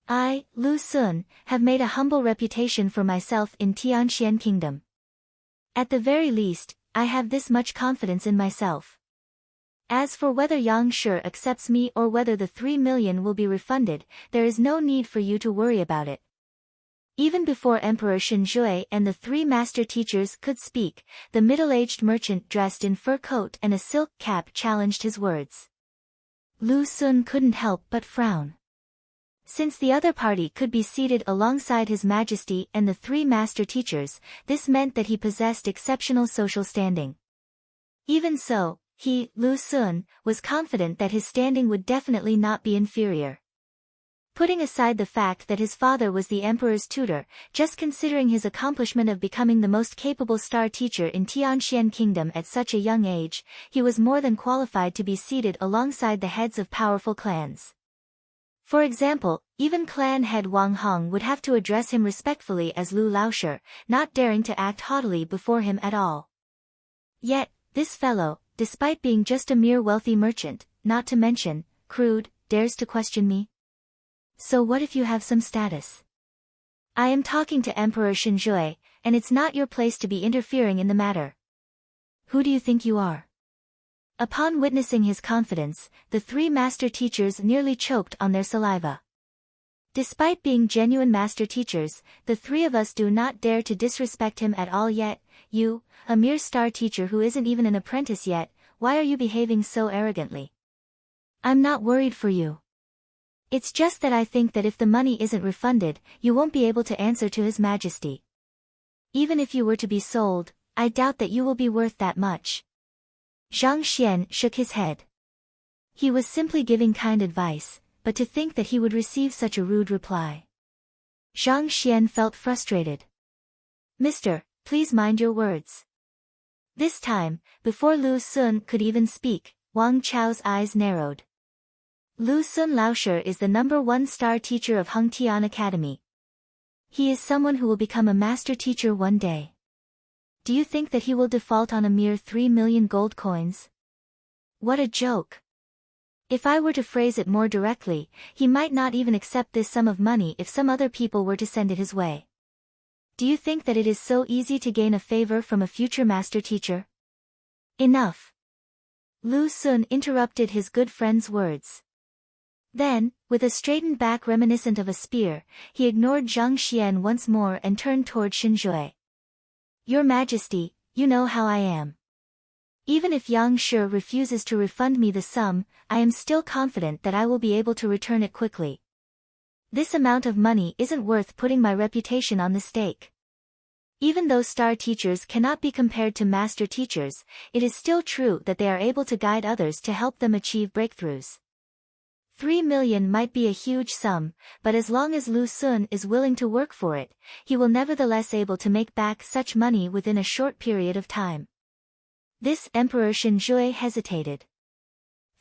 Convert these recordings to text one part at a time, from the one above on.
I, Lu Xun, have made a humble reputation for myself in Tianxian Kingdom. At the very least, I have this much confidence in myself. As for whether Yang Shi accepts me or whether the 3 million will be refunded, there is no need for you to worry about it. Even before Emperor Shenjue and the 3 master teachers could speak, the middle-aged merchant dressed in fur coat and a silk cap challenged his words. Lu Xun couldn't help but frown. Since the other party could be seated alongside His Majesty and the 3 master teachers, this meant that he possessed exceptional social standing. Even so, he, Lu Xun, was confident that his standing would definitely not be inferior. Putting aside the fact that his father was the emperor's tutor, just considering his accomplishment of becoming the most capable star teacher in Tianxian Kingdom at such a young age, he was more than qualified to be seated alongside the heads of powerful clans. For example, even clan head Wang Hong would have to address him respectfully as Lu Laoshi, not daring to act haughtily before him at all. Yet, this fellow, despite being just a mere wealthy merchant, not to mention, crude, dares to question me? So what if you have some status? I am talking to Emperor Shenjue, and it's not your place to be interfering in the matter. Who do you think you are? Upon witnessing his confidence, the 3 master teachers nearly choked on their saliva. Despite being genuine master teachers, the 3 of us do not dare to disrespect him at all yet. You, a mere star teacher who isn't even an apprentice yet, why are you behaving so arrogantly? I'm not worried for you. It's just that I think that if the money isn't refunded, you won't be able to answer to His Majesty. Even if you were to be sold, I doubt that you will be worth that much. Zhang shook his head. He was simply giving kind advice, but to think that he would receive such a rude reply. Zhang felt frustrated. Mister, please mind your words. This time, before Lu Xun could even speak, Wang Chao's eyes narrowed. Lu Xun Laoshi is the #1 star teacher of Tian Academy. He is someone who will become a master teacher one day. Do you think that he will default on a mere 3 million gold coins? What a joke. If I were to phrase it more directly, he might not even accept this sum of money if some other people were to send it his way. Do you think that it is so easy to gain a favor from a future master teacher? Enough. Lu Xun interrupted his good friend's words. Then, with a straightened back reminiscent of a spear, he ignored Zhang once more and turned toward Shenjue. Your Majesty, you know how I am. Even if Yang Shi refuses to refund me the sum, I am still confident that I will be able to return it quickly. This amount of money isn't worth putting my reputation on the stake. Even though star teachers cannot be compared to master teachers, it is still true that they are able to guide others to help them achieve breakthroughs. 3 million might be a huge sum, but as long as Lu Xun is willing to work for it, he will nevertheless able to make back such money within a short period of time. This Emperor Shenjue hesitated.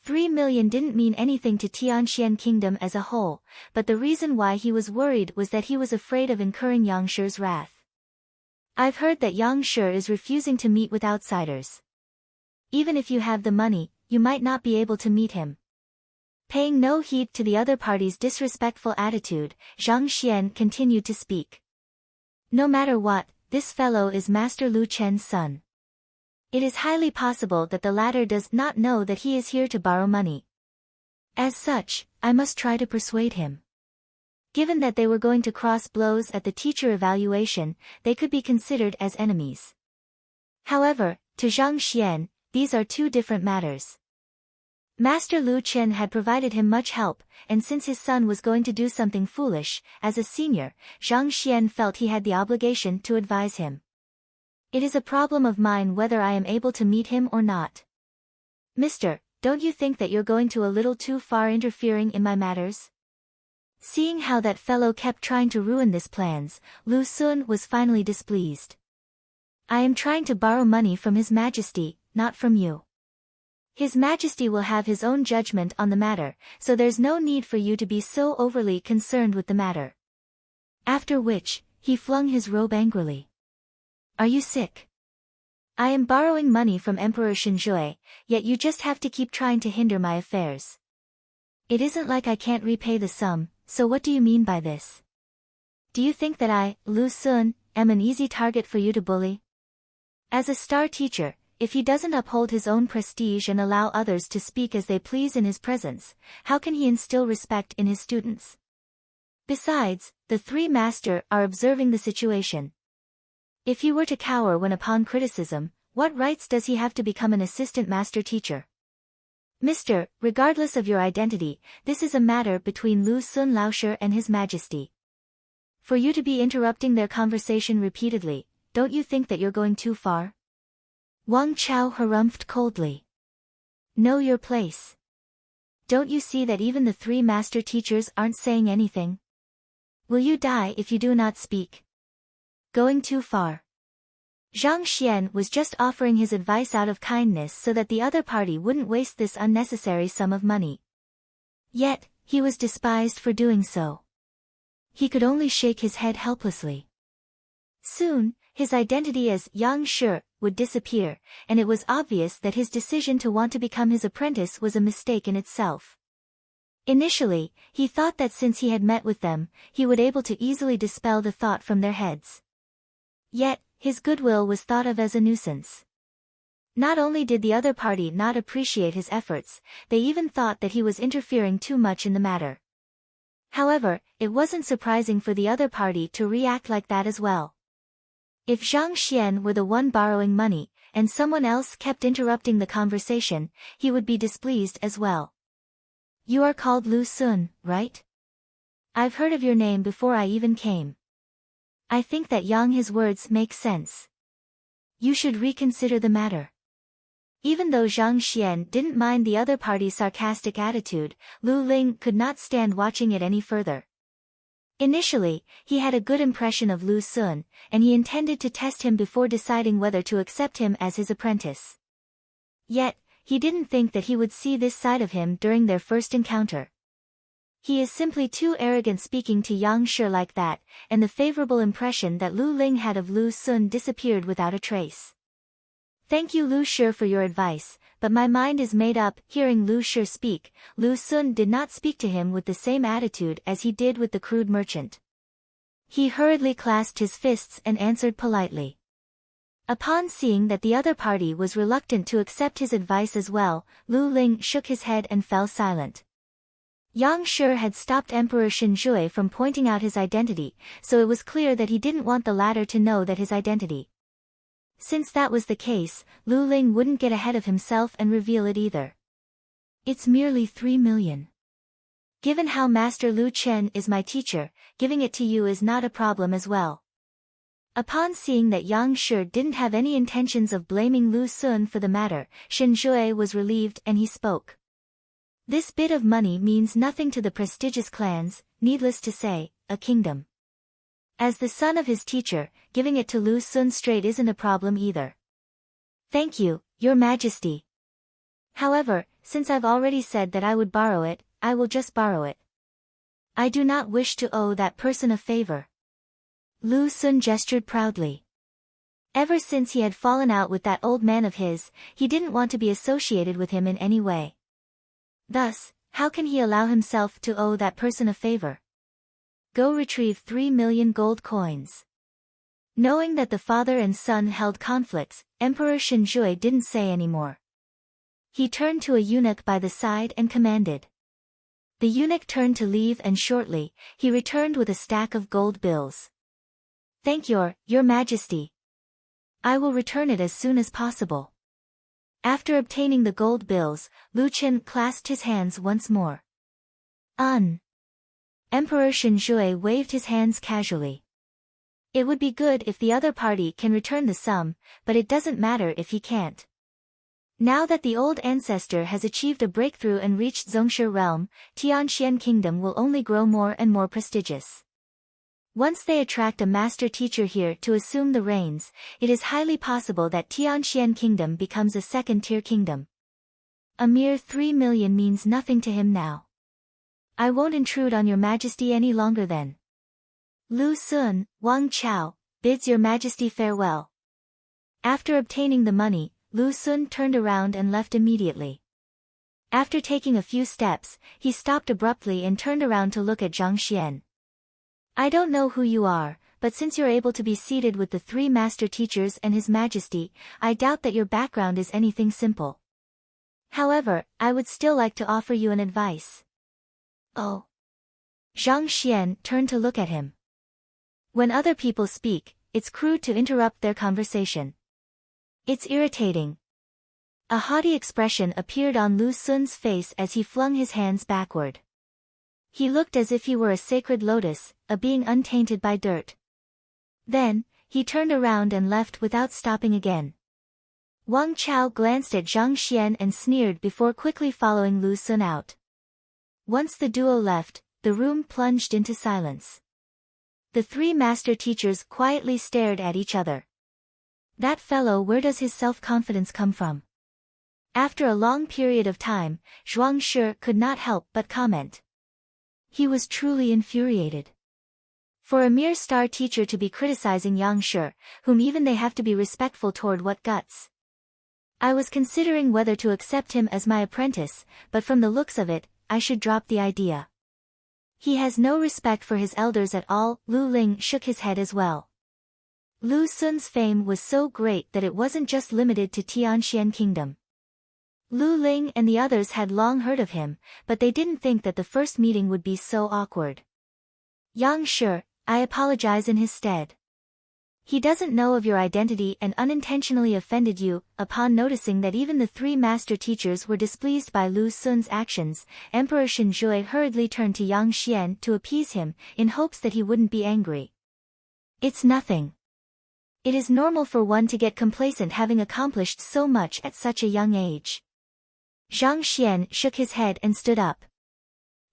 3 million didn't mean anything to Tianxian Kingdom as a whole, but the reason why he was worried was that he was afraid of incurring Yang Shi's wrath. I've heard that Yang Shi is refusing to meet with outsiders. Even if you have the money, you might not be able to meet him. Paying no heed to the other party's disrespectful attitude, Zhang continued to speak. No matter what, this fellow is Master Lu Chen's son. It is highly possible that the latter does not know that he is here to borrow money. As such, I must try to persuade him. Given that they were going to cross blows at the teacher evaluation, they could be considered as enemies. However, to Zhang these are 2 different matters. Master Lu Chen had provided him much help, and since his son was going to do something foolish, as a senior, Zhang felt he had the obligation to advise him. It is a problem of mine whether I am able to meet him or not. Mister, don't you think that you're going to a little too far interfering in my matters? Seeing how that fellow kept trying to ruin his plans, Lu Xun was finally displeased. I am trying to borrow money from His Majesty, not from you. His Majesty will have his own judgment on the matter, so there's no need for you to be so overly concerned with the matter. After which, he flung his robe angrily. Are you sick? I am borrowing money from Emperor Shenjue, yet you just have to keep trying to hinder my affairs. It isn't like I can't repay the sum, So what do you mean by this? Do you think that I, Lu Sun, am an easy target for you to bully? As a star teacher, if he doesn't uphold his own prestige and allow others to speak as they please in his presence, how can he instill respect in his students? Besides, the three masters are observing the situation. If he were to cower when upon criticism, what rights does he have to become an assistant master teacher? Mister, regardless of your identity, this is a matter between Lu Sun Laoshi and His Majesty. For you to be interrupting their conversation repeatedly, don't you think that you're going too far? Wang Chao harumphed coldly. Know your place. Don't you see that even the three master teachers aren't saying anything? Will you die if you do not speak? Going too far. Zhang Xian was just offering his advice out of kindness so that the other party wouldn't waste this unnecessary sum of money. Yet, he was despised for doing so. He could only shake his head helplessly. Soon, his identity as Yang Shi would disappear, and it was obvious that his decision to want to become his apprentice was a mistake in itself. Initially, he thought that since he had met with them, he would be able to easily dispel the thought from their heads. Yet, his goodwill was thought of as a nuisance. Not only did the other party not appreciate his efforts, they even thought that he was interfering too much in the matter. However, it wasn't surprising for the other party to react like that as well. If Zhang Xian were the one borrowing money, and someone else kept interrupting the conversation, he would be displeased as well. You are called Lu Sun, right? I've heard of your name before I even came. I think that his words make sense. You should reconsider the matter. Even though Zhang Xian didn't mind the other party's sarcastic attitude, Lu Ling could not stand watching it any further. Initially, he had a good impression of Lu Sun, and he intended to test him before deciding whether to accept him as his apprentice. Yet, he didn't think that he would see this side of him during their first encounter. He is simply too arrogant speaking to Yang Shi like that, and the favorable impression that Lu Ling had of Lu Sun disappeared without a trace. Thank you Lu Shi for your advice, but my mind is made up. Hearing Lu Shi speak, Lu Sun did not speak to him with the same attitude as he did with the crude merchant. He hurriedly clasped his fists and answered politely. Upon seeing that the other party was reluctant to accept his advice as well, Lu Ling shook his head and fell silent. Yang Shi had stopped Emperor Shenjue from pointing out his identity, so it was clear that he didn't want the latter to know that his identity. Since that was the case, Lu Ling wouldn't get ahead of himself and reveal it either. It's merely 3 million. Given how Master Lu Chen is my teacher, giving it to you is not a problem as well. Upon seeing that Yang Shi didn't have any intentions of blaming Lu Sun for the matter, Shenjue was relieved and he spoke. This bit of money means nothing to the prestigious clans, needless to say, a kingdom. As the son of his teacher, giving it to Lu Sun straight isn't a problem either. Thank you, Your Majesty. However, since I've already said that I would borrow it, I will just borrow it. I do not wish to owe that person a favor. Lu Sun gestured proudly. Ever since he had fallen out with that old man of his, he didn't want to be associated with him in any way. Thus, how can he allow himself to owe that person a favor? Go retrieve 3 million gold coins. Knowing that the father and son held conflicts, Emperor Shenjue didn't say any more. He turned to a eunuch by the side and commanded. The eunuch turned to leave and shortly, he returned with a stack of gold bills. Thank Your Majesty. I will return it as soon as possible. After obtaining the gold bills, Lu Chen clasped his hands once more. Emperor Shenjue waved his hands casually. It would be good if the other party can return the sum, but it doesn't matter if he can't. Now that the old ancestor has achieved a breakthrough and reached Zhongshe realm, Tian Kingdom will only grow more and more prestigious. Once they attract a master teacher here to assume the reins, it is highly possible that Tian Kingdom becomes a second-tier kingdom. A mere 3 million means nothing to him now. I won't intrude on Your Majesty any longer then. Lu Sun, Wang Chao, bids Your Majesty farewell. After obtaining the money, Lu Sun turned around and left immediately. After taking a few steps, he stopped abruptly and turned around to look at Zhang Xian. I don't know who you are, but since you're able to be seated with the 3 master teachers and His Majesty, I doubt that your background is anything simple. However, I would still like to offer you an advice. Oh. Zhang Xian turned to look at him. When other people speak, it's crude to interrupt their conversation. It's irritating. A haughty expression appeared on Lu Xun's face as he flung his hands backward. He looked as if he were a sacred lotus, a being untainted by dirt. Then, he turned around and left without stopping again. Wang Chao glanced at Zhang Xian and sneered before quickly following Lu Xun out. Once the duo left, the room plunged into silence. The 3 master teachers quietly stared at each other. That fellow, where does his self-confidence come from? After a long period of time, Zhuang Shi could not help but comment. He was truly infuriated. For a mere star teacher to be criticizing Yang Shi, whom even they have to be respectful toward, what guts. I was considering whether to accept him as my apprentice, but from the looks of it, I should drop the idea. He has no respect for his elders at all. Lu Ling shook his head as well. Lu Xun's fame was so great that it wasn't just limited to Tianxian Kingdom. Lu Ling and the others had long heard of him, but they didn't think that the first meeting would be so awkward. Yang Shi, I apologize in his stead. He doesn't know of your identity and unintentionally offended you. Upon noticing that even the 3 master teachers were displeased by Lu Xun's actions, Emperor Shenjue hurriedly turned to Yang Xian to appease him, in hopes that he wouldn't be angry. It's nothing. It is normal for one to get complacent having accomplished so much at such a young age. Zhang Xian shook his head and stood up.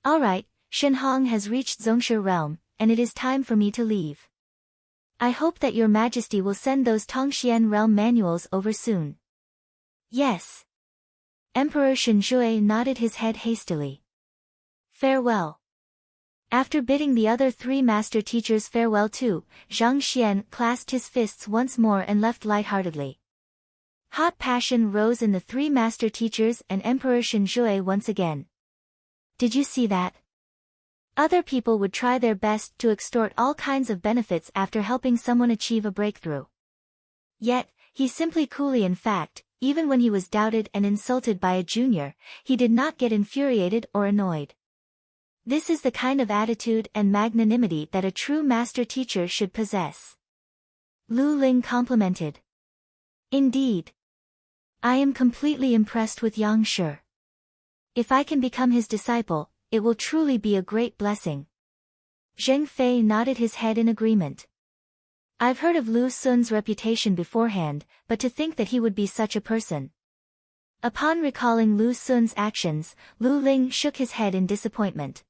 All right, Shenhong has reached Zhongshe realm, and it is time for me to leave. I hope that your majesty will send those Tongxian realm manuals over soon. Yes. Emperor Shenjue nodded his head hastily. Farewell. After bidding the other 3 master teachers farewell too, Zhang Xian clasped his fists once more and left lightheartedly. Hot passion rose in the 3 master teachers and Emperor Shenjue once again. Did you see that? Other people would try their best to extort all kinds of benefits after helping someone achieve a breakthrough. Yet, he simply coolly, in fact, even when he was doubted and insulted by a junior, he did not get infuriated or annoyed. This is the kind of attitude and magnanimity that a true master teacher should possess. Lu Ling complimented. Indeed. I am completely impressed with Yang Shi. If I can become his disciple, it will truly be a great blessing. Zheng Fei nodded his head in agreement. I've heard of Lu Xun's reputation beforehand, but to think that he would be such a person. Upon recalling Lu Xun's actions, Lu Ling shook his head in disappointment.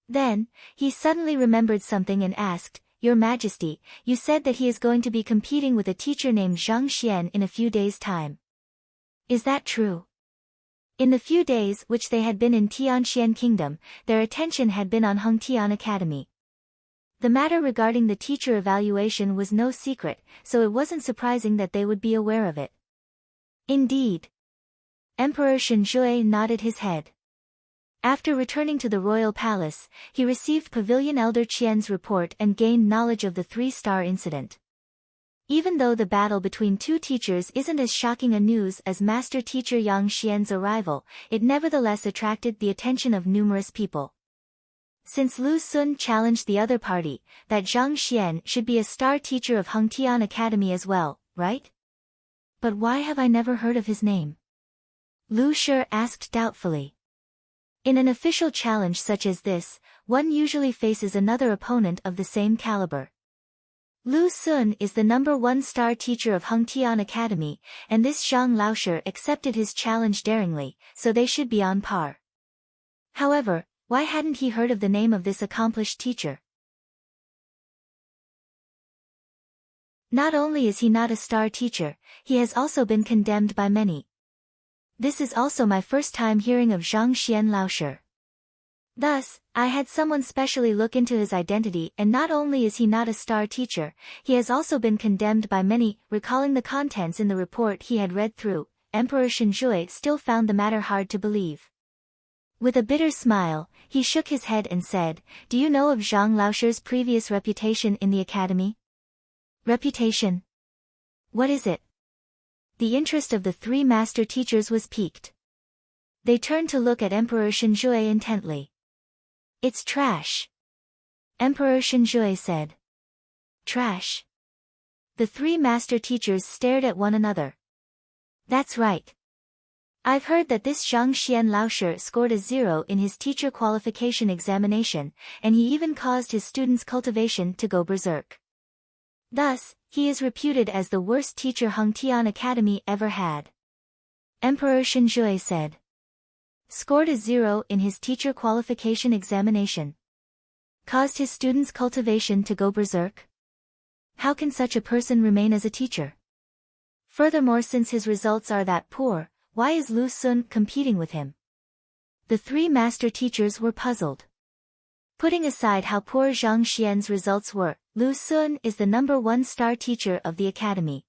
Then, he suddenly remembered something and asked, Your Majesty, you said that he is going to be competing with a teacher named Zhang Xian in a few days' time. Is that true? In the few days which they had been in Tianxian Kingdom, their attention had been on Hengtian Academy. The matter regarding the teacher evaluation was no secret, so it wasn't surprising that they would be aware of it. Indeed. Emperor Shenjue nodded his head. After returning to the royal palace, he received Pavilion Elder Qian's report and gained knowledge of the 3-star incident. Even though the battle between 2 teachers isn't as shocking a news as Master Teacher Yang Xian's arrival, it nevertheless attracted the attention of numerous people. Since Lu Xun challenged the other party, that Zhang Xian should be a star teacher of Hengtian Academy as well, right? But why have I never heard of his name? Lu Shi asked doubtfully. In an official challenge such as this, one usually faces another opponent of the same caliber. Lu Xun is the #1 star teacher of Hengtian Academy, and this Zhang Laoshi accepted his challenge daringly, so they should be on par. However, why hadn't he heard of the name of this accomplished teacher? Not only is he not a star teacher, he has also been condemned by many. This is also my first time hearing of Zhang Xian Laoshi. Thus, I had someone specially look into his identity, and not only is he not a star teacher, he has also been condemned by many. Recalling the contents in the report he had read through, Emperor Shenjue still found the matter hard to believe. With a bitter smile, he shook his head and said, "Do you know of Zhang Laoshi's previous reputation in the academy?" "Reputation? What is it?" The interest of the three master teachers was piqued. They turned to look at Emperor Shenjue intently. "It's trash," Emperor Shenjue said. "Trash?" The three master teachers stared at one another. "That's right. I've heard that this Zhang Laoshi scored a 0 in his teacher qualification examination, and he even caused his students' cultivation to go berserk. Thus, he is reputed as the worst teacher Tian Academy ever had." Emperor Shenjue said. "Scored a 0 in his teacher qualification examination. Caused his students' cultivation to go berserk? How can such a person remain as a teacher? Furthermore, since his results are that poor, why is Lu Sun competing with him?" The three master teachers were puzzled. Putting aside how poor Zhang Xian's results were, Lu Sun is the #1 star teacher of the academy.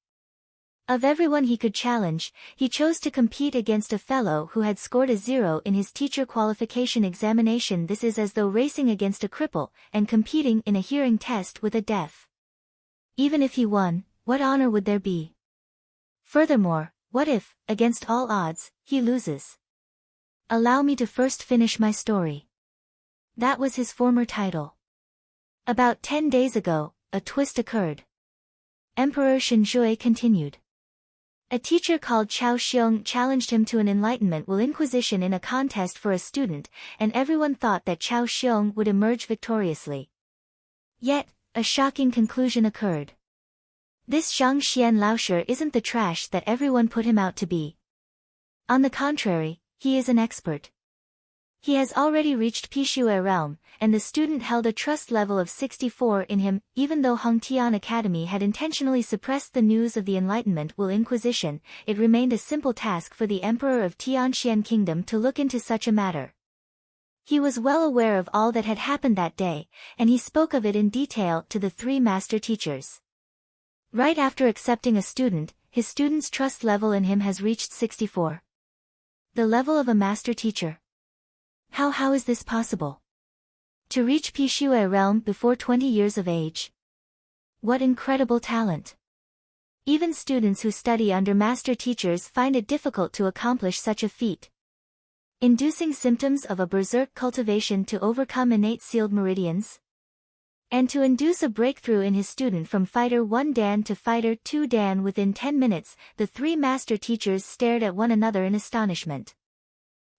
Of everyone he could challenge, he chose to compete against a fellow who had scored a 0 in his teacher qualification examination. This is as though racing against a cripple and competing in a hearing test with a deaf. Even if he won, what honor would there be? Furthermore, what if, against all odds, he loses? Allow me to first finish my story. That was his former title. About 10 days ago, a twist occurred. Emperor Shenjue continued. A teacher called Chao Xiong challenged him to an enlightenment will inquisition in a contest for a student, and everyone thought that Chao Xiong would emerge victoriously. Yet, a shocking conclusion occurred. This Zhang Laoshi isn't the trash that everyone put him out to be. On the contrary, he is an expert. He has already reached Pishue realm, and the student held a trust level of 64 in him, even though Tian Academy had intentionally suppressed the news of the Enlightenment will Inquisition. It remained a simple task for the Emperor of Tianxian Kingdom to look into such a matter. He was well aware of all that had happened that day, and he spoke of it in detail to the three master teachers. Right after accepting a student, his student's trust level in him has reached 64. The level of a master teacher. How is this possible? To reach Pishue realm before 20 years of age? What incredible talent! Even students who study under master teachers find it difficult to accomplish such a feat. Inducing symptoms of a berserk cultivation to overcome innate sealed meridians? And to induce a breakthrough in his student from Fighter 1 Dan to Fighter 2 Dan within 10 minutes, the three master teachers stared at one another in astonishment.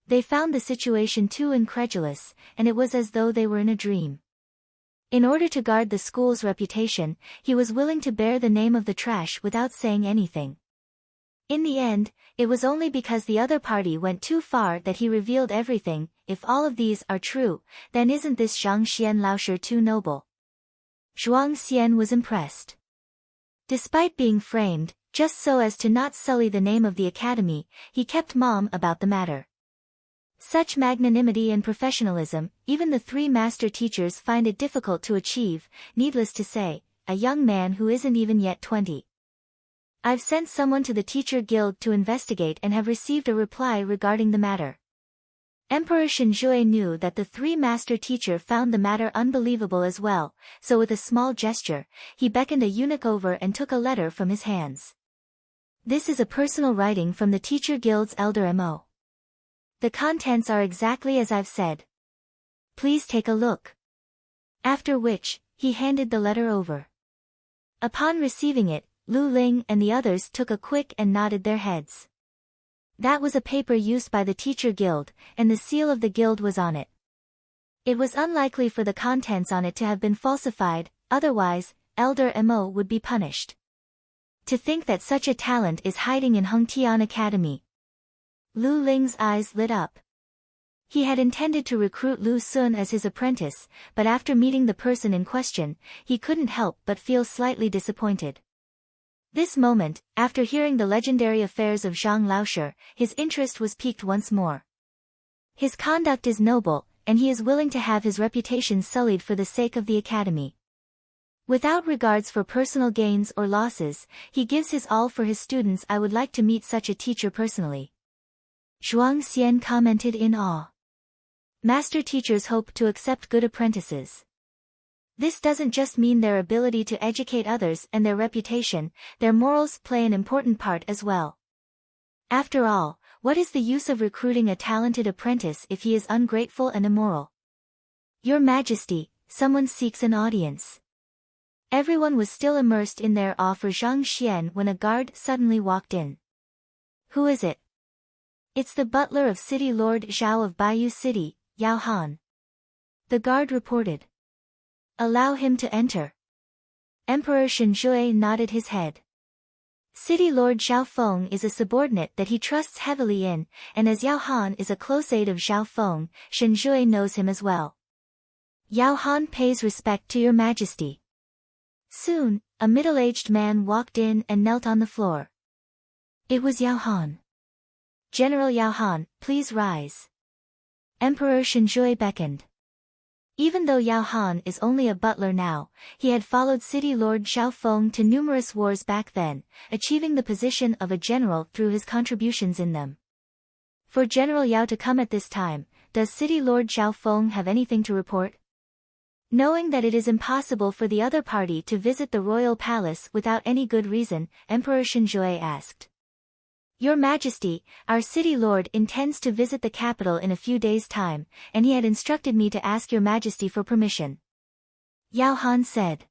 They found the situation too incredulous, and it was as though they were in a dream. In order to guard the school's reputation, he was willing to bear the name of the trash without saying anything. In the end, it was only because the other party went too far that he revealed everything. If all of these are true, then isn't this Zhang Laoshi too noble? Zhuang Xian was impressed. Despite being framed, just so as to not sully the name of the academy, he kept mum about the matter. Such magnanimity and professionalism, even the three master teachers find it difficult to achieve, needless to say, a young man who isn't even yet 20. I've sent someone to the teacher guild to investigate and have received a reply regarding the matter. Emperor Shenjue knew that the three master teacher found the matter unbelievable as well, so with a small gesture, he beckoned a eunuch over and took a letter from his hands. This is a personal writing from the teacher guild's elder Mo. The contents are exactly as I've said. Please take a look. After which, he handed the letter over. Upon receiving it, Lu Ling and the others took a quick and nodded their heads. That was a paper used by the teacher guild, and the seal of the guild was on it. It was unlikely for the contents on it to have been falsified, otherwise, Elder Mo would be punished. To think that such a talent is hiding in Tian Academy. Lu Ling's eyes lit up. He had intended to recruit Lu Sun as his apprentice, but after meeting the person in question, he couldn't help but feel slightly disappointed. This moment, after hearing the legendary affairs of Zhang Laoshi, his interest was piqued once more. His conduct is noble, and he is willing to have his reputation sullied for the sake of the academy. Without regards for personal gains or losses, he gives his all for his students. I would like to meet such a teacher personally. Zhuang Xian commented in awe. Master teachers hope to accept good apprentices. This doesn't just mean their ability to educate others and their reputation, their morals play an important part as well. After all, what is the use of recruiting a talented apprentice if he is ungrateful and immoral? Your Majesty, someone seeks an audience. Everyone was still immersed in their awe for Zhang Xian when a guard suddenly walked in. Who is it? It's the butler of City Lord Zhao of Baiyu City, Yao Han. The guard reported. Allow him to enter. Emperor Shenjue nodded his head. City Lord Zhao Feng is a subordinate that he trusts heavily in, and as Yao Han is a close aide of Zhao Feng, Shenjue knows him as well. Yao Han pays respect to your Majesty. Soon, a middle-aged man walked in and knelt on the floor. It was Yao Han. General Yao Han, please rise. Emperor Shenjue beckoned. Even though Yao Han is only a butler now, he had followed City Lord Zhao Feng to numerous wars back then, achieving the position of a general through his contributions in them. For General Yao to come at this time, does City Lord Zhao Feng have anything to report? Knowing that it is impossible for the other party to visit the royal palace without any good reason, Emperor Shenjue asked. Your Majesty, our city lord intends to visit the capital in a few days' time, and he had instructed me to ask your Majesty for permission. Yao Han said.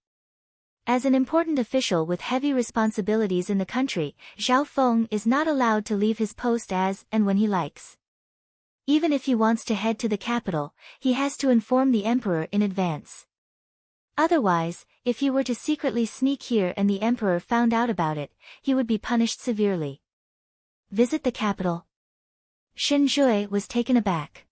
As an important official with heavy responsibilities in the country, Zhao Feng is not allowed to leave his post as and when he likes. Even if he wants to head to the capital, he has to inform the emperor in advance. Otherwise, if he were to secretly sneak here and the emperor found out about it, he would be punished severely. Visit the capital? Shenjue was taken aback.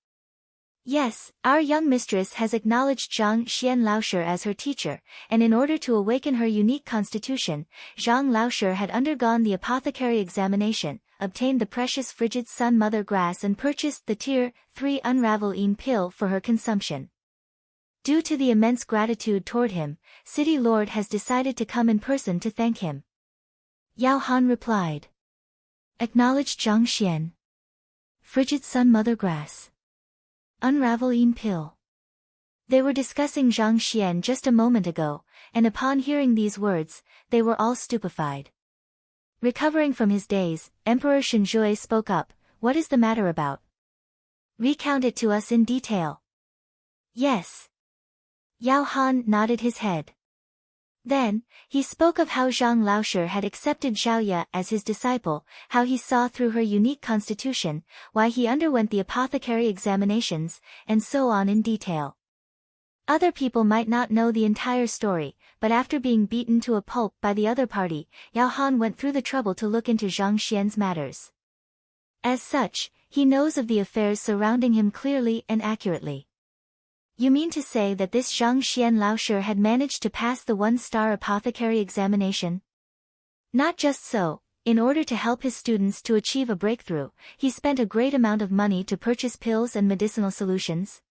Yes, our young mistress has acknowledged Zhang Xian Laoshi as her teacher, and in order to awaken her unique constitution, Zhang Laoshi had undergone the apothecary examination, obtained the precious frigid sun mother grass and purchased the Tier 3 Unravel-ine pill for her consumption. Due to the immense gratitude toward him, City Lord has decided to come in person to thank him. Yao Han replied. Acknowledged Zhang Xian. Frigid sun mother grass. Unravel-ine pill. They were discussing Zhang Xian just a moment ago, and upon hearing these words, they were all stupefied. Recovering from his daze, Emperor Shenjue spoke up. What is the matter about? Recount it to us in detail. Yes. Yao Han nodded his head. Then, he spoke of how Zhang Laoshi had accepted Xiaoya as his disciple, how he saw through her unique constitution, why he underwent the apothecary examinations, and so on in detail. Other people might not know the entire story, but after being beaten to a pulp by the other party, Yao Han went through the trouble to look into Zhang Xian's matters. As such, he knows of the affairs surrounding him clearly and accurately. You mean to say that this Zhang Xian Laoshi had managed to pass the one-star apothecary examination? Not just so, in order to help his students to achieve a breakthrough, he spent a great amount of money to purchase pills and medicinal solutions,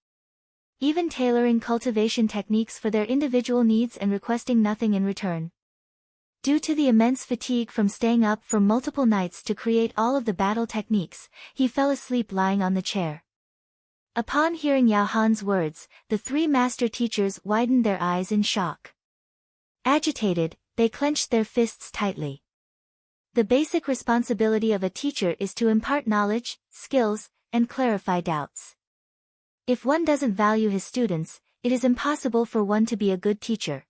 even tailoring cultivation techniques for their individual needs and requesting nothing in return. Due to the immense fatigue from staying up for multiple nights to create all of the battle techniques, he fell asleep lying on the chair. Upon hearing Yao Han's words, the three master teachers widened their eyes in shock. Agitated, they clenched their fists tightly. The basic responsibility of a teacher is to impart knowledge, skills, and clarify doubts. If one doesn't value his students, it is impossible for one to be a good teacher.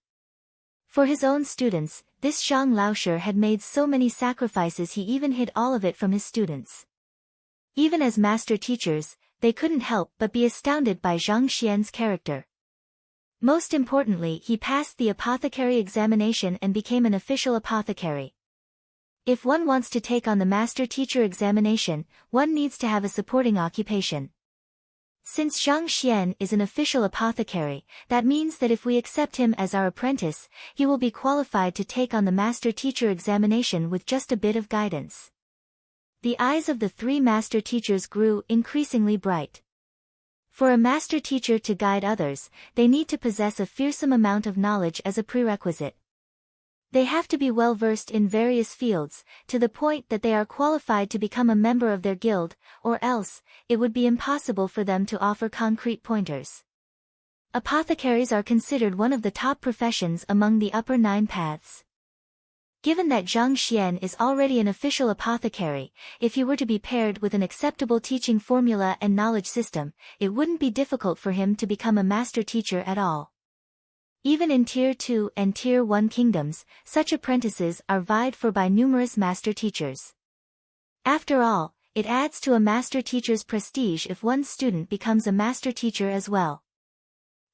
For his own students, this Zhang Laoshi had made so many sacrifices he even hid all of it from his students. Even as master teachers, they couldn't help but be astounded by Zhang Xian's character. Most importantly, he passed the apothecary examination and became an official apothecary. If one wants to take on the master teacher examination, one needs to have a supporting occupation. Since Zhang Xian is an official apothecary, that means that if we accept him as our apprentice, he will be qualified to take on the master teacher examination with just a bit of guidance. The eyes of the three master teachers grew increasingly bright. For a master teacher to guide others, they need to possess a fearsome amount of knowledge as a prerequisite. They have to be well versed in various fields, to the point that they are qualified to become a member of their guild, or else, it would be impossible for them to offer concrete pointers. Apothecaries are considered one of the top professions among the upper 9 paths. Given that Zhang Xian is already an official apothecary, if he were to be paired with an acceptable teaching formula and knowledge system, it wouldn't be difficult for him to become a master teacher at all. Even in Tier 2 and Tier 1 kingdoms, such apprentices are vied for by numerous master teachers. After all, it adds to a master teacher's prestige if one student becomes a master teacher as well.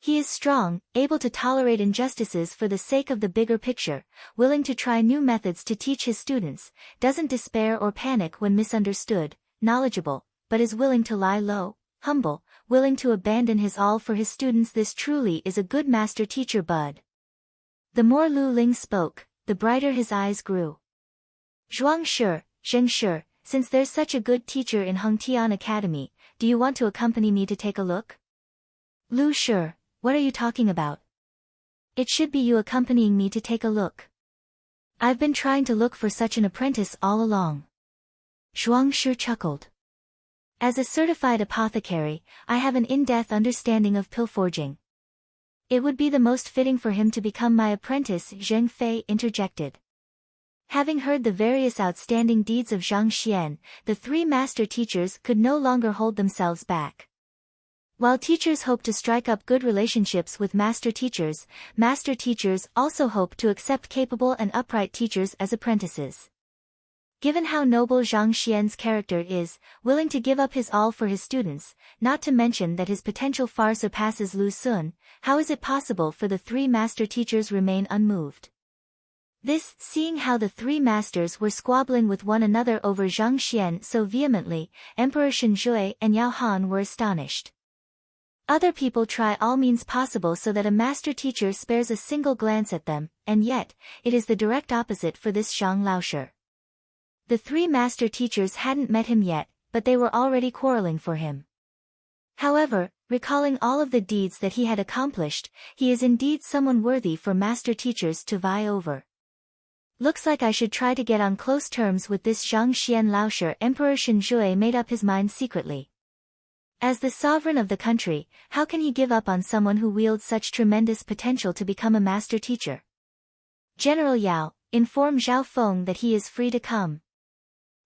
He is strong, able to tolerate injustices for the sake of the bigger picture, willing to try new methods to teach his students, doesn't despair or panic when misunderstood, knowledgeable, but is willing to lie low, humble, willing to abandon his all for his students. This truly is a good master teacher bud. The more Lu Ling spoke, the brighter his eyes grew. Zhuang sure, Zheng sure, since there's such a good teacher in Tian Academy, do you want to accompany me to take a look? Lu sure. What are you talking about? It should be you accompanying me to take a look. I've been trying to look for such an apprentice all along. Zhuang Shi chuckled. As a certified apothecary, I have an in-depth understanding of pill forging. It would be the most fitting for him to become my apprentice, Zheng Fei interjected. Having heard the various outstanding deeds of Zhang Xian, the 3 master teachers could no longer hold themselves back. While teachers hope to strike up good relationships with master teachers also hope to accept capable and upright teachers as apprentices. Given how noble Zhang Xian's character is, willing to give up his all for his students, not to mention that his potential far surpasses Lu Sun, how is it possible for the 3 master teachers remain unmoved? This, seeing how the 3 masters were squabbling with one another over Zhang Xian so vehemently, Emperor Shenjue and Yao Han were astonished. Other people try all means possible so that a master teacher spares a single glance at them, and yet, it is the direct opposite for this Zhang Laoshi. The 3 master teachers hadn't met him yet, but they were already quarreling for him. However, recalling all of the deeds that he had accomplished, he is indeed someone worthy for master teachers to vie over. Looks like I should try to get on close terms with this Zhang Xian Laoshi. Emperor Shenjue made up his mind secretly. As the sovereign of the country, how can he give up on someone who wields such tremendous potential to become a master teacher? General Yao, inform Zhao Feng that he is free to come.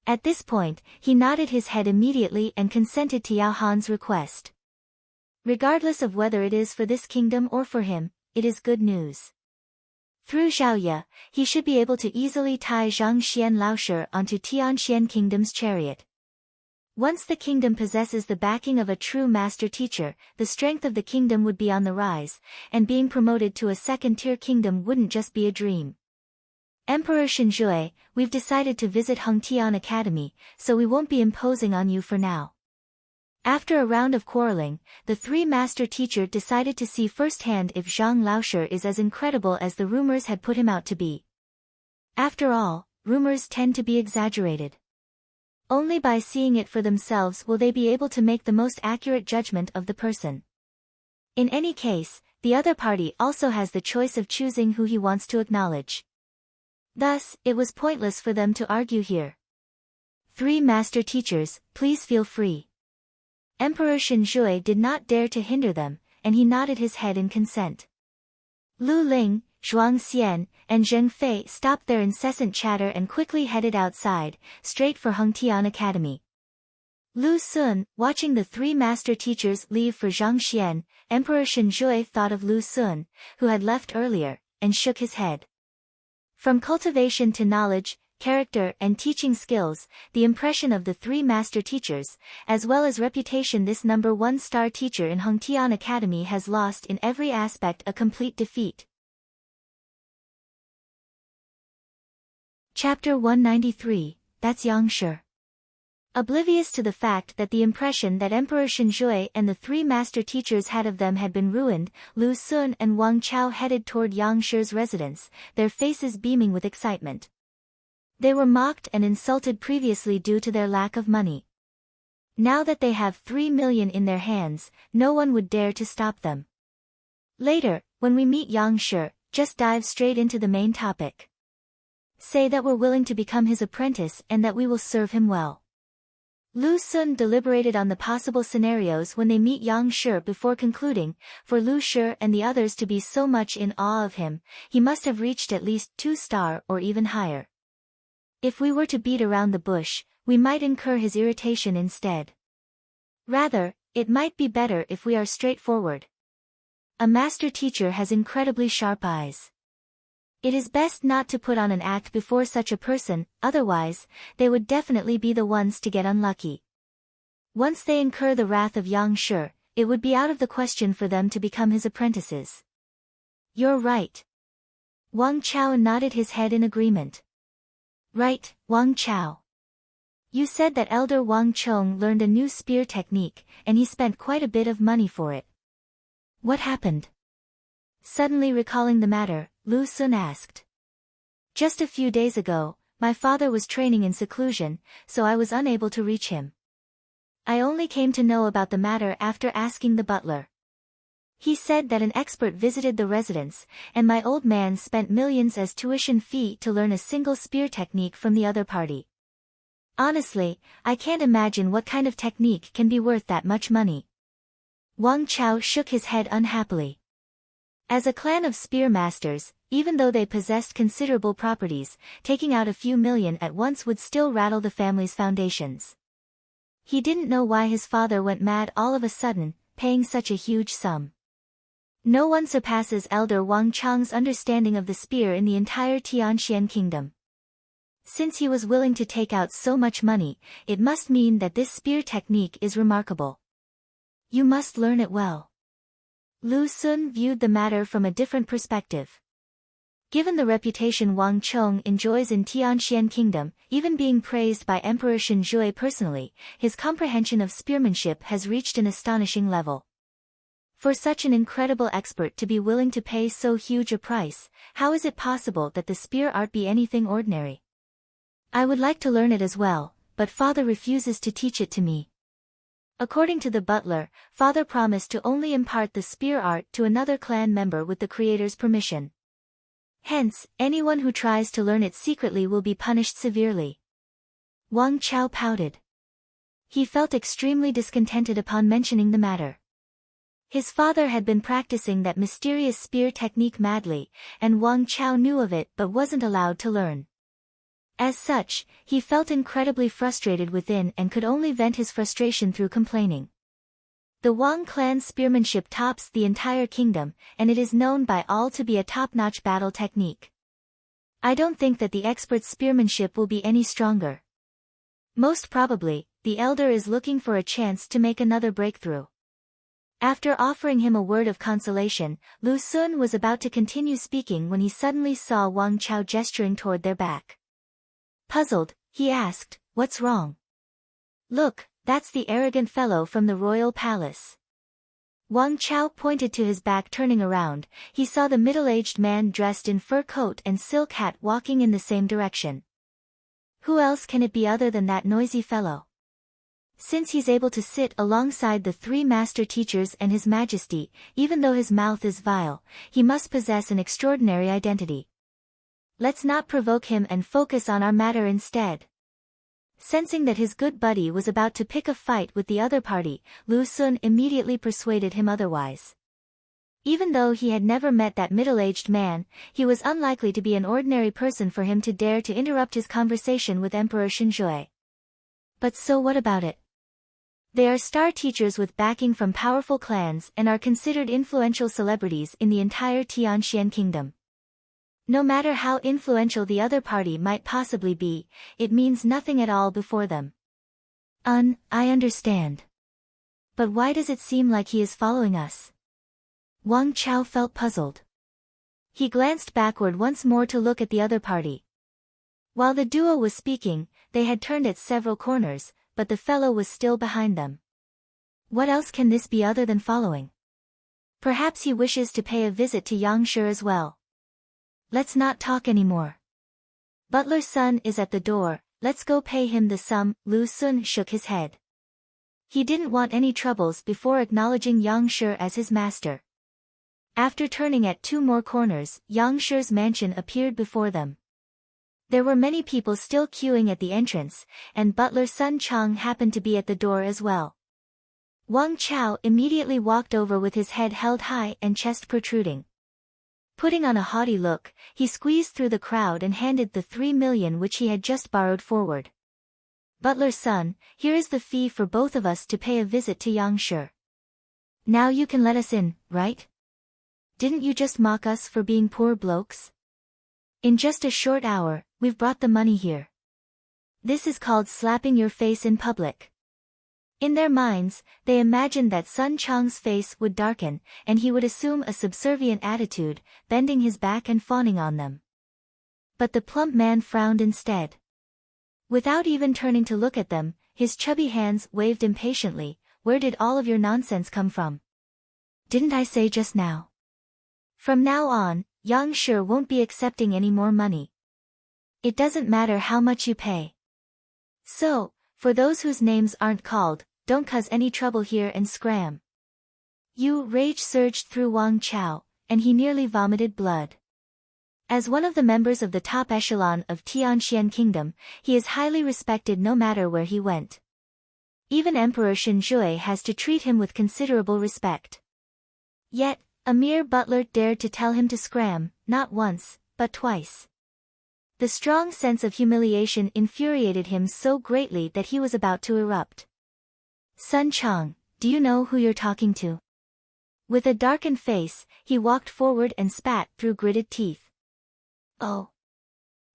At this point, he nodded his head immediately and consented to Yao Han's request. Regardless of whether it is for this kingdom or for him, it is good news. Through Zhao Ye, he should be able to easily tie Zhang Xian Laoshi onto Tian Kingdom's chariot. Once the kingdom possesses the backing of a true master teacher, the strength of the kingdom would be on the rise, and being promoted to a second-tier kingdom wouldn't just be a dream. Emperor Shenjue, we've decided to visit Tian Academy, so we won't be imposing on you for now. After a round of quarreling, the 3 master teachers decided to see firsthand if Zhang Laoshi is as incredible as the rumors had put him out to be. After all, rumors tend to be exaggerated. Only by seeing it for themselves will they be able to make the most accurate judgment of the person. In any case, the other party also has the choice of choosing who he wants to acknowledge. Thus, it was pointless for them to argue here. 3 master teachers, please feel free. Emperor Shenjue did not dare to hinder them, and he nodded his head in consent. Lu Ling, Zhuang Xian, and Zheng Fei stopped their incessant chatter and quickly headed outside, straight for Tian Academy. Lu Sun, watching the 3 master teachers leave for Zhang Xian, Emperor Shenjue thought of Lu Sun, who had left earlier, and shook his head. From cultivation to knowledge, character and teaching skills, the impression of the 3 master teachers, as well as reputation, this number 1 star teacher in Tian Academy has lost in every aspect a complete defeat. Chapter 193, That's Yang Shi. Oblivious to the fact that the impression that Emperor Shenjue and the 3 master teachers had of them had been ruined, Lu Sun and Wang Chao headed toward Yang Shi's residence, their faces beaming with excitement. They were mocked and insulted previously due to their lack of money. Now that they have 3 million in their hands, no one would dare to stop them. Later, when we meet Yang Shi, just dive straight into the main topic. Say that we're willing to become his apprentice and that we will serve him well. Lu Xun deliberated on the possible scenarios when they meet Yang Shi before concluding, for Lu Shi and the others to be so much in awe of him, he must have reached at least 2-star or even higher. If we were to beat around the bush, we might incur his irritation instead. Rather, it might be better if we are straightforward. A master teacher has incredibly sharp eyes. It is best not to put on an act before such a person, otherwise, they would definitely be the ones to get unlucky. Once they incur the wrath of Yang Shi, it would be out of the question for them to become his apprentices. You're right. Wang Chao nodded his head in agreement. Right, Wang Chao. You said that Elder Wang Chong learned a new spear technique, and he spent quite a bit of money for it. What happened? Suddenly recalling the matter, Lu Xun asked. Just a few days ago, my father was training in seclusion, so I was unable to reach him. I only came to know about the matter after asking the butler. He said that an expert visited the residence, and my old man spent millions as tuition fee to learn a single spear technique from the other party. Honestly, I can't imagine what kind of technique can be worth that much money. Wang Chao shook his head unhappily. As a clan of spear masters, even though they possessed considerable properties, taking out a few million at once would still rattle the family's foundations. He didn't know why his father went mad all of a sudden, paying such a huge sum. No one surpasses Elder Wang Chang's understanding of the spear in the entire Tian kingdom. Since he was willing to take out so much money, it must mean that this spear technique is remarkable. You must learn it well. Lu Xun viewed the matter from a different perspective. Given the reputation Wang Chong enjoys in Tian kingdom, even being praised by Emperor Shenjue personally, his comprehension of spearmanship has reached an astonishing level. For such an incredible expert to be willing to pay so huge a price, how is it possible that the spear art be anything ordinary? I would like to learn it as well, but father refuses to teach it to me. According to the butler, father promised to only impart the spear art to another clan member with the creator's permission. Hence, anyone who tries to learn it secretly will be punished severely. Wang Chao pouted. He felt extremely discontented upon mentioning the matter. His father had been practicing that mysterious spear technique madly, and Wang Chao knew of it but wasn't allowed to learn. As such, he felt incredibly frustrated within and could only vent his frustration through complaining. The Wang clan's spearmanship tops the entire kingdom, and it is known by all to be a top-notch battle technique. I don't think that the expert's spearmanship will be any stronger. Most probably, the elder is looking for a chance to make another breakthrough. After offering him a word of consolation, Lu Xun was about to continue speaking when he suddenly saw Wang Chao gesturing toward their back. Puzzled, he asked, "What's wrong?" "Look, that's the arrogant fellow from the royal palace." Wang Chao pointed to his back. Turning around, he saw the middle-aged man dressed in fur coat and silk hat walking in the same direction. Who else can it be other than that noisy fellow? Since he's able to sit alongside the 3 master teachers and His Majesty, even though his mouth is vile, he must possess an extraordinary identity. Let's not provoke him and focus on our matter instead. Sensing that his good buddy was about to pick a fight with the other party, Lu Xun immediately persuaded him otherwise. Even though he had never met that middle-aged man, he was unlikely to be an ordinary person for him to dare to interrupt his conversation with Emperor Shenjue. But so what about it? They are star teachers with backing from powerful clans and are considered influential celebrities in the entire Tian kingdom. No matter how influential the other party might possibly be, it means nothing at all before them. I understand. But why does it seem like he is following us? Wang Chao felt puzzled. He glanced backward once more to look at the other party. While the duo was speaking, they had turned at several corners, but the fellow was still behind them. What else can this be other than following? Perhaps he wishes to pay a visit to Yang Shi as well. Let's not talk anymore. Butler's son is at the door, let's go pay him the sum. Lu Xun shook his head. He didn't want any troubles before acknowledging Yang Shi as his master. After turning at 2 more corners, Yang Shi's mansion appeared before them. There were many people still queuing at the entrance, and butler Sun Chang happened to be at the door as well. Wang Chao immediately walked over with his head held high and chest protruding. Putting on a haughty look, he squeezed through the crowd and handed the 3 million which he had just borrowed forward. Butler Sun, here is the fee for both of us to pay a visit to Yang Shi. Now you can let us in, right? Didn't you just mock us for being poor blokes? In just a short hour, we've brought the money here. This is called slapping your face in public. In their minds, they imagined that Sun Chang's face would darken, and he would assume a subservient attitude, bending his back and fawning on them. But the plump man frowned instead. Without even turning to look at them, his chubby hands waved impatiently. Where did all of your nonsense come from? Didn't I say just now? From now on, Yang Shi won't be accepting any more money. It doesn't matter how much you pay. So, for those whose names aren't called, don't cause any trouble here and scram. Rage surged through Wang Chao, and he nearly vomited blood. As one of the members of the top echelon of Tian Kingdom, he is highly respected no matter where he went. Even Emperor Shenjue has to treat him with considerable respect. Yet, a mere butler dared to tell him to scram, not once, but twice. The strong sense of humiliation infuriated him so greatly that he was about to erupt. Sun Chang, do you know who you're talking to? With a darkened face, he walked forward and spat through gritted teeth. Oh.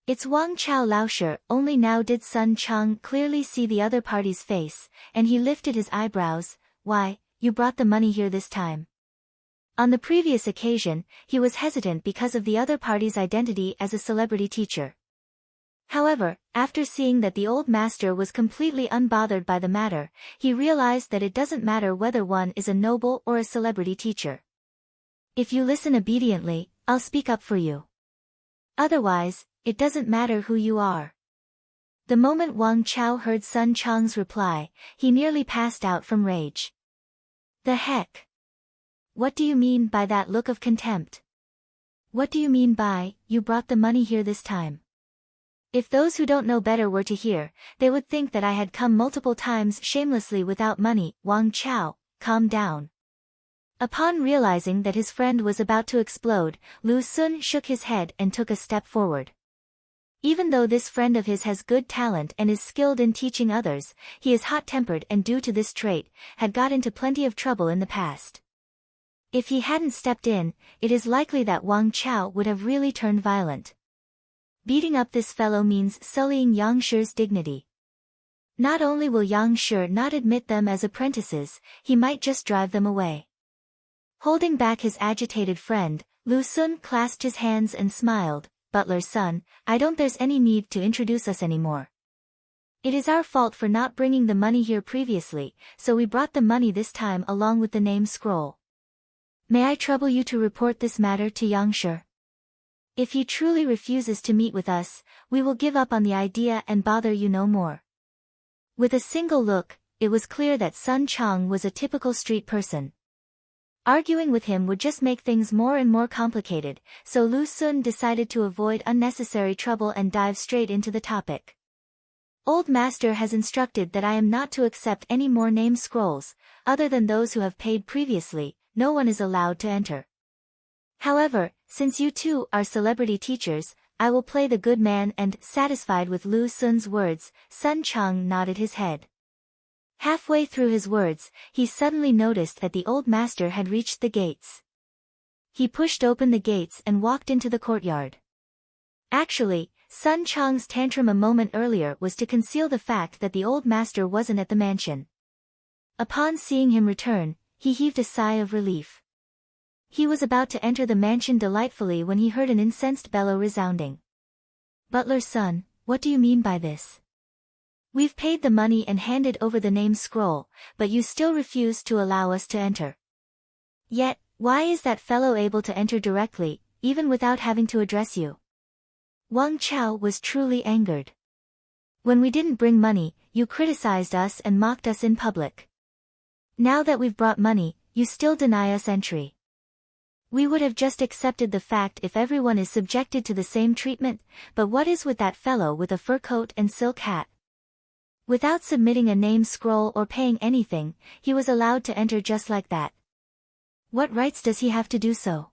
It's Wang Chao laoshi. Only now did Sun Chang clearly see the other party's face, and he lifted his eyebrows. Why, you brought the money here this time. On the previous occasion, he was hesitant because of the other party's identity as a celebrity teacher. However, after seeing that the old master was completely unbothered by the matter, he realized that it doesn't matter whether one is a noble or a celebrity teacher. If you listen obediently, I'll speak up for you. Otherwise, it doesn't matter who you are. The moment Wang Chao heard Sun Chang's reply, he nearly passed out from rage. The heck? What do you mean by that look of contempt? What do you mean by, you brought the money here this time? If those who don't know better were to hear, they would think that I had come multiple times shamelessly without money. Wang Chao, calm down. Upon realizing that his friend was about to explode, Lu Sun shook his head and took a step forward. Even though this friend of his has good talent and is skilled in teaching others, he is hot-tempered and due to this trait, had got into plenty of trouble in the past. If he hadn't stepped in, it is likely that Wang Chao would have really turned violent. Beating up this fellow means sullying Yang Shi's dignity. Not only will Yang Shi not admit them as apprentices, he might just drive them away. Holding back his agitated friend, Lu Sun clasped his hands and smiled. Butler Sun, I don't there's any need to introduce us anymore. It is our fault for not bringing the money here previously, so we brought the money this time along with the name scroll. May I trouble you to report this matter to Yang Shi? If he truly refuses to meet with us, we will give up on the idea and bother you no more. With a single look, it was clear that Sun Chang was a typical street person. Arguing with him would just make things more and more complicated, so Lu Sun decided to avoid unnecessary trouble and dive straight into the topic. Old Master has instructed that I am not to accept any more name scrolls, other than those who have paid previously. No one is allowed to enter. However, since you two are celebrity teachers, I will play the good man and, satisfied with Lu Sun's words, Sun Chang nodded his head. Halfway through his words, he suddenly noticed that the old master had reached the gates. He pushed open the gates and walked into the courtyard. Actually, Sun Chang's tantrum a moment earlier was to conceal the fact that the old master wasn't at the mansion. Upon seeing him return, he heaved a sigh of relief. He was about to enter the mansion delightfully when he heard an incensed bellow resounding. Butler Sun, what do you mean by this? We've paid the money and handed over the name scroll, but you still refuse to allow us to enter. Yet, why is that fellow able to enter directly, even without having to address you? Wang Chao was truly angered. When we didn't bring money, you criticized us and mocked us in public. Now that we've brought money, you still deny us entry. We would have just accepted the fact if everyone is subjected to the same treatment, but what is with that fellow with a fur coat and silk hat? Without submitting a name scroll or paying anything, he was allowed to enter just like that. What rights does he have to do so?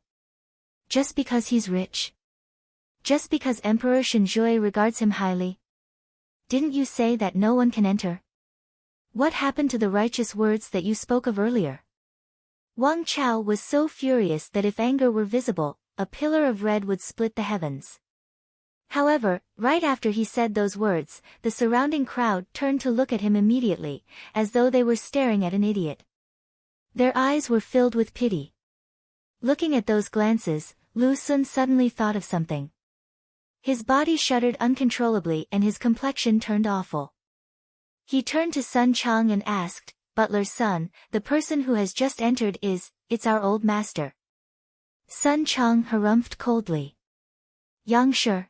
Just because he's rich? Just because Emperor Shenjue regards him highly? Didn't you say that no one can enter? What happened to the righteous words that you spoke of earlier? Wang Chao was so furious that if anger were visible, a pillar of red would split the heavens. However, right after he said those words, the surrounding crowd turned to look at him immediately, as though they were staring at an idiot. Their eyes were filled with pity. Looking at those glances, Lu Xun suddenly thought of something. His body shuddered uncontrollably and his complexion turned awful. He turned to Sun Chang and asked, "Butler's son, the person who has just entered it's our old master." Sun Chang harumphed coldly. "Yang Shi."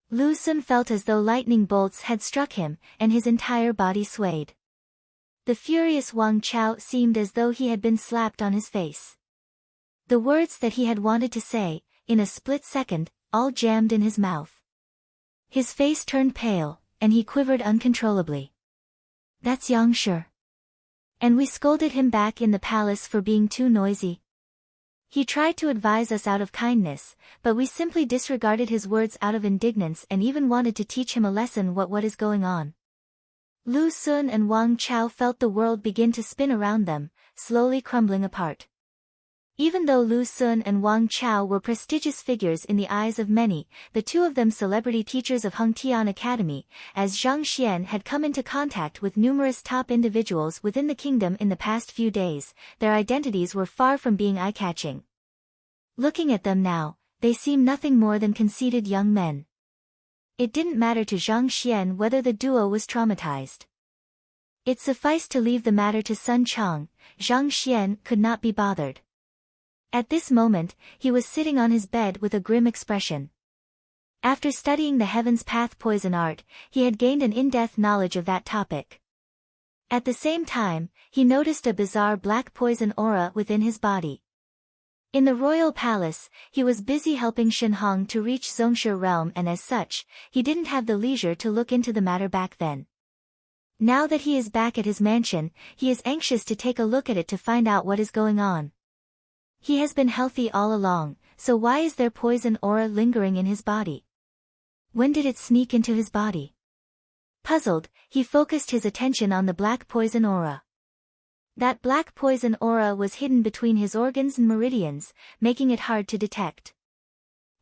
Lu Xun felt as though lightning bolts had struck him, and his entire body swayed. The furious Wang Chao seemed as though he had been slapped on his face. The words that he had wanted to say, in a split second, all jammed in his mouth. His face turned pale, and he quivered uncontrollably. "That's Yang Shi. And we scolded him back in the palace for being too noisy. He tried to advise us out of kindness, but we simply disregarded his words out of indignance and even wanted to teach him a lesson what is going on." Lu Xun and Wang Chao felt the world begin to spin around them, slowly crumbling apart. Even though Lu Xun and Wang Chao were prestigious figures in the eyes of many, the two of them celebrity teachers of Tian Academy, as Zhang Xian had come into contact with numerous top individuals within the kingdom in the past few days, their identities were far from being eye-catching. Looking at them now, they seemed nothing more than conceited young men. It didn't matter to Zhang Xian whether the duo was traumatized. It sufficed to leave the matter to Sun Chang. Zhang Xian could not be bothered. At this moment, he was sitting on his bed with a grim expression. After studying the Heaven's Path poison art, he had gained an in-depth knowledge of that topic. At the same time, he noticed a bizarre black poison aura within his body. In the royal palace, he was busy helping Shenhong to reach Zhongshe realm and as such, he didn't have the leisure to look into the matter back then. Now that he is back at his mansion, he is anxious to take a look at it to find out what is going on. He has been healthy all along, so why is there poison aura lingering in his body? When did it sneak into his body? Puzzled, he focused his attention on the black poison aura. That black poison aura was hidden between his organs and meridians, making it hard to detect.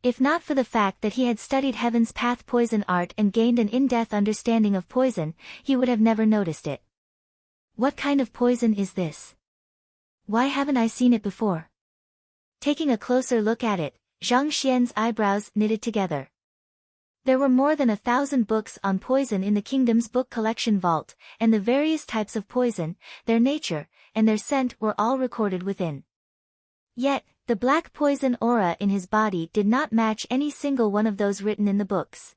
If not for the fact that he had studied Heaven's Path poison art and gained an in-depth understanding of poison, he would have never noticed it. What kind of poison is this? Why haven't I seen it before? Taking a closer look at it, Zhang Xian's eyebrows knitted together. There were more than 1,000 books on poison in the kingdom's book collection vault, and the various types of poison, their nature, and their scent were all recorded within. Yet, the black poison aura in his body did not match any single one of those written in the books.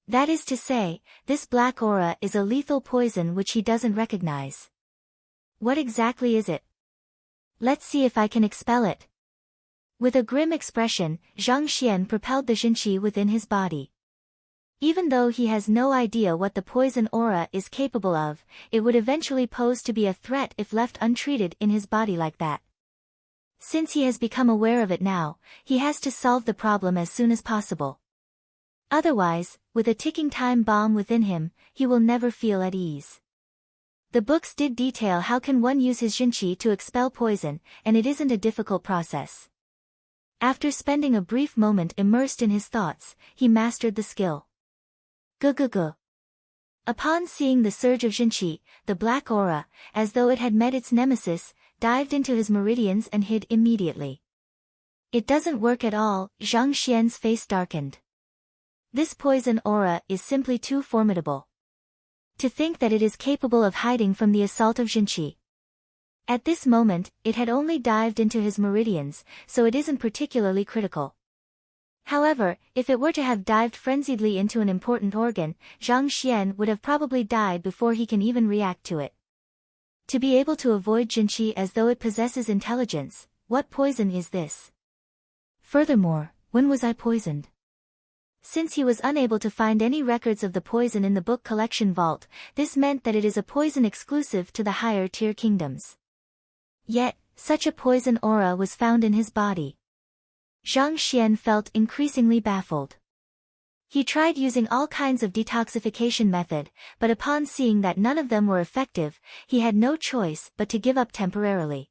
That is to say, this black aura is a lethal poison which he doesn't recognize. What exactly is it? Let's see if I can expel it. With a grim expression, Zhang Xian propelled the Jinqi within his body. Even though he has no idea what the poison aura is capable of, it would eventually pose to be a threat if left untreated in his body like that. Since he has become aware of it now, he has to solve the problem as soon as possible. Otherwise, with a ticking time bomb within him, he will never feel at ease. The books did detail how can one use his Jinqi to expel poison, and it isn't a difficult process. After spending a brief moment immersed in his thoughts, he mastered the skill. Gugugu. Upon seeing the surge of Jinqi, the black aura, as though it had met its nemesis, dived into his meridians and hid immediately. It doesn't work at all, Zhang Xian's face darkened. This poison aura is simply too formidable. To think that it is capable of hiding from the assault of Jinqi. At this moment, it had only dived into his meridians, so it isn't particularly critical. However, if it were to have dived frenziedly into an important organ, Zhang Xian would have probably died before he can even react to it. To be able to avoid Jinqi as though it possesses intelligence, what poison is this? Furthermore, when was I poisoned? Since he was unable to find any records of the poison in the book collection vault, this meant that it is a poison exclusive to the higher tier kingdoms. Yet, such a poison aura was found in his body. Zhang Xian felt increasingly baffled. He tried using all kinds of detoxification method, but upon seeing that none of them were effective, he had no choice but to give up temporarily.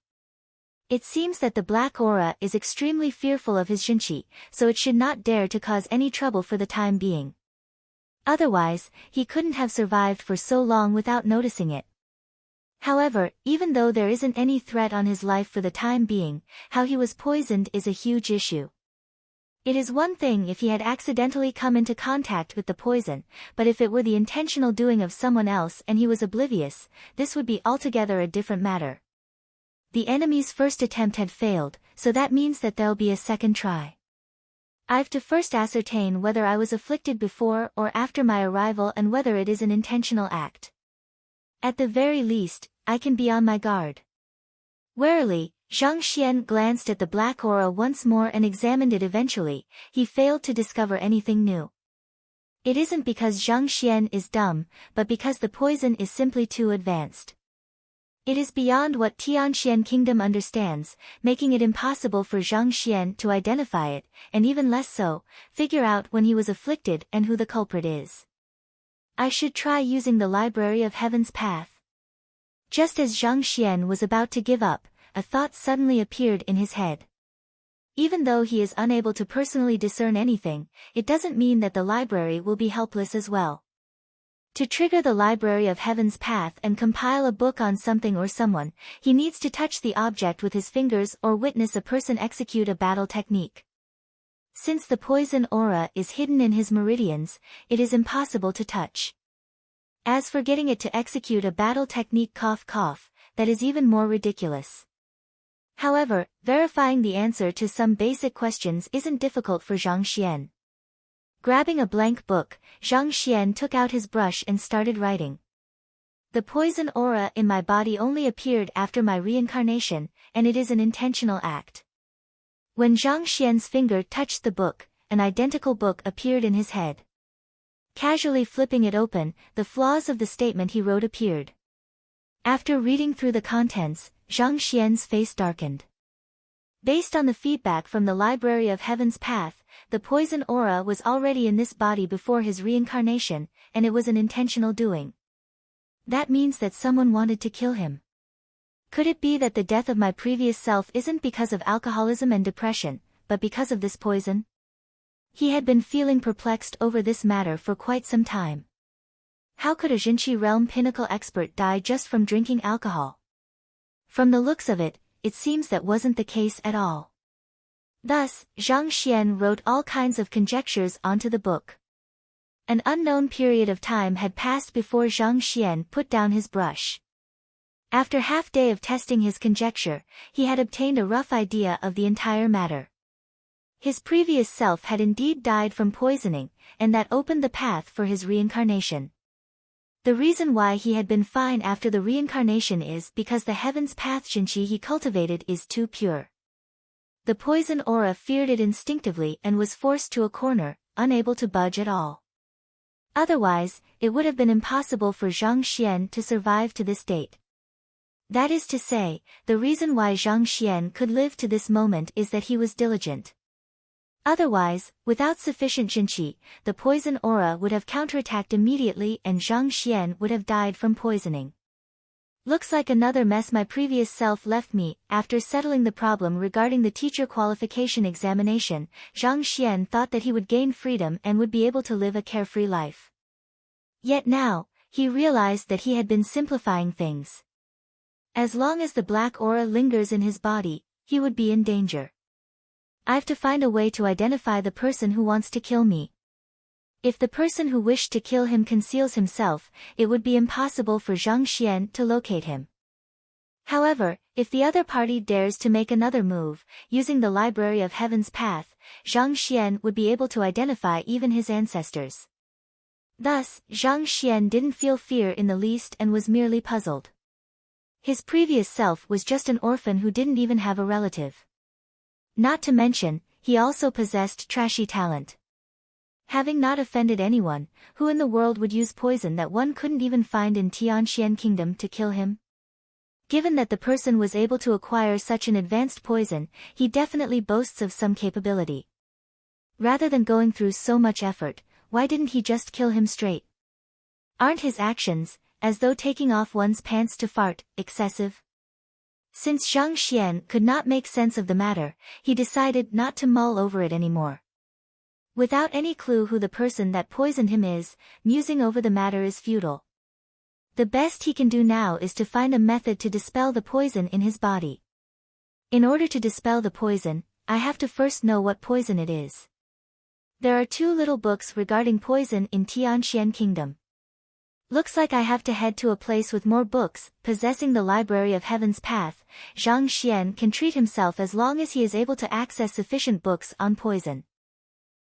It seems that the black aura is extremely fearful of his Jinqi, so it should not dare to cause any trouble for the time being. Otherwise, he couldn't have survived for so long without noticing it. However, even though there isn't any threat on his life for the time being, how he was poisoned is a huge issue. It is one thing if he had accidentally come into contact with the poison, but if it were the intentional doing of someone else and he was oblivious, this would be altogether a different matter. The enemy's first attempt had failed, so that means that there'll be a second try. I've to first ascertain whether I was afflicted before or after my arrival and whether it is an intentional act. At the very least, I can be on my guard. Warily, Zhang Xian glanced at the black aura once more and examined it eventually. He failed to discover anything new. It isn't because Zhang Xian is dumb, but because the poison is simply too advanced. It is beyond what Tianxian Kingdom understands, making it impossible for Zhang Xian to identify it, and even less so, figure out when he was afflicted and who the culprit is. I should try using the Library of Heaven's Path. Just as Zhang Xian was about to give up, a thought suddenly appeared in his head. Even though he is unable to personally discern anything, it doesn't mean that the library will be helpless as well. To trigger the Library of Heaven's Path and compile a book on something or someone, he needs to touch the object with his fingers or witness a person execute a battle technique. Since the poison aura is hidden in his meridians, it is impossible to touch. As for getting it to execute a battle technique that is even more ridiculous. However, verifying the answer to some basic questions isn't difficult for Zhang Xian. Grabbing a blank book, Zhang Xian took out his brush and started writing. The poison aura in my body only appeared after my reincarnation, and it is an intentional act. When Zhang Xian's finger touched the book, an identical book appeared in his head. Casually flipping it open, the flaws of the statement he wrote appeared. After reading through the contents, Zhang Xian's face darkened. Based on the feedback from the Library of Heaven's Path, the poison aura was already in this body before his reincarnation, and it was an intentional doing. That means that someone wanted to kill him. Could it be that the death of my previous self isn't because of alcoholism and depression, but because of this poison? He had been feeling perplexed over this matter for quite some time. How could a Jinqi realm pinnacle expert die just from drinking alcohol? From the looks of it, it seems that wasn't the case at all. Thus, Zhang Xian wrote all kinds of conjectures onto the book. An unknown period of time had passed before Zhang Xian put down his brush. After half-day of testing his conjecture, he had obtained a rough idea of the entire matter. His previous self had indeed died from poisoning, and that opened the path for his reincarnation. The reason why he had been fine after the reincarnation is because the Heaven's Path Jinqi he cultivated is too pure. The poison aura feared it instinctively and was forced to a corner, unable to budge at all. Otherwise, it would have been impossible for Zhang Xian to survive to this date. That is to say, the reason why Zhang Xian could live to this moment is that he was diligent. Otherwise, without sufficient Jinqi, the poison aura would have counterattacked immediately and Zhang Xian would have died from poisoning. Looks like another mess my previous self left me. After settling the problem regarding the teacher qualification examination, Zhang Xian thought that he would gain freedom and would be able to live a carefree life. Yet now, he realized that he had been simplifying things. As long as the black aura lingers in his body, he would be in danger. I've to find a way to identify the person who wants to kill me. If the person who wished to kill him conceals himself, it would be impossible for Zhang Xian to locate him. However, if the other party dares to make another move, using the Library of Heaven's Path, Zhang Xian would be able to identify even his ancestors. Thus, Zhang Xian didn't feel fear in the least and was merely puzzled. His previous self was just an orphan who didn't even have a relative. Not to mention, he also possessed trashy talent. Having not offended anyone, who in the world would use poison that one couldn't even find in Tianxian Kingdom to kill him? Given that the person was able to acquire such an advanced poison, he definitely boasts of some capability. Rather than going through so much effort, why didn't he just kill him straight? Aren't his actions, as though taking off one's pants to fart, excessive? Since Zhang Xian could not make sense of the matter, he decided not to mull over it anymore. Without any clue who the person that poisoned him is, musing over the matter is futile. The best he can do now is to find a method to dispel the poison in his body. In order to dispel the poison, I have to first know what poison it is. There are 2 little books regarding poison in Tianxian Kingdom. Looks like I have to head to a place with more books, possessing the Library of Heaven's Path. Zhang Xian can treat himself as long as he is able to access sufficient books on poison.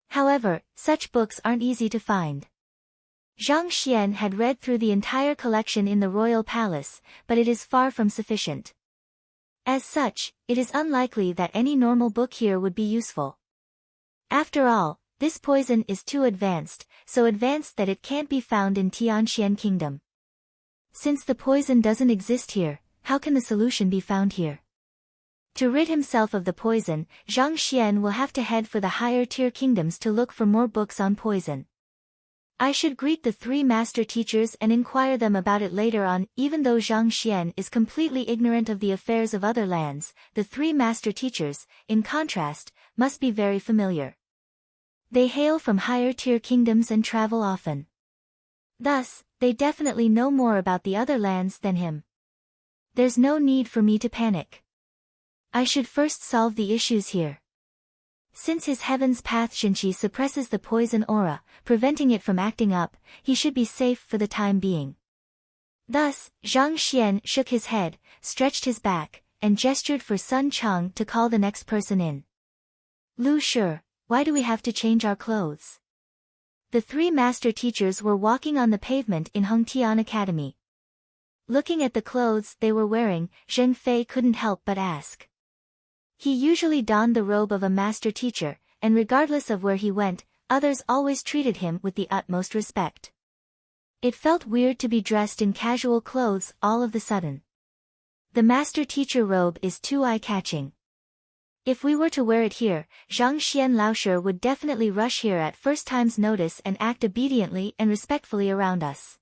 However, such books aren't easy to find. Zhang Xian had read through the entire collection in the royal palace, but it is far from sufficient. As such, it is unlikely that any normal book here would be useful. After all, this poison is too advanced, so advanced that it can't be found in Tianxian Kingdom. Since the poison doesn't exist here, how can the solution be found here? To rid himself of the poison, Zhang Xian will have to head for the higher-tier kingdoms to look for more books on poison. I should greet the 3 master teachers and inquire them about it later on. Even though Zhang Xian is completely ignorant of the affairs of other lands, the 3 master teachers, in contrast, must be very familiar. They hail from higher-tier kingdoms and travel often. Thus, they definitely know more about the other lands than him. There's no need for me to panic. I should first solve the issues here. Since his Heaven's Path Shinchi suppresses the poison aura, preventing it from acting up, he should be safe for the time being. Thus, Zhang Xian shook his head, stretched his back, and gestured for Sun Cheng to call the next person in. Lu Shi, why do we have to change our clothes? The 3 master teachers were walking on the pavement in Hengtian Academy. Looking at the clothes they were wearing, Zheng Fei couldn't help but ask. He usually donned the robe of a master teacher, and regardless of where he went, others always treated him with the utmost respect. It felt weird to be dressed in casual clothes all of the sudden. The master teacher robe is too eye-catching. If we were to wear it here, Zhang Xian Laoshi would definitely rush here at first time's notice and act obediently and respectfully around us.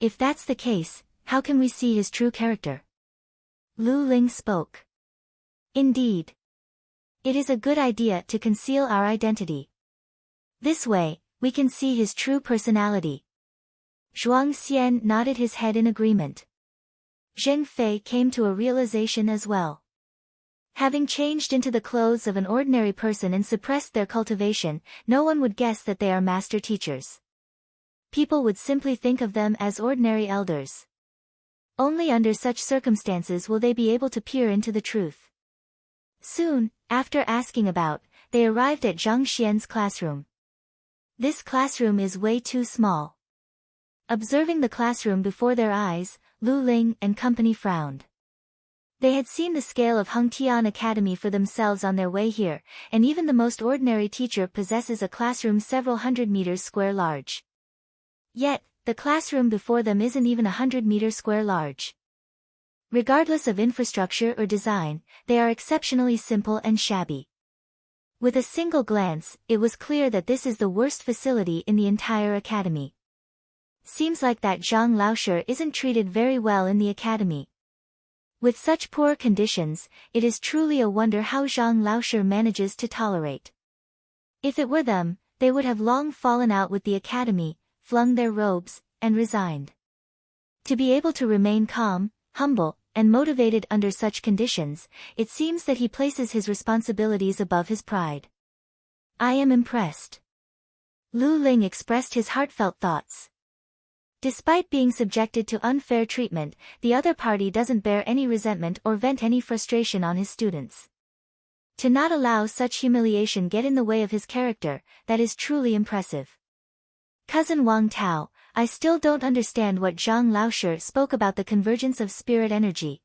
If that's the case, how can we see his true character? Lu Ling spoke. Indeed. It is a good idea to conceal our identity. This way, we can see his true personality. Zhuang Xian nodded his head in agreement. Zheng Fei came to a realization as well. Having changed into the clothes of an ordinary person and suppressed their cultivation, no one would guess that they are master teachers. People would simply think of them as ordinary elders. Only under such circumstances will they be able to peer into the truth. Soon, after asking about, they arrived at Zhang Xian's classroom. This classroom is way too small. Observing the classroom before their eyes, Lu Ling and company frowned. They had seen the scale of Hengtian Academy for themselves on their way here, and even the most ordinary teacher possesses a classroom several hundred meters square large. Yet, the classroom before them isn't even 100 meters square large. Regardless of infrastructure or design, they are exceptionally simple and shabby. With a single glance, it was clear that this is the worst facility in the entire academy. Seems like that Zhang Laoshi isn't treated very well in the academy. With such poor conditions, it is truly a wonder how Zhang Laoshi manages to tolerate. If it were them, they would have long fallen out with the academy, flung their robes, and resigned. To be able to remain calm, humble, and motivated under such conditions, it seems that he places his responsibilities above his pride. I am impressed. Lu Ling expressed his heartfelt thoughts. Despite being subjected to unfair treatment, the other party doesn't bear any resentment or vent any frustration on his students. To not allow such humiliation get in the way of his character, that is truly impressive. Cousin Wang Tao, I still don't understand what Zhang Laoshi spoke about the convergence of spirit energy.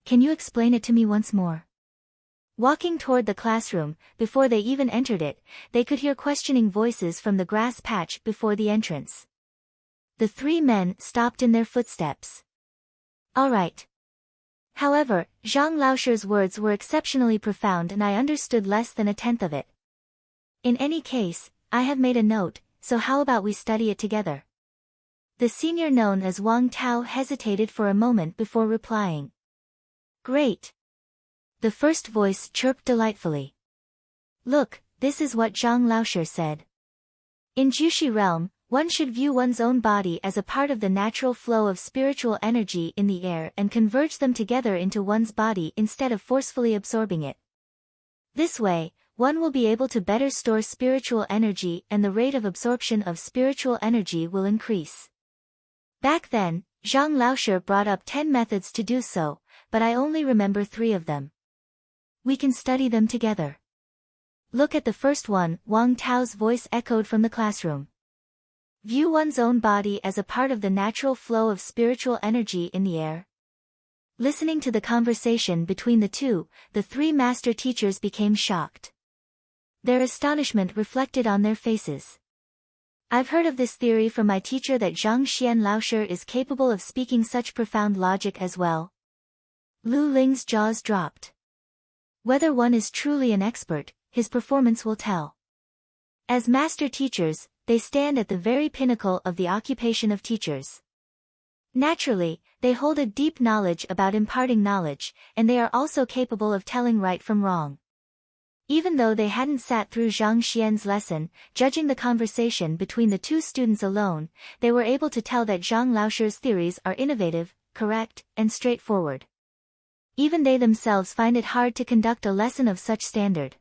Can you explain it to me once more? Walking toward the classroom, before they even entered it, they could hear questioning voices from the grass patch before the entrance. The three men stopped in their footsteps. All right. However, Zhang Laoshi's words were exceptionally profound and I understood less than a tenth of it. In any case, I have made a note, so how about we study it together? The senior known as Wang Tao hesitated for a moment before replying. Great. The first voice chirped delightfully. Look, this is what Zhang Laoshi said. In Jushi realm, one should view one's own body as a part of the natural flow of spiritual energy in the air and converge them together into one's body instead of forcefully absorbing it. This way, one will be able to better store spiritual energy and the rate of absorption of spiritual energy will increase. Back then, Zhang Laoshi brought up 10 methods to do so, but I only remember 3 of them. We can study them together. Look at the first one, Wang Tao's voice echoed from the classroom. View one's own body as a part of the natural flow of spiritual energy in the air. Listening to the conversation between the two, the 3 master teachers became shocked. Their astonishment reflected on their faces. I've heard of this theory from my teacher that Zhang Laoshi is capable of speaking such profound logic as well. Lu Ling's jaws dropped. Whether one is truly an expert, his performance will tell. As master teachers, they stand at the very pinnacle of the occupation of teachers. Naturally, they hold a deep knowledge about imparting knowledge, and they are also capable of telling right from wrong. Even though they hadn't sat through Zhang Xian's lesson, judging the conversation between the 2 students alone, they were able to tell that Zhang Laoshi's theories are innovative, correct, and straightforward. Even they themselves find it hard to conduct a lesson of such standard.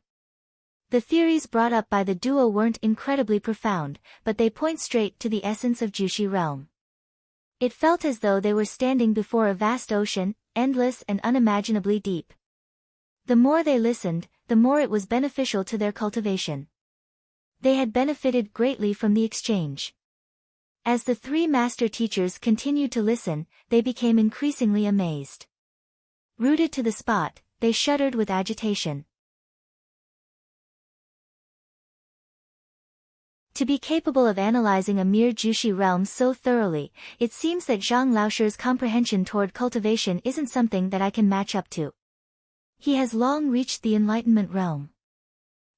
The theories brought up by the duo weren't incredibly profound, but they point straight to the essence of Jushi realm. It felt as though they were standing before a vast ocean, endless and unimaginably deep. The more they listened, the more it was beneficial to their cultivation. They had benefited greatly from the exchange. As the 3 master teachers continued to listen, they became increasingly amazed. Rooted to the spot, they shuddered with agitation. To be capable of analyzing a mere Jushi realm so thoroughly, it seems that Zhang Laoshi's comprehension toward cultivation isn't something that I can match up to. He has long reached the enlightenment realm.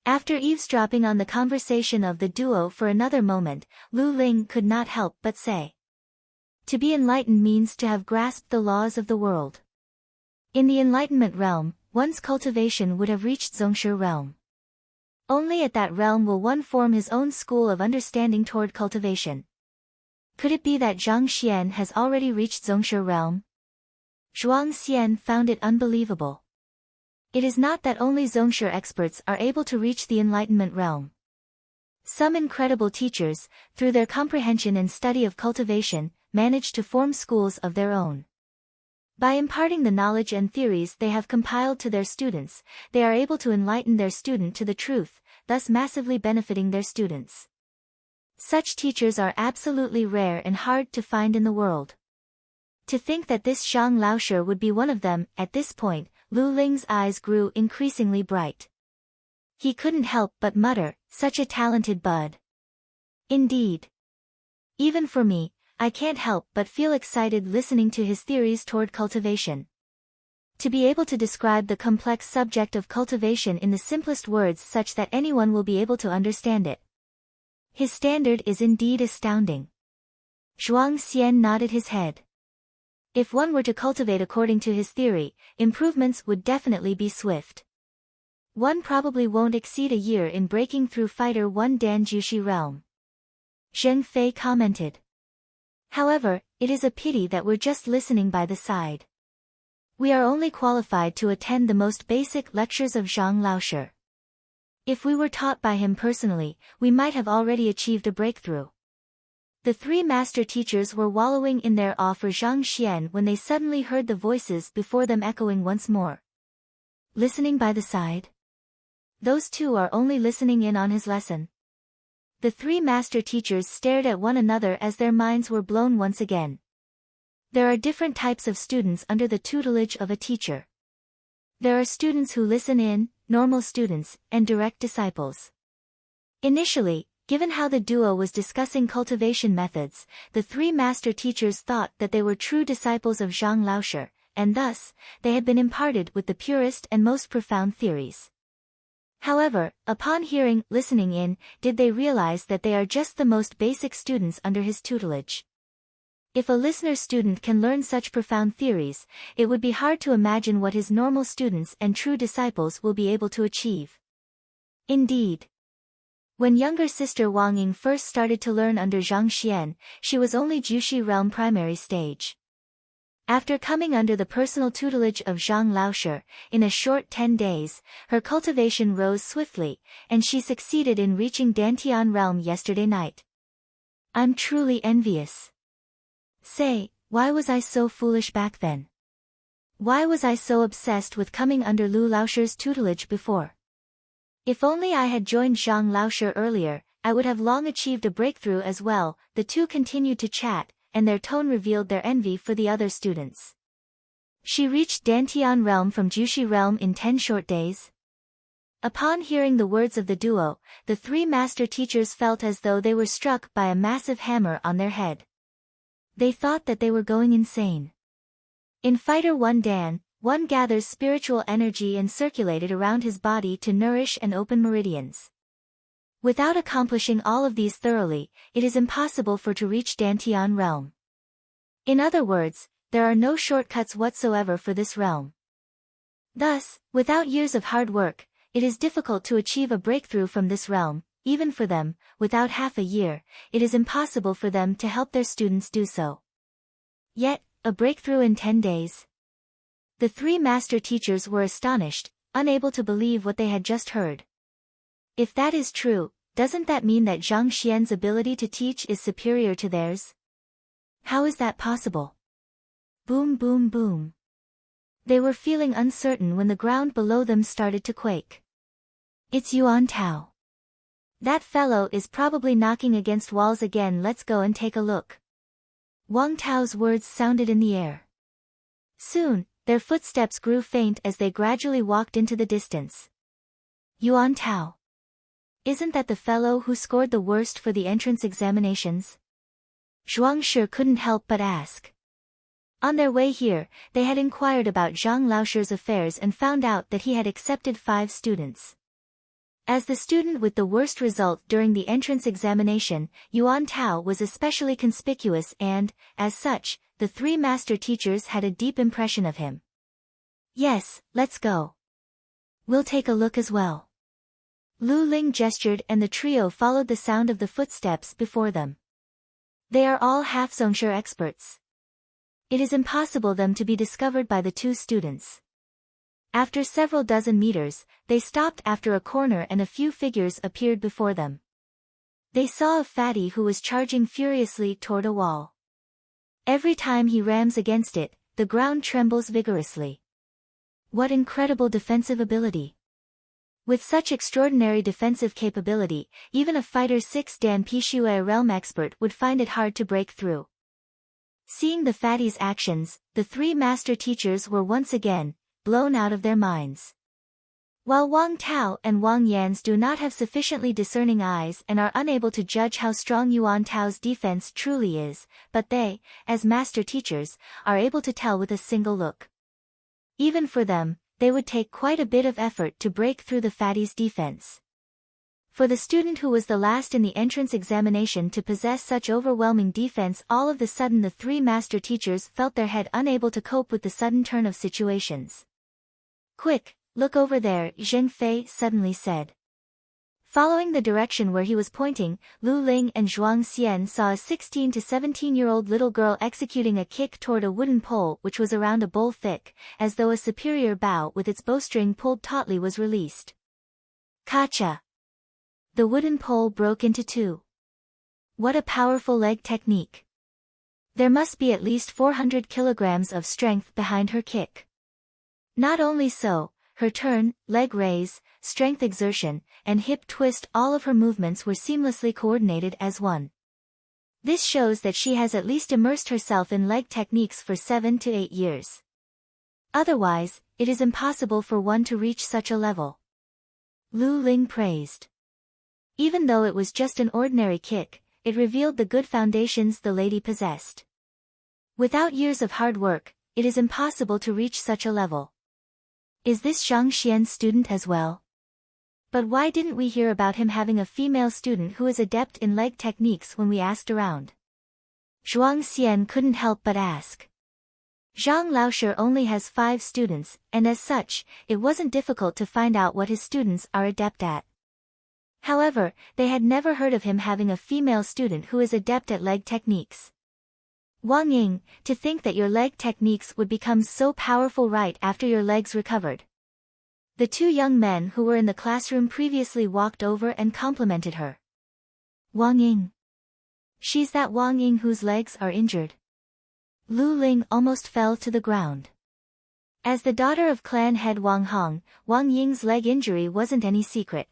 After eavesdropping on the conversation of the duo for another moment, Lu Ling could not help but say. To be enlightened means to have grasped the laws of the world. In the enlightenment realm, one's cultivation would have reached Zongshi realm. Only at that realm will one form his own school of understanding toward cultivation. Could it be that Zhang Xian has already reached Zongshi realm? Zhuang Xian found it unbelievable. It is not that only Zongshi experts are able to reach the enlightenment realm. Some incredible teachers, through their comprehension and study of cultivation, manage to form schools of their own. By imparting the knowledge and theories they have compiled to their students, they are able to enlighten their student to the truth, thus massively benefiting their students. Such teachers are absolutely rare and hard to find in the world. To think that this Zhang Laoshi would be one of them, at this point, Lu Ling's eyes grew increasingly bright. He couldn't help but mutter, such a talented bud. Indeed. Even for me, I can't help but feel excited listening to his theories toward cultivation. To be able to describe the complex subject of cultivation in the simplest words such that anyone will be able to understand it. His standard is indeed astounding. Zhuang Xian nodded his head. If one were to cultivate according to his theory, improvements would definitely be swift. One probably won't exceed a year in breaking through Fighter 1 Dan Jushi realm. Zheng Fei commented. However, it is a pity that we're just listening by the side. We are only qualified to attend the most basic lectures of Zhang Laoshi. If we were taught by him personally, we might have already achieved a breakthrough. The 3 master teachers were wallowing in their awe for Zhang Xian when they suddenly heard the voices before them echoing once more. Listening by the side? Those two are only listening in on his lesson. The three master teachers stared at one another as their minds were blown once again. There are different types of students under the tutelage of a teacher. There are students who listen in, normal students, and direct disciples. Initially, given how the duo was discussing cultivation methods, the three master teachers thought that they were true disciples of Zhang Laoshi, and thus, they had been imparted with the purest and most profound theories. However, upon listening in, did they realize that they are just the most basic students under his tutelage. If a listener student can learn such profound theories, it would be hard to imagine what his normal students and true disciples will be able to achieve. Indeed. When younger sister Wang Ying first started to learn under Zhang Xian, she was only Jushi realm primary stage. After coming under the personal tutelage of Zhang Laoshi, in a short 10 days, her cultivation rose swiftly, and she succeeded in reaching Dantian realm yesterday night. I'm truly envious. Say, why was I so foolish back then? Why was I so obsessed with coming under Lu Laoshi's tutelage before? If only I had joined Zhang Laoshi earlier, I would have long achieved a breakthrough as well. The two continued to chat, and their tone revealed their envy for the other students. She reached Dantian realm from Jushi realm in 10 short days. Upon hearing the words of the duo, the three master teachers felt as though they were struck by a massive hammer on their head. They thought that they were going insane. In Fighter 1 Dan, one gathers spiritual energy and circulated around his body to nourish and open meridians. Without accomplishing all of these thoroughly, it is impossible to reach Dantian realm. In other words, there are no shortcuts whatsoever for this realm. Thus, without years of hard work, it is difficult to achieve a breakthrough from this realm. Even for them, without half a year, it is impossible for them to help their students do so. Yet, a breakthrough in 10 days. The three master teachers were astonished, unable to believe what they had just heard. If that is true, doesn't that mean that Zhang Xian's ability to teach is superior to theirs? How is that possible? Boom boom boom. They were feeling uncertain when the ground below them started to quake. It's Yuan Tao. That fellow is probably knocking against walls again. Let's go and take a look. Wang Tao's words sounded in the air. Soon, their footsteps grew faint as they gradually walked into the distance. Yuan Tao. Isn't that the fellow who scored the worst for the entrance examinations? Zhuang Shi couldn't help but ask. On their way here, they had inquired about Zhang Laoshi's affairs and found out that he had accepted 5 students. As the student with the worst result during the entrance examination, Yuan Tao was especially conspicuous and, as such, the three master teachers had a deep impression of him. Yes, let's go. We'll take a look as well. Lu Ling gestured and the trio followed the sound of the footsteps before them. They are all half-Zongshi experts. It is impossible them to be discovered by the 2 students. After several dozen meters, they stopped after a corner and a few figures appeared before them. They saw a fatty who was charging furiously toward a wall. Every time he rams against it, the ground trembles vigorously. What incredible defensive ability! With such extraordinary defensive capability, even a Fighter 6 Dan Pishue realm expert would find it hard to break through. Seeing the fatty's actions, the 3 master teachers were once again blown out of their minds. While Wang Tao and Wang Yan's do not have sufficiently discerning eyes and are unable to judge how strong Yuan Tao's defense truly is, but they, as master teachers, are able to tell with a single look. Even for them, they would take quite a bit of effort to break through the fatty's defense. For the student who was the last in the entrance examination to possess such overwhelming defense, all of a sudden the 3 master teachers felt their head unable to cope with the sudden turn of situations. Quick, look over there, Zheng Fei suddenly said. Following the direction where he was pointing, Lu Ling and Zhuang Xian saw a 16 to 17-year-old little girl executing a kick toward a wooden pole which was around a bowl thick, as though a superior bow with its bowstring pulled tautly was released. Kacha! The wooden pole broke into 2. What a powerful leg technique! There must be at least 400 kilograms of strength behind her kick. Not only so, her turn, leg raise, strength exertion, and hip twist, all of her movements were seamlessly coordinated as one. This shows that she has at least immersed herself in leg techniques for 7 to 8 years. Otherwise, it is impossible for one to reach such a level. Lu Ling praised. Even though it was just an ordinary kick, it revealed the good foundations the lady possessed. Without years of hard work, it is impossible to reach such a level. Is this Zhang Xian's student as well? But why didn't we hear about him having a female student who is adept in leg techniques when we asked around? Zhuang Xian couldn't help but ask. Zhang Laoshi only has 5 students, and as such, it wasn't difficult to find out what his students are adept at. However, they had never heard of him having a female student who is adept at leg techniques. Wang Ying, to think that your leg techniques would become so powerful right after your legs recovered. The 2 young men who were in the classroom previously walked over and complimented her. Wang Ying. She's that Wang Ying whose legs are injured. Lu Ling almost fell to the ground. As the daughter of clan head Wang Hong, Wang Ying's leg injury wasn't any secret.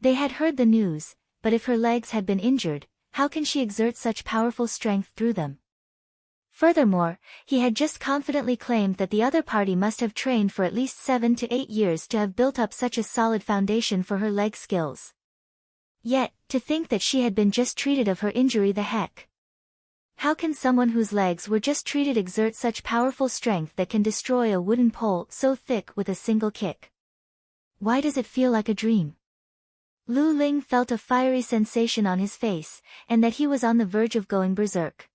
They had heard the news, but if her legs had been injured, how can she exert such powerful strength through them? Furthermore, he had just confidently claimed that the other party must have trained for at least 7 to 8 years to have built up such a solid foundation for her leg skills. Yet, to think that she had been just treated of her injury, the heck? How can someone whose legs were just treated exert such powerful strength that can destroy a wooden pole so thick with a single kick? Why does it feel like a dream? Lu Ling felt a fiery sensation on his face, and that he was on the verge of going berserk.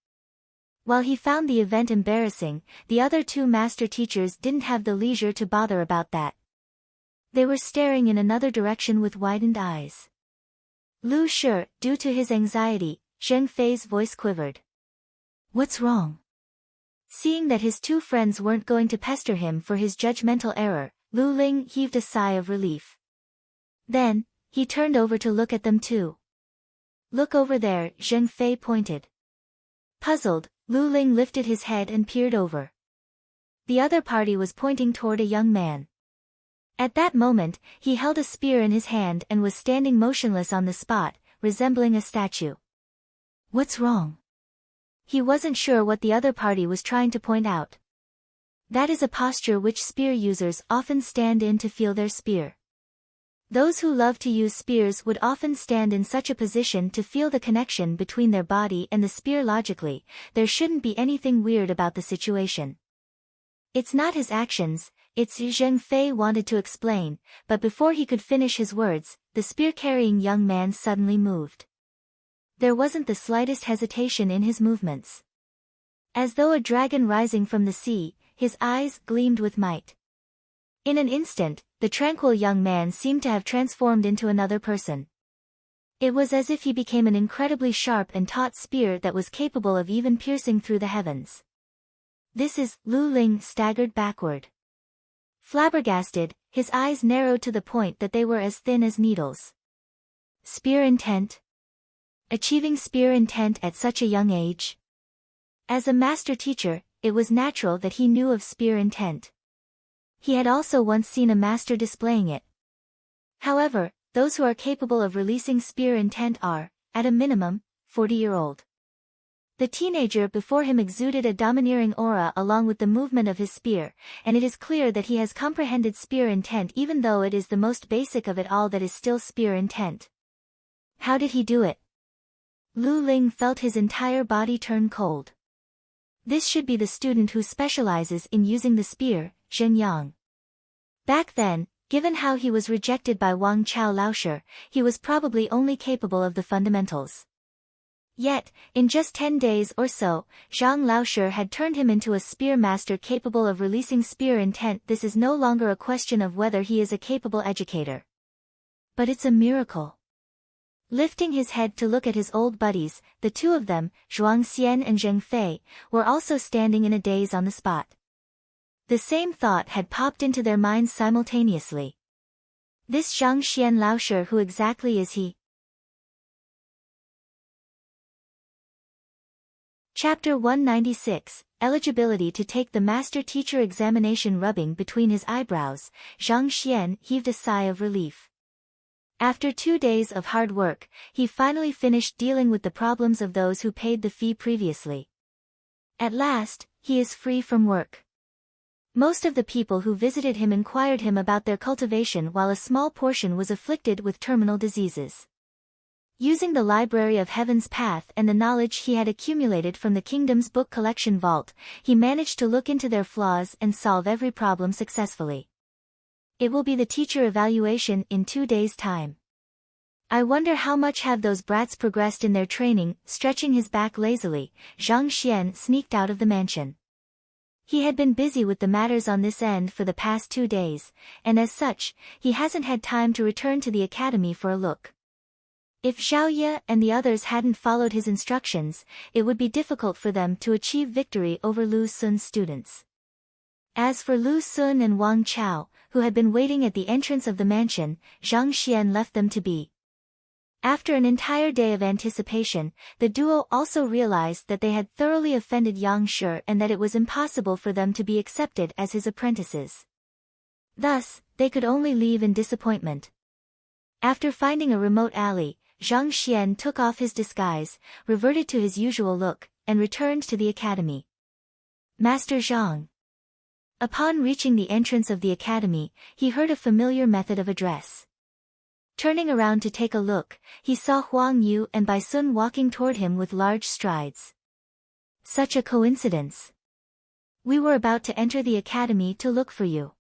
While he found the event embarrassing, the other 2 master teachers didn't have the leisure to bother about that. They were staring in another direction with widened eyes. Lu Shi, due to his anxiety, Zheng Fei's voice quivered. What's wrong? Seeing that his 2 friends weren't going to pester him for his judgmental error, Lu Ling heaved a sigh of relief. Then, he turned over to look at them too. Look over there, Zheng Fei pointed. Puzzled, Lu Ling lifted his head and peered over. The other party was pointing toward a young man. At that moment, he held a spear in his hand and was standing motionless on the spot, resembling a statue. What's wrong? He wasn't sure what the other party was trying to point out. That is a posture which spear users often stand in to feel their spear. Those who love to use spears would often stand in such a position to feel the connection between their body and the spear logically. There shouldn't be anything weird about the situation. It's not his actions, it's Zheng Fei wanted to explain, but before he could finish his words, the spear-carrying young man suddenly moved. There wasn't the slightest hesitation in his movements. As though a dragon rising from the sea, his eyes gleamed with might. In an instant, the tranquil young man seemed to have transformed into another person. It was as if he became an incredibly sharp and taut spear that was capable of even piercing through the heavens. This is, Lu Ling staggered backward. Flabbergasted, his eyes narrowed to the point that they were as thin as needles. Spear intent? Achieving spear intent at such a young age? As a master teacher, it was natural that he knew of spear intent. He had also once seen a master displaying it. However, those who are capable of releasing spear intent are, at a minimum, 40-year-old. The teenager before him exuded a domineering aura along with the movement of his spear, and it is clear that he has comprehended spear intent even though it is the most basic of it all that is still spear intent. How did he do it? Lu Ling felt his entire body turn cold. This should be the student who specializes in using the spear, Zheng Yang. Back then, given how he was rejected by Wang Chao Laoshi, he was probably only capable of the fundamentals. Yet, in just 10 days or so, Zhang Laoshi had turned him into a spear master capable of releasing spear intent. This is no longer a question of whether he is a capable educator. But it's a miracle. Lifting his head to look at his old buddies, the 2 of them, Zhuang Xian and Zheng Fei, were also standing in a daze on the spot. The same thought had popped into their minds simultaneously. This Zhang Xian Laoshi, who exactly is he? Chapter 196, Eligibility to take the master-teacher examination. Rubbing between his eyebrows, Zhang Xian heaved a sigh of relief. After 2 days of hard work, he finally finished dealing with the problems of those who paid the fee previously. At last, he is free from work. Most of the people who visited him inquired him about their cultivation, while a small portion was afflicted with terminal diseases. Using the Library of Heaven's Path and the knowledge he had accumulated from the kingdom's book collection vault, he managed to look into their flaws and solve every problem successfully. It will be the teacher evaluation in 2 days' time. I wonder how much have those brats progressed in their training. Stretching his back lazily, Zhang Xian sneaked out of the mansion. He had been busy with the matters on this end for the past 2 days, and as such, he hasn't had time to return to the academy for a look. If Zhao Ye and the others hadn't followed his instructions, it would be difficult for them to achieve victory over Lu Sun's students. As for Lu Sun and Wang Chao, who had been waiting at the entrance of the mansion, Zhang Xian left them to be. After an entire day of anticipation, the duo also realized that they had thoroughly offended Yang Shi and that it was impossible for them to be accepted as his apprentices. Thus, they could only leave in disappointment. After finding a remote alley, Zhang Xian took off his disguise, reverted to his usual look, and returned to the academy. Master Zhang. Upon reaching the entrance of the academy, he heard a familiar method of address. Turning around to take a look, he saw Huang Yu and Bai Sun walking toward him with large strides. Such a coincidence. We were about to enter the academy to look for you.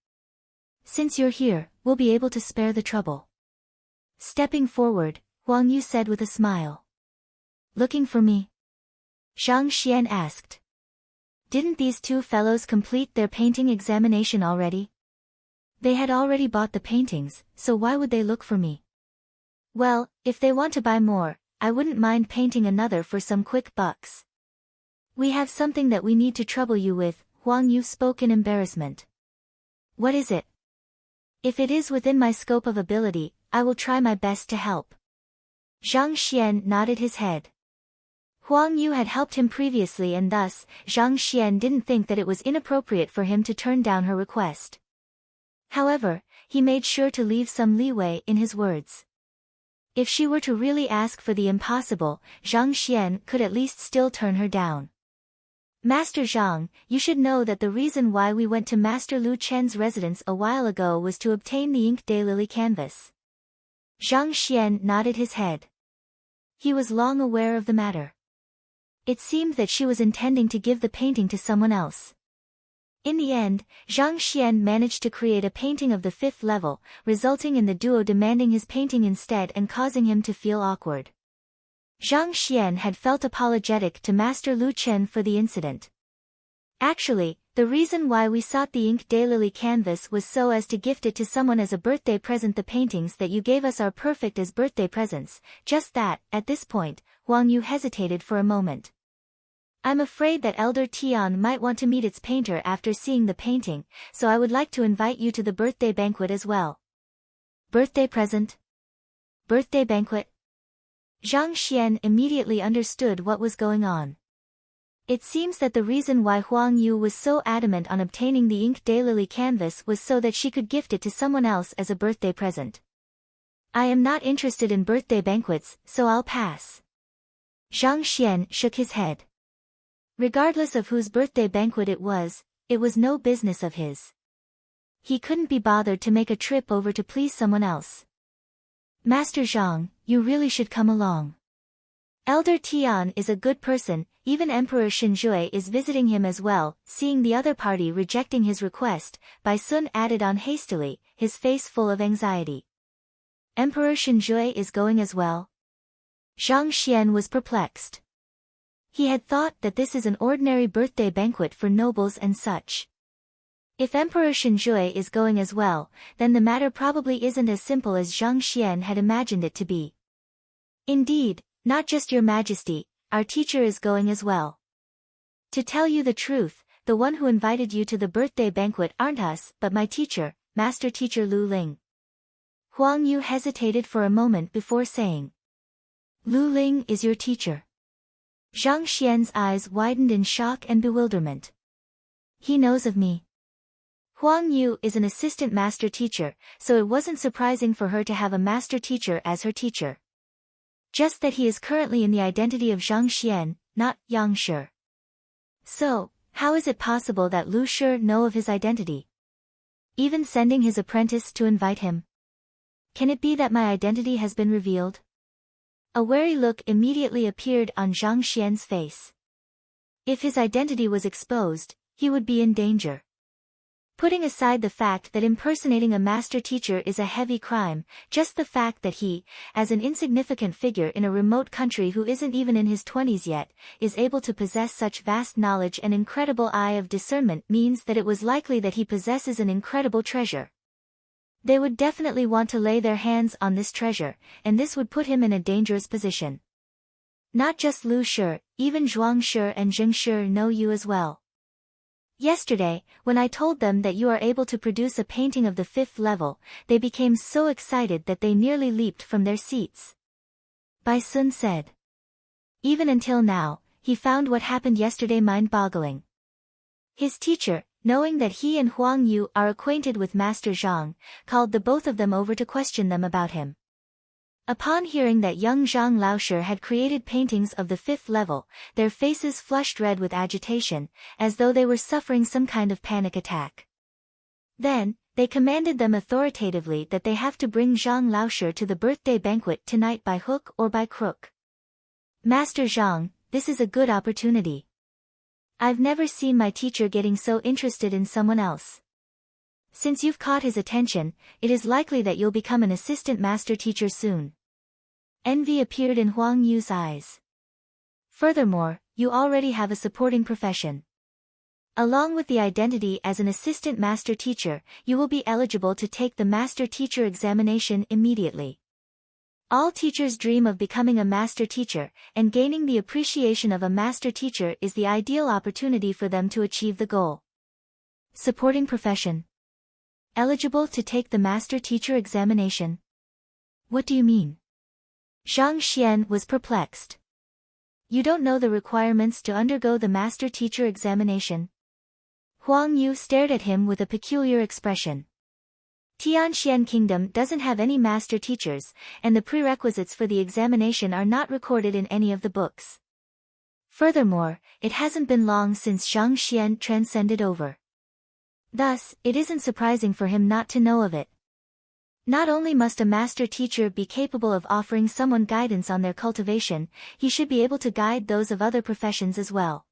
Since you're here, we'll be able to spare the trouble. Stepping forward, Huang Yu said with a smile. Looking for me? Zhang Xian asked. Didn't these 2 fellows complete their painting examination already? They had already bought the paintings, so why would they look for me? Well, if they want to buy more, I wouldn't mind painting another for some quick bucks. We have something that we need to trouble you with. Huang Yu spoke in embarrassment. What is it? If it is within my scope of ability, I will try my best to help. Zhang Xian nodded his head. Huang Yu had helped him previously, and thus, Zhang Xian didn't think that it was inappropriate for him to turn down her request. However, he made sure to leave some leeway in his words. If she were to really ask for the impossible, Zhang Xian could at least still turn her down. Master Zhang, you should know that the reason why we went to Master Lu Chen's residence a while ago was to obtain the ink daylily canvas. Zhang Xian nodded his head. He was long aware of the matter. It seemed that she was intending to give the painting to someone else. In the end, Zhang Xian managed to create a painting of the 5th level, resulting in the duo demanding his painting instead and causing him to feel awkward. Zhang Xian had felt apologetic to Master Lu Chen for the incident. Actually, the reason why we sought the ink daylily canvas was so as to gift it to someone as a birthday present. The paintings that you gave us are perfect as birthday presents, just that. At this point, Huang Yu hesitated for a moment. I'm afraid that Elder Tian might want to meet its painter after seeing the painting, so I would like to invite you to the birthday banquet as well. Birthday present? Birthday banquet? Zhang Xian immediately understood what was going on. It seems that the reason why Huang Yu was so adamant on obtaining the ink daylily canvas was so that she could gift it to someone else as a birthday present. I am not interested in birthday banquets, so I'll pass. Zhang Xian shook his head. Regardless of whose birthday banquet it was no business of his. He couldn't be bothered to make a trip over to please someone else. Master Zhang, you really should come along. Elder Tian is a good person, even Emperor Shinjue is visiting him as well. Seeing the other party rejecting his request, Bai Sun added on hastily, his face full of anxiety. Emperor Shinjue is going as well? Zhang Xian was perplexed. He had thought that this is an ordinary birthday banquet for nobles and such. If Emperor Shinjue is going as well, then the matter probably isn't as simple as Zhang Xian had imagined it to be. Indeed, not just your majesty, our teacher is going as well. To tell you the truth, the one who invited you to the birthday banquet aren't us, but my teacher, Master Teacher Lu Ling. Huang Yu hesitated for a moment before saying. Lu Ling is your teacher. Zhang Xian's eyes widened in shock and bewilderment. He knows of me. Huang Yu is an assistant master teacher, so it wasn't surprising for her to have a master teacher as her teacher. Just that he is currently in the identity of Zhang Xian, not Yang Shi. So, how is it possible that Lu Shi know of his identity? Even sending his apprentice to invite him? Can it be that my identity has been revealed? A wary look immediately appeared on Zhang Xian's face. If his identity was exposed, he would be in danger. Putting aside the fact that impersonating a master teacher is a heavy crime, just the fact that he, as an insignificant figure in a remote country who isn't even in his 20s yet, is able to possess such vast knowledge and incredible eye of discernment means that it was likely that he possesses an incredible treasure. They would definitely want to lay their hands on this treasure, and this would put him in a dangerous position. Not just Lu Shi, even Zhuang Shi and Zheng Shi know you as well. Yesterday, when I told them that you are able to produce a painting of the 5th level, they became so excited that they nearly leaped from their seats. Bai Sun said. Even until now, he found what happened yesterday mind-boggling. His teacher, knowing that he and Huang Yu are acquainted with Master Zhang, called the both of them over to question them about him. Upon hearing that young Zhang Laoshi had created paintings of the 5th level, their faces flushed red with agitation, as though they were suffering some kind of panic attack. Then, they commanded them authoritatively that they have to bring Zhang Laoshi to the birthday banquet tonight by hook or by crook. Master Zhang, this is a good opportunity. I've never seen my teacher getting so interested in someone else. Since you've caught his attention, it is likely that you'll become an assistant master teacher soon. Envy appeared in Huang Yu's eyes. Furthermore, you already have a supporting profession. Along with the identity as an assistant master teacher, you will be eligible to take the master teacher examination immediately. All teachers dream of becoming a master teacher, and gaining the appreciation of a master teacher is the ideal opportunity for them to achieve the goal. Supporting profession. Eligible to take the master teacher examination. What do you mean? Zhang Xian was perplexed. You don't know the requirements to undergo the master teacher examination? Huang Yu stared at him with a peculiar expression. Tian Kingdom doesn't have any master teachers, and the prerequisites for the examination are not recorded in any of the books. Furthermore, it hasn't been long since Zhang Xian transcended over. Thus, it isn't surprising for him not to know of it. Not only must a master teacher be capable of offering someone guidance on their cultivation, he should be able to guide those of other professions as well.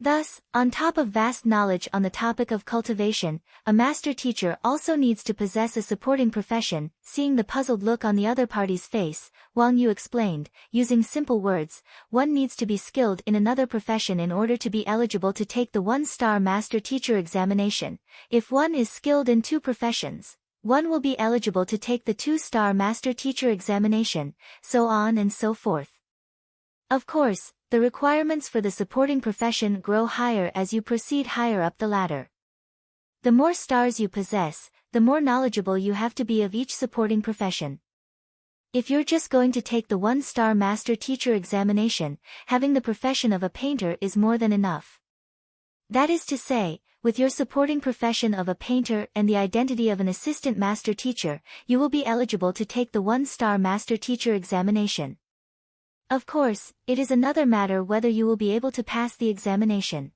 Thus, on top of vast knowledge on the topic of cultivation, a master teacher also needs to possess a supporting profession. Seeing the puzzled look on the other party's face, Wang Yu explained, using simple words, one needs to be skilled in another profession in order to be eligible to take the 1-star master teacher examination. If one is skilled in 2 professions, one will be eligible to take the 2-star master teacher examination, so on and so forth. Of course, the requirements for the supporting profession grow higher as you proceed higher up the ladder. The more stars you possess, the more knowledgeable you have to be of each supporting profession. If you're just going to take the 1-star master teacher examination, having the profession of a painter is more than enough. That is to say, with your supporting profession of a painter and the identity of an assistant master teacher, you will be eligible to take the 1-star master teacher examination. Of course, it is another matter whether you will be able to pass the examination.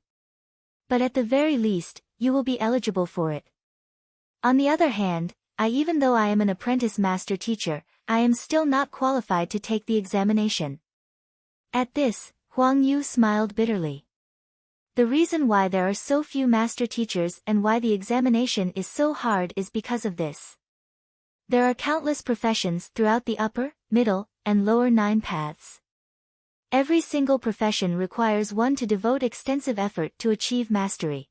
But at the very least, you will be eligible for it. On the other hand, even though I am an apprentice master teacher, I am still not qualified to take the examination. At this, Huang Yu smiled bitterly. The reason why there are so few master teachers and why the examination is so hard is because of this. There are countless professions throughout the upper, middle, and lower 9 paths. Every single profession requires one to devote extensive effort to achieve mastery.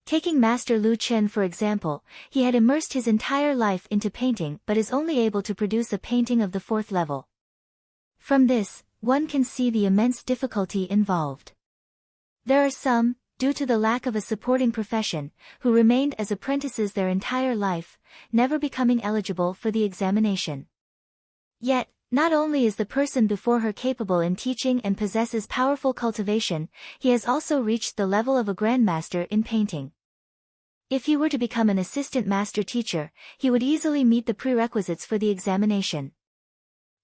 Taking Master Lu Chen for example, he had immersed his entire life into painting but is only able to produce a painting of the 4th level. From this, one can see the immense difficulty involved. There are some, due to the lack of a supporting profession, who remained as apprentices their entire life, never becoming eligible for the examination. Yet, Not only is the person before her capable in teaching and possesses powerful cultivation, he has also reached the level of a grandmaster in painting. If he were to become an assistant master teacher, he would easily meet the prerequisites for the examination.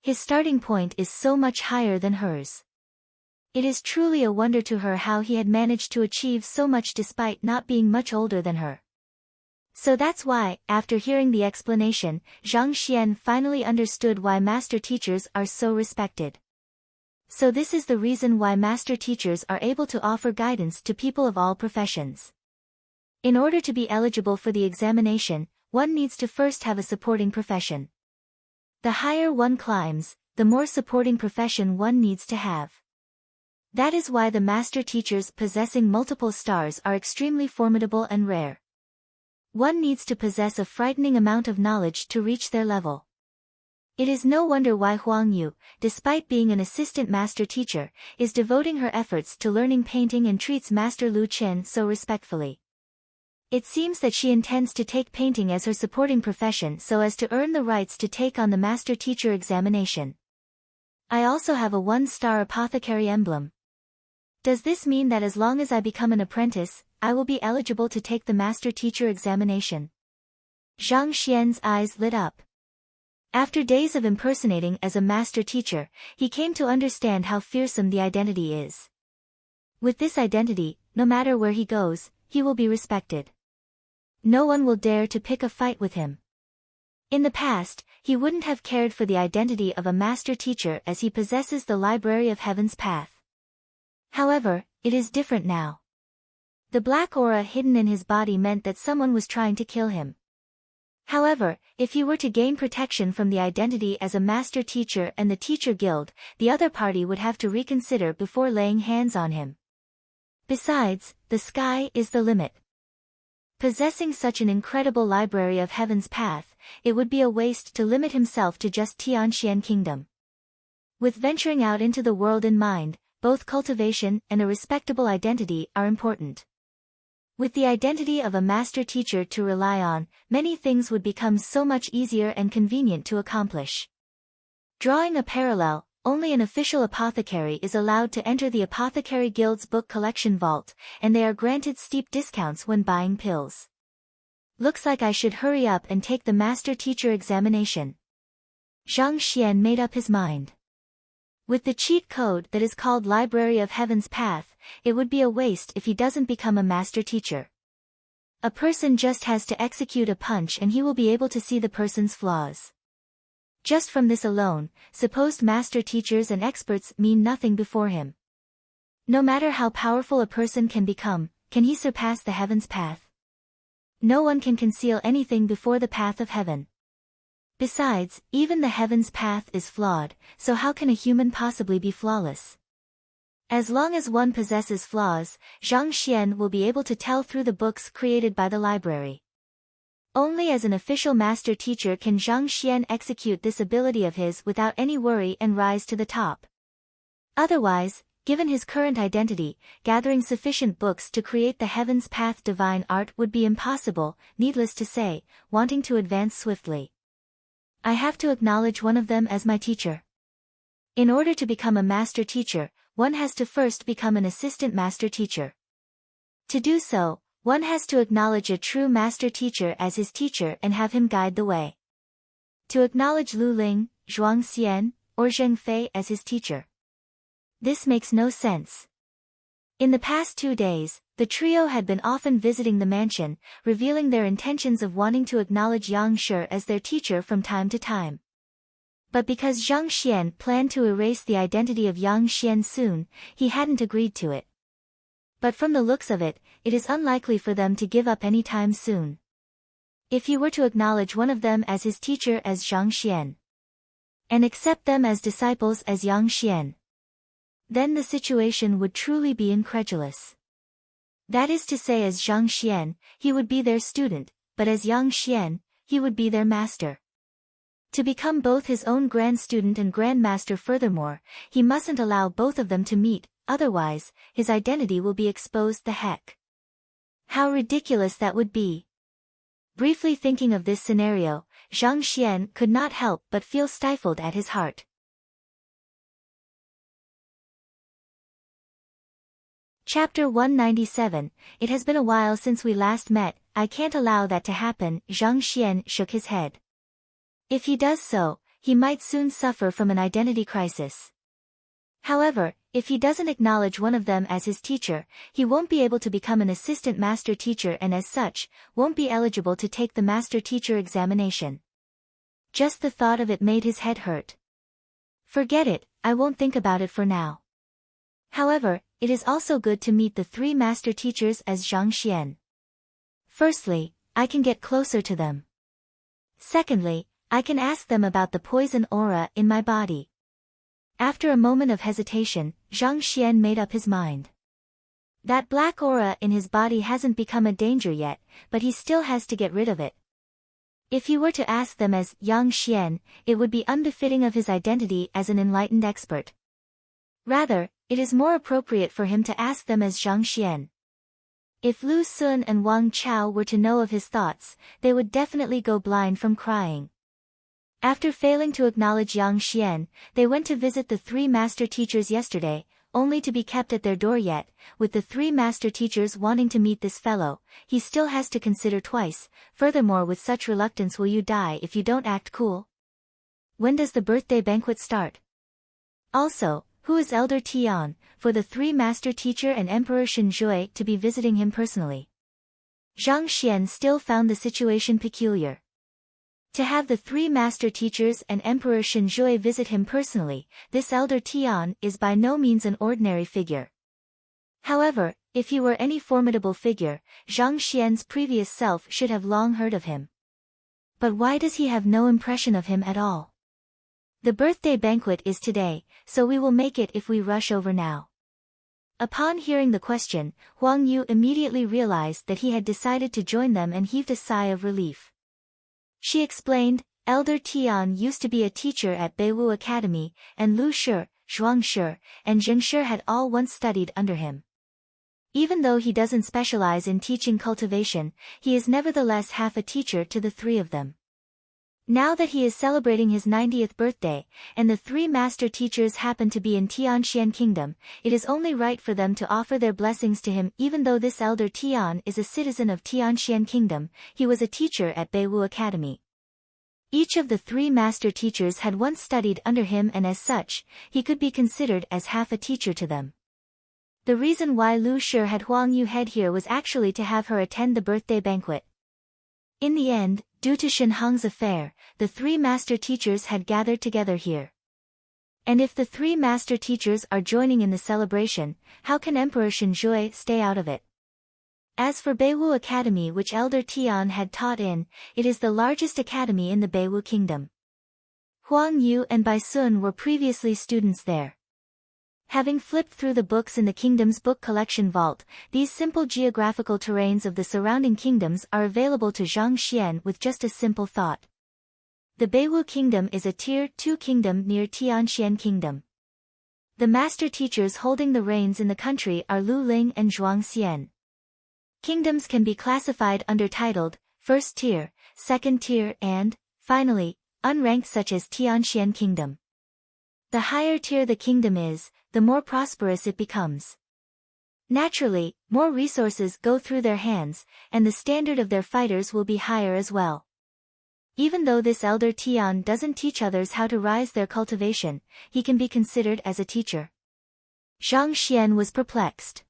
His starting point is so much higher than hers. It is truly a wonder to her how he had managed to achieve so much despite not being much older than her. So that's why, after hearing the explanation, Zhang Xian finally understood why master teachers are so respected. So this is the reason why master teachers are able to offer guidance to people of all professions. In order to be eligible for the examination, one needs to first have a supporting profession. The higher one climbs, the more supporting profession one needs to have. That is why the master teachers possessing multiple stars are extremely formidable and rare. One needs to possess a frightening amount of knowledge to reach their level. It is no wonder why Huang Yu, despite being an assistant master teacher, is devoting her efforts to learning painting and treats Master Lu Chen so respectfully. It seems that she intends to take painting as her supporting profession so as to earn the rights to take on the master teacher examination. I also have a 1-star apothecary emblem. Does this mean that as long as I become an apprentice, I will be eligible to take the master teacher examination? Zhang Xian's eyes lit up. After days of impersonating as a master teacher, he came to understand how fearsome the identity is. With this identity, no matter where he goes, he will be respected. No one will dare to pick a fight with him. In the past, he wouldn't have cared for the identity of a master teacher as he possesses the Library of Heaven's Path. However, it is different now. The black aura hidden in his body meant that someone was trying to kill him. However, if he were to gain protection from the identity as a master teacher and the teacher guild, the other party would have to reconsider before laying hands on him. Besides, the sky is the limit. Possessing such an incredible library of Heaven's Path, it would be a waste to limit himself to just Tianxian Kingdom. With venturing out into the world in mind, both cultivation and a respectable identity are important. With the identity of a master teacher to rely on, many things would become so much easier and convenient to accomplish. Drawing a parallel, only an official apothecary is allowed to enter the Apothecary Guild's book collection vault, and they are granted steep discounts when buying pills. Looks like I should hurry up and take the master teacher examination. Zhang Xian made up his mind. With the cheat code that is called Library of Heaven's Path, it would be a waste if he doesn't become a master teacher. A person just has to execute a punch and he will be able to see the person's flaws. Just from this alone, supposed master teachers and experts mean nothing before him. No matter how powerful a person can become, can he surpass the Heaven's Path? No one can conceal anything before the path of heaven. Besides, even the Heaven's Path is flawed, so how can a human possibly be flawless? As long as one possesses flaws, Zhang Xian will be able to tell through the books created by the library. Only as an official master teacher can Zhang Xian execute this ability of his without any worry and rise to the top. Otherwise, given his current identity, gathering sufficient books to create the Heaven's Path divine art would be impossible, needless to say, wanting to advance swiftly. I have to acknowledge one of them as my teacher. In order to become a master teacher, one has to first become an assistant master teacher. To do so, one has to acknowledge a true master teacher as his teacher and have him guide the way. To acknowledge Lu Ling, Zhuang Xian, or Zheng Fei as his teacher. This makes no sense. In the past 2 days, the trio had been often visiting the mansion, revealing their intentions of wanting to acknowledge Yang Shi as their teacher from time to time. But because Zhang Xian planned to erase the identity of Yang Xian soon, he hadn't agreed to it. But from the looks of it, it is unlikely for them to give up any time soon. If he were to acknowledge one of them as his teacher as Zhang Xian, and accept them as disciples as Yang Xian, then the situation would truly be incredulous. That is to say, as Zhang Xian, he would be their student, but as Yang Xian, he would be their master. To become both his own grand student and grandmaster, furthermore, he mustn't allow both of them to meet, otherwise, his identity will be exposed the heck. How ridiculous that would be. Briefly thinking of this scenario, Zhang Xian could not help but feel stifled at his heart. Chapter 197, It has been a while since we last met, I can't allow that to happen. Zhang Xian shook his head. If he does so, he might soon suffer from an identity crisis. However, if he doesn't acknowledge one of them as his teacher, he won't be able to become an assistant master teacher and as such, won't be eligible to take the master teacher examination. Just the thought of it made his head hurt. Forget it, I won't think about it for now. However, it is also good to meet the three master teachers as Zhang Xian. Firstly, I can get closer to them. Secondly, I can ask them about the poison aura in my body. After a moment of hesitation, Zhang Xian made up his mind. That black aura in his body hasn't become a danger yet, but he still has to get rid of it. If he were to ask them as Yang Xian, it would be unbefitting of his identity as an enlightened expert. Rather, it is more appropriate for him to ask them as Zhang Xian. If Lu Sun and Wang Chao were to know of his thoughts, they would definitely go blind from crying. After failing to acknowledge Yang Xian, they went to visit the three master teachers yesterday, only to be kept at their door yet. With the three master teachers wanting to meet this fellow, he still has to consider twice. Furthermore, with such reluctance, will you die if you don't act cool? When does the birthday banquet start? Also, who is Elder Tian, for the three master teacher and Emperor Shenjue to be visiting him personally? Zhang Xian still found the situation peculiar. To have the three master teachers and Emperor Shenjue visit him personally, this Elder Tian is by no means an ordinary figure. However, if he were any formidable figure, Zhang Xian's previous self should have long heard of him. But why does he have no impression of him at all? The birthday banquet is today, so we will make it if we rush over now. Upon hearing the question, Huang Yu immediately realized that he had decided to join them and heaved a sigh of relief. She explained, Elder Tian used to be a teacher at Beiwu Academy, and Lu Shi, Zhuang Shi, and Zheng Shi had all once studied under him. Even though he doesn't specialize in teaching cultivation, he is nevertheless half a teacher to the three of them. Now that he is celebrating his 90th birthday, and the three master teachers happen to be in Tianxian Kingdom, it is only right for them to offer their blessings to him. Even though this Elder Tian is a citizen of Tianxian Kingdom, he was a teacher at Beiwu Academy. Each of the three master teachers had once studied under him, and as such, he could be considered as half a teacher to them. The reason why Lu Shi had Huang Yu head here was actually to have her attend the birthday banquet. In the end, due to Shenhang's affair, the three master teachers had gathered together here. And if the three master teachers are joining in the celebration, how can Emperor Shenjue stay out of it? As for Beiwu Academy, which Elder Tian had taught in, it is the largest academy in the Beiwu Kingdom. Huang Yu and Bai Sun were previously students there. Having flipped through the books in the kingdom's book collection vault, these simple geographical terrains of the surrounding kingdoms are available to Zhang Xian with just a simple thought. The Beiwu Kingdom is a Tier 2 kingdom near Tianxian Kingdom. The master teachers holding the reins in the country are Lu Ling and Zhuang Xian. Kingdoms can be classified under titled, first tier, second tier and, finally, unranked such as Tianxian Kingdom. The higher tier the kingdom is, the more prosperous it becomes. Naturally, more resources go through their hands, and the standard of their fighters will be higher as well. Even though this Elder Tian doesn't teach others how to rise their cultivation, he can be considered as a teacher. Zhang Xian was perplexed.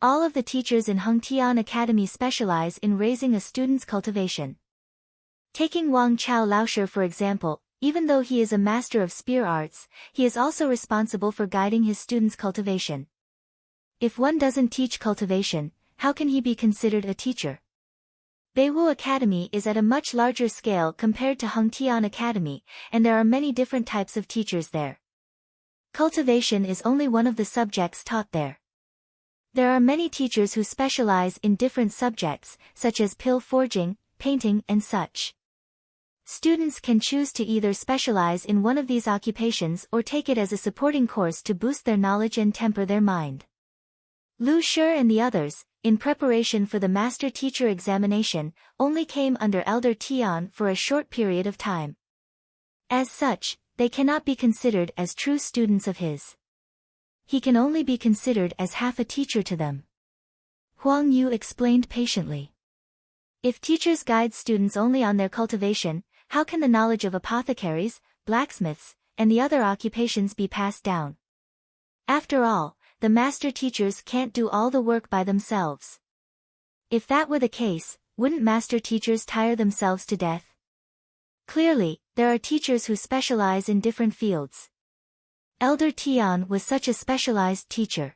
All of the teachers in Hengtian Academy specialize in raising a student's cultivation. Taking Wang Chao Laoshi for example, even though he is a master of spear arts, he is also responsible for guiding his students' cultivation. If one doesn't teach cultivation, how can he be considered a teacher? Beiwu Academy is at a much larger scale compared to Hengtian Academy, and there are many different types of teachers there. Cultivation is only one of the subjects taught there. There are many teachers who specialize in different subjects, such as pill forging, painting and such. Students can choose to either specialize in one of these occupations or take it as a supporting course to boost their knowledge and temper their mind. Lu Shi and the others, in preparation for the master teacher examination, only came under Elder Tian for a short period of time. As such, they cannot be considered as true students of his. he can only be considered as half a teacher to them. Huang Yu explained patiently. If teachers guide students only on their cultivation, how can the knowledge of apothecaries, blacksmiths, and the other occupations be passed down? After all, the master teachers can't do all the work by themselves. If that were the case, wouldn't master teachers tire themselves to death? Clearly, there are teachers who specialize in different fields. Elder Tian was such a specialized teacher.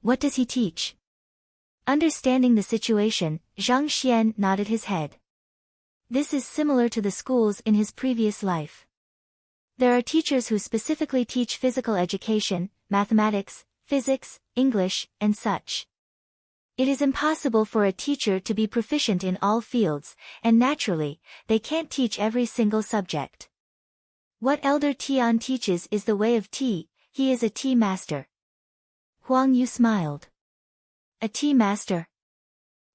What does he teach? Understanding the situation, Zhang nodded his head. This is similar to the schools in his previous life. There are teachers who specifically teach physical education, mathematics, physics, English, and such. It is impossible for a teacher to be proficient in all fields, and naturally, they can't teach every single subject. What Elder Tian teaches is the way of tea. He is a tea master. Huang Yu smiled. A tea master.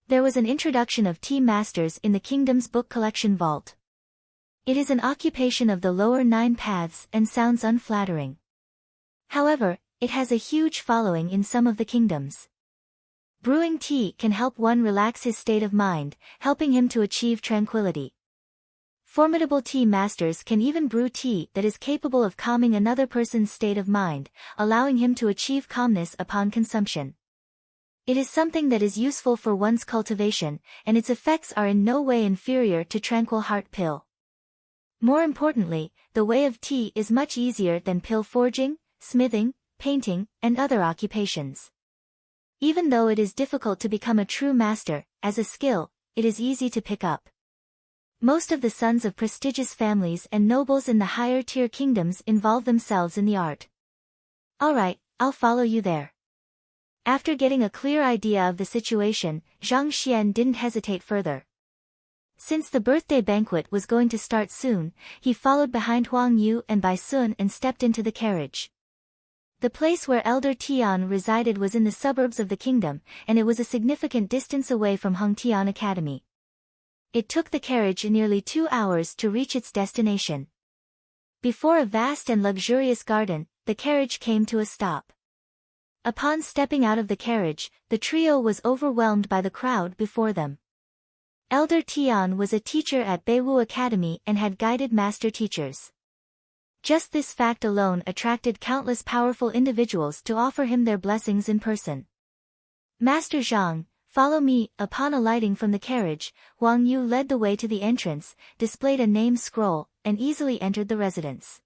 There was an introduction of tea masters in the kingdom's book collection vault. It is an occupation of the lower 9 paths and sounds unflattering. However, it has a huge following in some of the kingdoms. Brewing tea can help one relax his state of mind, helping him to achieve tranquility. Formidable tea masters can even brew tea that is capable of calming another person's state of mind, allowing him to achieve calmness upon consumption. It is something that is useful for one's cultivation, and its effects are in no way inferior to tranquil heart pill. More importantly, the way of tea is much easier than pill forging, smithing, painting, and other occupations. Even though it is difficult to become a true master, as a skill, it is easy to pick up. Most of the sons of prestigious families and nobles in the higher-tier kingdoms involve themselves in the art. Alright, I'll follow you there. After getting a clear idea of the situation, Zhang didn't hesitate further. Since the birthday banquet was going to start soon, he followed behind Huang Yu and Bai Sun and stepped into the carriage. The place where Elder Tian resided was in the suburbs of the kingdom, and it was a significant distance away from Hongtian Academy. It took the carriage nearly 2 hours to reach its destination. Before a vast and luxurious garden, the carriage came to a stop. Upon stepping out of the carriage, the trio was overwhelmed by the crowd before them. Elder Tian was a teacher at Beiwu Academy and had guided master teachers. Just this fact alone attracted countless powerful individuals to offer him their blessings in person. Master Zhang, follow me. Upon alighting from the carriage, Huang Yu led the way to the entrance, displayed a name scroll, and easily entered the residence.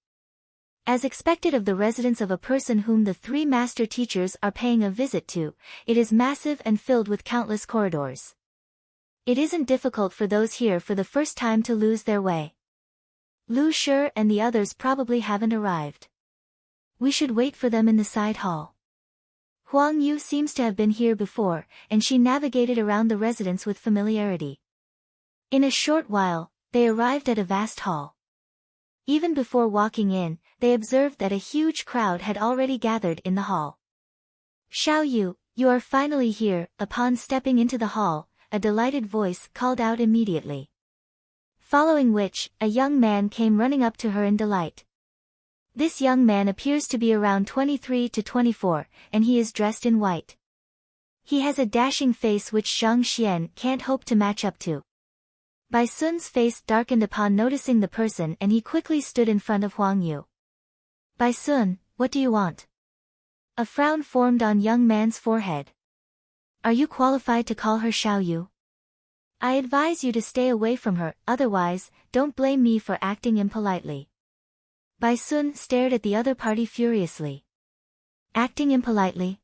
As expected of the residence of a person whom the 3 master teachers are paying a visit to, it is massive and filled with countless corridors. It isn't difficult for those here for the first time to lose their way. Lu Shi and the others probably haven't arrived. We should wait for them in the side hall. Huang Yu seems to have been here before, and she navigated around the residence with familiarity. In a short while, they arrived at a vast hall. Even before walking in, they observed that a huge crowd had already gathered in the hall. Xiao Yu, you are finally here. Upon stepping into the hall, a delighted voice called out immediately. Following which, a young man came running up to her in delight. This young man appears to be around 23 to 24, and he is dressed in white. He has a dashing face which Zhang can't hope to match up to. Bai Sun's face darkened upon noticing the person, and he quickly stood in front of Huang Yu. Bai Sun, what do you want? A frown formed on young man's forehead. Are you qualified to call her Xiao Yu? I advise you to stay away from her, otherwise, don't blame me for acting impolitely. Bai Sun stared at the other party furiously. Acting impolitely?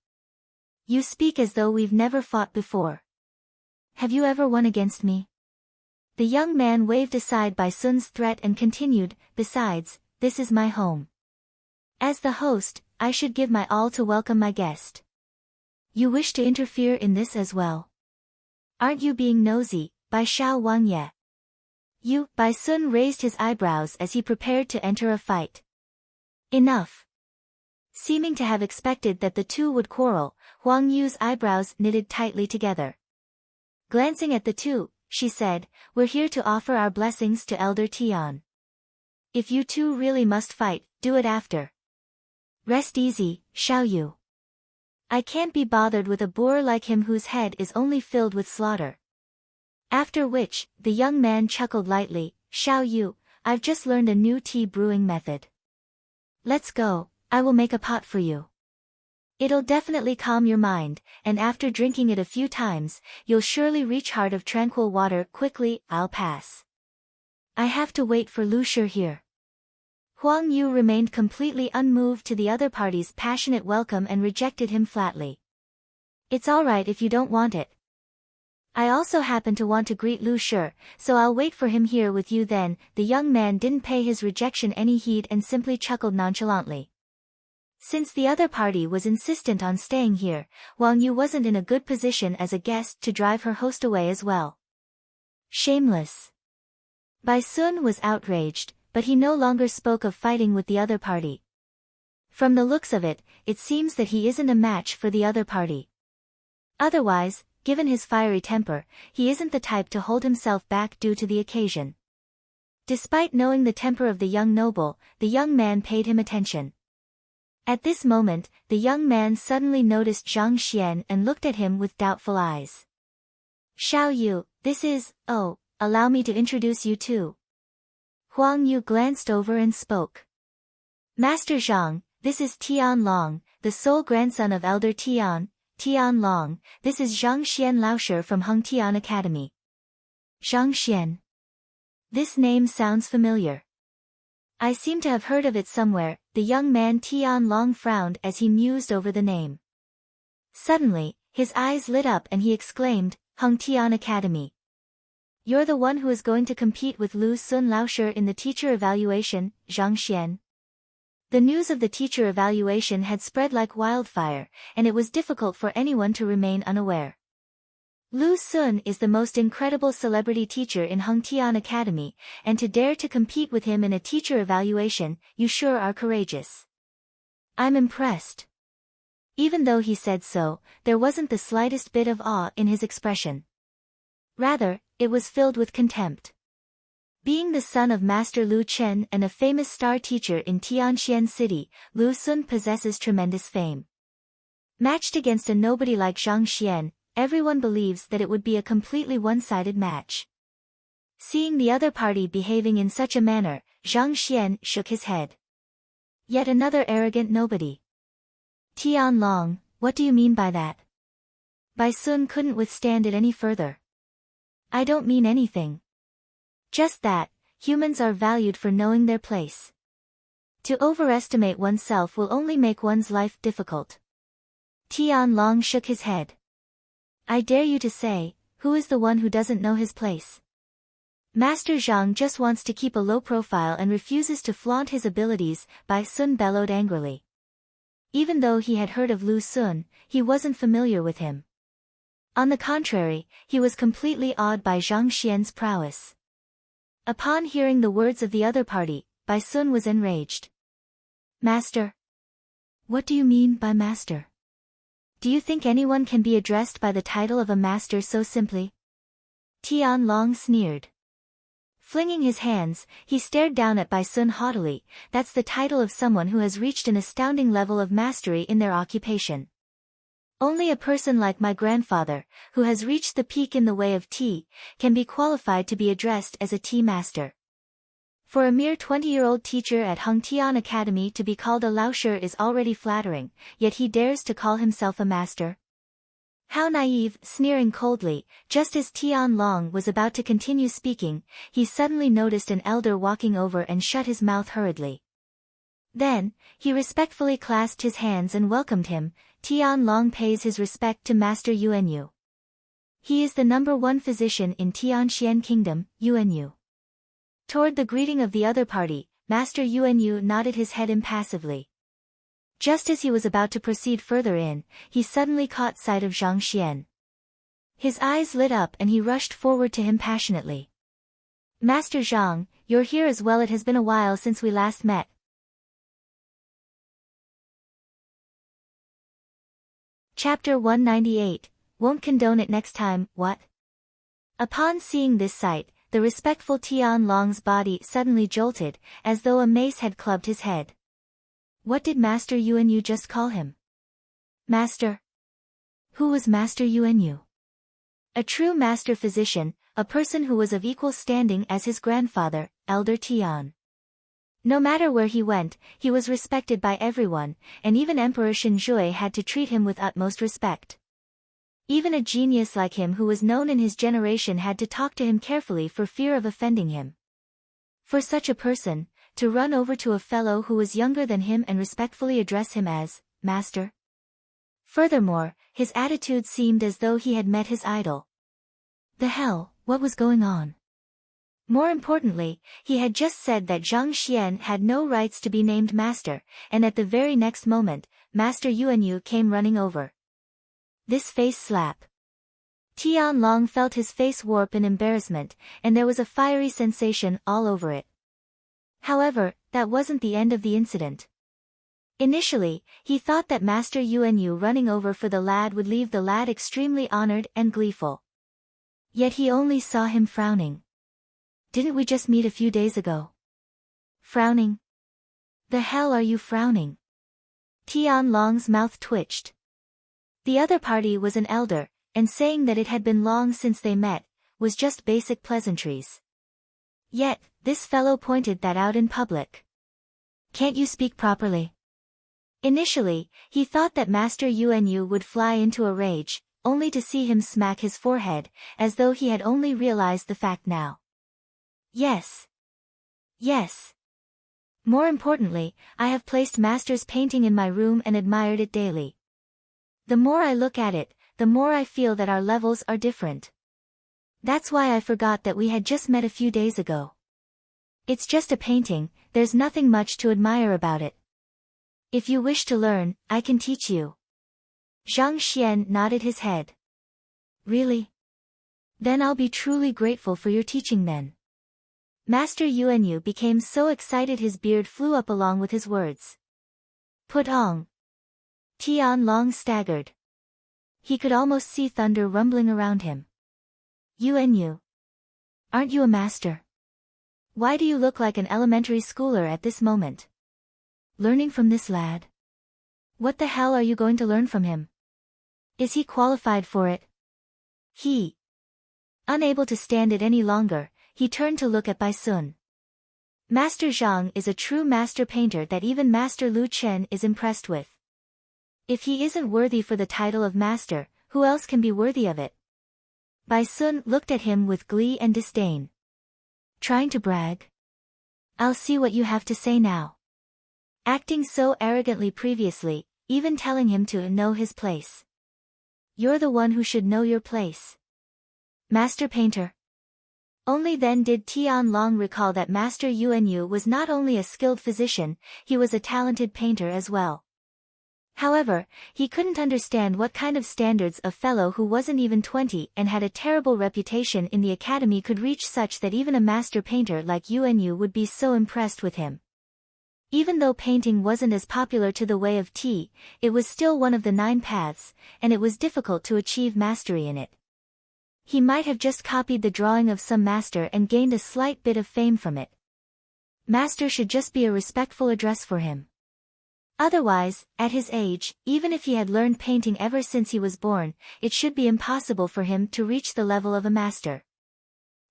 You speak as though we've never fought before. Have you ever won against me? The young man waved aside Bai Sun's threat and continued, besides, this is my home. As the host, I should give my all to welcome my guest. You wish to interfere in this as well? Aren't you being nosy, Bai Xiao Wang Ye? You, Bai Sun raised his eyebrows as he prepared to enter a fight. Enough. Seeming to have expected that the two would quarrel, Huang Yu's eyebrows knitted tightly together. Glancing at the two, she said, we're here to offer our blessings to Elder Tian. If you two really must fight, do it after. Rest easy, Xiaoyu. I can't be bothered with a boor like him whose head is only filled with slaughter. After which, the young man chuckled lightly, Xiaoyu, I've just learned a new tea brewing method. Let's go, I will make a pot for you. It'll definitely calm your mind, and after drinking it a few times, you'll surely reach heart of tranquil water quickly. I'll pass. I have to wait for Lu Shi here. Huang Yu remained completely unmoved to the other party's passionate welcome and rejected him flatly. It's alright if you don't want it. I also happen to want to greet Lu Shi, so I'll wait for him here with you then. The young man didn't pay his rejection any heed and simply chuckled nonchalantly. Since the other party was insistent on staying here, Huang Yu wasn't in a good position as a guest to drive her host away as well. Shameless. Bai Sun was outraged, but he no longer spoke of fighting with the other party. From the looks of it, it seems that he isn't a match for the other party. Otherwise, given his fiery temper, he isn't the type to hold himself back due to the occasion. Despite knowing the temper of the young noble, the young man paid him attention. At this moment, the young man suddenly noticed Zhang Xian and looked at him with doubtful eyes. Xiaoyu, this is, allow me to introduce you too. Huang Yu glanced over and spoke. Master Zhang, this is Tian Long, the sole grandson of Elder Tian. Tian Long, this is Zhang Xian laoshi from Tian Academy. Zhang Xian. This name sounds familiar. I seem to have heard of it somewhere. The young man Tian Long frowned as he mused over the name. Suddenly, his eyes lit up and he exclaimed, Tian Academy. You're the one who is going to compete with Lu Sun laoshi in the teacher evaluation, Zhang Xian. The news of the teacher evaluation had spread like wildfire, and it was difficult for anyone to remain unaware. Lu Sun is the most incredible celebrity teacher in Tian Academy, and to dare to compete with him in a teacher evaluation, you sure are courageous. I'm impressed. Even though he said so, there wasn't the slightest bit of awe in his expression. Rather, it was filled with contempt. Being the son of Master Lu Chen and a famous star teacher in Tianxian City, Lu Sun possesses tremendous fame. Matched against a nobody like Zhang Xian, everyone believes that it would be a completely one-sided match. Seeing the other party behaving in such a manner, Zhang Xian shook his head. Yet another arrogant nobody. Tian Long, what do you mean by that? Bai Sun couldn't withstand it any further. I don't mean anything. Just that, humans are valued for knowing their place. To overestimate oneself will only make one's life difficult. Tian Long shook his head. I dare you to say, who is the one who doesn't know his place? Master Zhang just wants to keep a low profile and refuses to flaunt his abilities, Bai Sun bellowed angrily. Even though he had heard of Lu Sun, he wasn't familiar with him. On the contrary, he was completely awed by Zhang Xian's prowess. Upon hearing the words of the other party, Bai Sun was enraged. Master? What do you mean by master? Do you think anyone can be addressed by the title of a master so simply? Tian Long sneered. Flinging his hands, he stared down at Bai Sun haughtily. That's the title of someone who has reached an astounding level of mastery in their occupation. Only a person like my grandfather, who has reached the peak in the way of tea, can be qualified to be addressed as a tea master. For a mere 20-year-old teacher at Tian Academy to be called a laoshi is already flattering, yet he dares to call himself a master. How naive! Sneering coldly, just as Tian Long was about to continue speaking, he suddenly noticed an elder walking over and shut his mouth hurriedly. Then, he respectfully clasped his hands and welcomed him. Tian Long pays his respect to Master Yuanyu. He is the #1 physician in Tianxian Kingdom, Yuanyu. Toward the greeting of the other party, Master Yuanyu nodded his head impassively. Just as he was about to proceed further in, he suddenly caught sight of Zhang Xian. His eyes lit up and he rushed forward to him passionately. Master Zhang, you're here as well. It has been a while since we last met. Chapter 198, Won't condone it next time, what? Upon seeing this sight, the respectful Tian Long's body suddenly jolted, as though a mace had clubbed his head. What did Master Yuanyu just call him? Master? Who was Master Yuanyu? A true master physician, a person who was of equal standing as his grandfather, Elder Tian. No matter where he went, he was respected by everyone, and even Emperor Shinzhui had to treat him with utmost respect. Even a genius like him who was known in his generation had to talk to him carefully for fear of offending him. For such a person, to run over to a fellow who was younger than him and respectfully address him as, Master. Furthermore, his attitude seemed as though he had met his idol. The hell, what was going on? More importantly, he had just said that Zhang Xian had no rights to be named master, and at the very next moment, Master Yuanyu came running over. This face slap. Tian Long felt his face warp in embarrassment, and there was a fiery sensation all over it. However, that wasn't the end of the incident. Initially, he thought that Master Yuanyu running over for the lad would leave the lad extremely honored and gleeful. Yet he only saw him frowning. Didn't we just meet a few days ago? Frowning? The hell are you frowning? Tian Long's mouth twitched. The other party was an elder, and saying that it had been long since they met, was just basic pleasantries. Yet, this fellow pointed that out in public. Can't you speak properly? Initially, he thought that Master Yuanyu would fly into a rage, only to see him smack his forehead, as though he had only realized the fact now. Yes. Yes. More importantly, I have placed Master's painting in my room and admired it daily. The more I look at it, the more I feel that our levels are different. That's why I forgot that we had just met a few days ago. It's just a painting, there's nothing much to admire about it. If you wish to learn, I can teach you. Zhang Xian nodded his head. Really? Then I'll be truly grateful for your teaching then. Master Yuanyu became so excited his beard flew up along with his words. Put on. Tian Long staggered. He could almost see thunder rumbling around him. Yuanyu. Aren't you a master? Why do you look like an elementary schooler at this moment? Learning from this lad? What the hell are you going to learn from him? Is he qualified for it? Unable to stand it any longer, he turned to look at Bai Sun. Master Zhang is a true master painter that even Master Lu Chen is impressed with. If he isn't worthy for the title of master, who else can be worthy of it? Bai Sun looked at him with glee and disdain. Trying to brag? I'll see what you have to say now. Acting so arrogantly previously, even telling him to know his place. You're the one who should know your place. Master painter. Only then did Tian Long recall that Master Yuanyu was not only a skilled physician, he was a talented painter as well. However, he couldn't understand what kind of standards a fellow who wasn't even 20 and had a terrible reputation in the academy could reach such that even a master painter like Yuanyu would be so impressed with him. Even though painting wasn't as popular to the way of tea, it was still one of the 9 paths, and it was difficult to achieve mastery in it. He might have just copied the drawing of some master and gained a slight bit of fame from it. Master should just be a respectful address for him. Otherwise, at his age, even if he had learned painting ever since he was born, it should be impossible for him to reach the level of a master.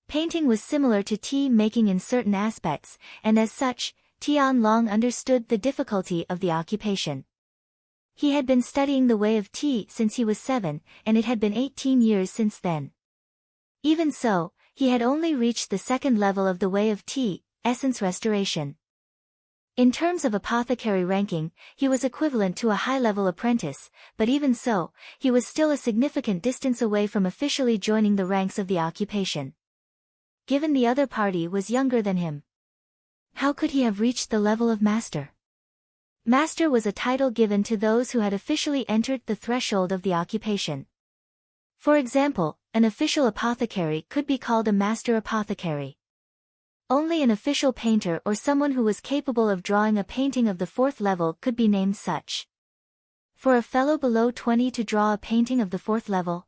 Painting was similar to tea making in certain aspects, and as such, Tian Long understood the difficulty of the occupation. He had been studying the way of tea since he was 7, and it had been 18 years since then. Even so, he had only reached the 2nd level of the way of tea, essence restoration. In terms of apothecary ranking, he was equivalent to a high-level apprentice, but even so, he was still a significant distance away from officially joining the ranks of the occupation. Given the other party was younger than him. How could he have reached the level of master? Master was a title given to those who had officially entered the threshold of the occupation. For example, an official apothecary could be called a master apothecary. Only an official painter or someone who was capable of drawing a painting of the 4th level could be named such. For a fellow below 20 to draw a painting of the 4th level?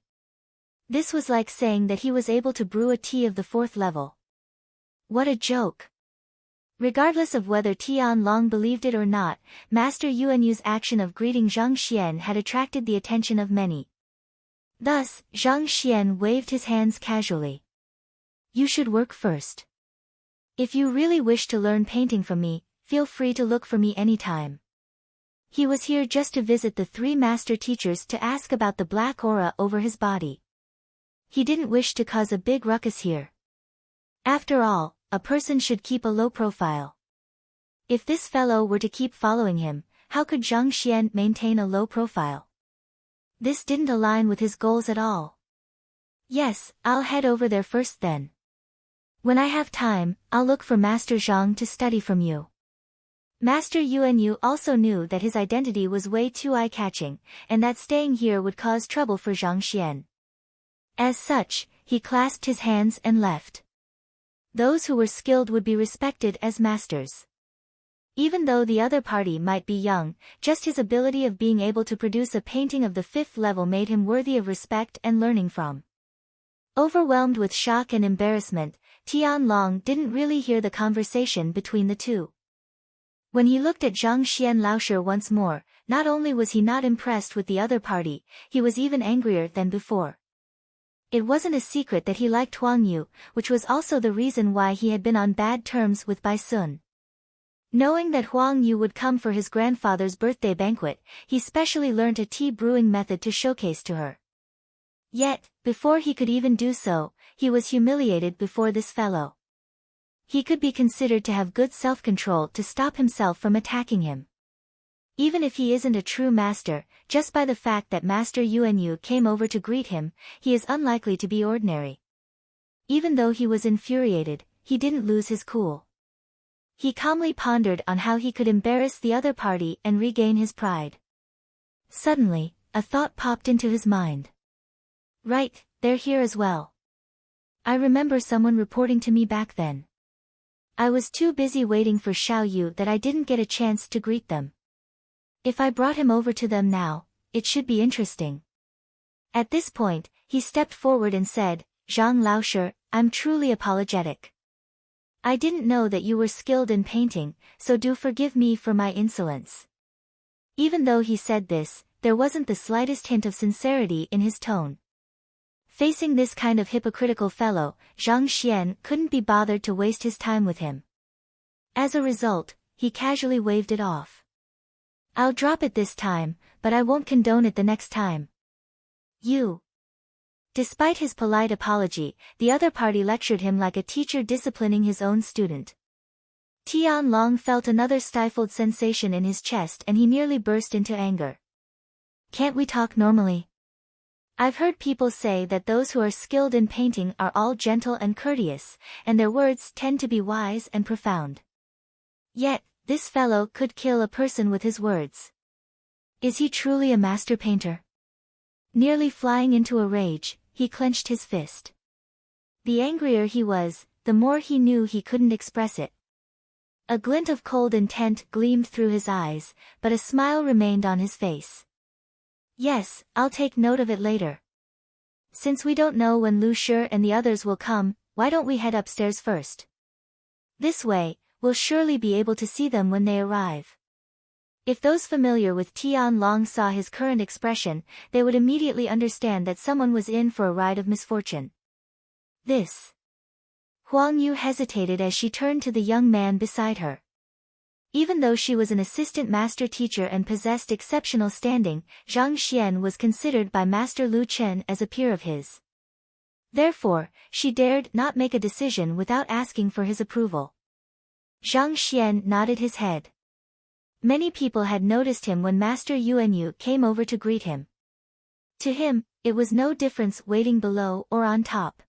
This was like saying that he was able to brew a tea of the 4th level. What a joke! Regardless of whether Tian Long believed it or not, Master Yuanyu's action of greeting Zhang Xian had attracted the attention of many. Thus, Zhang Xian waved his hands casually. You should work first. If you really wish to learn painting from me, feel free to look for me anytime. He was here just to visit the 3 master teachers to ask about the black aura over his body. He didn't wish to cause a big ruckus here. After all, a person should keep a low profile. If this fellow were to keep following him, how could Zhang Xian maintain a low profile? This didn't align with his goals at all. Yes, I'll head over there first then. When I have time, I'll look for Master Zhang to study from you. Master Yuanyu also knew that his identity was way too eye-catching, and that staying here would cause trouble for Zhang Xian. As such, he clasped his hands and left. Those who were skilled would be respected as masters. Even though the other party might be young, just his ability of being able to produce a painting of the 5th level made him worthy of respect and learning from. Overwhelmed with shock and embarrassment, Tian Long didn't really hear the conversation between the two. When he looked at Zhang Xian laoshi once more, not only was he not impressed with the other party, he was even angrier than before. It wasn't a secret that he liked Huang Yu, which was also the reason why he had been on bad terms with Bai Sun. Knowing that Huang Yu would come for his grandfather's birthday banquet, he specially learnt a tea brewing method to showcase to her. Yet, before he could even do so, he was humiliated before this fellow. He could be considered to have good self-control to stop himself from attacking him. Even if he isn't a true master, just by the fact that Master Yuanyu came over to greet him, he is unlikely to be ordinary. Even though he was infuriated, he didn't lose his cool. He calmly pondered on how he could embarrass the other party and regain his pride. Suddenly, a thought popped into his mind. Right, they're here as well. I remember someone reporting to me back then. I was too busy waiting for Xiao Yu that I didn't get a chance to greet them. If I brought him over to them now, it should be interesting. At this point, he stepped forward and said, Zhang laoshi, I'm truly apologetic. I didn't know that you were skilled in painting, so do forgive me for my insolence. Even though he said this, there wasn't the slightest hint of sincerity in his tone. Facing this kind of hypocritical fellow, Zhang Xian couldn't be bothered to waste his time with him. As a result, he casually waved it off. I'll drop it this time, but I won't condone it the next time. You. Despite his polite apology, the other party lectured him like a teacher disciplining his own student. Tian Long felt another stifled sensation in his chest and he nearly burst into anger. Can't we talk normally? I've heard people say that those who are skilled in painting are all gentle and courteous, and their words tend to be wise and profound. Yet, this fellow could kill a person with his words. Is he truly a master painter? Nearly flying into a rage, he clenched his fist. The angrier he was, the more he knew he couldn't express it. A glint of cold intent gleamed through his eyes, but a smile remained on his face. Yes, I'll take note of it later. Since we don't know when Lu Shi and the others will come, why don't we head upstairs first? This way, we'll surely be able to see them when they arrive. If those familiar with Tian Long saw his current expression, they would immediately understand that someone was in for a ride of misfortune. This. Huang Yu hesitated as she turned to the young man beside her. Even though she was an assistant master teacher and possessed exceptional standing, Zhang Xian was considered by Master Lu Chen as a peer of his. Therefore, she dared not make a decision without asking for his approval. Zhang Xian nodded his head. Many people had noticed him when Master Yuanyu came over to greet him. To him, it was no difference waiting below or on top.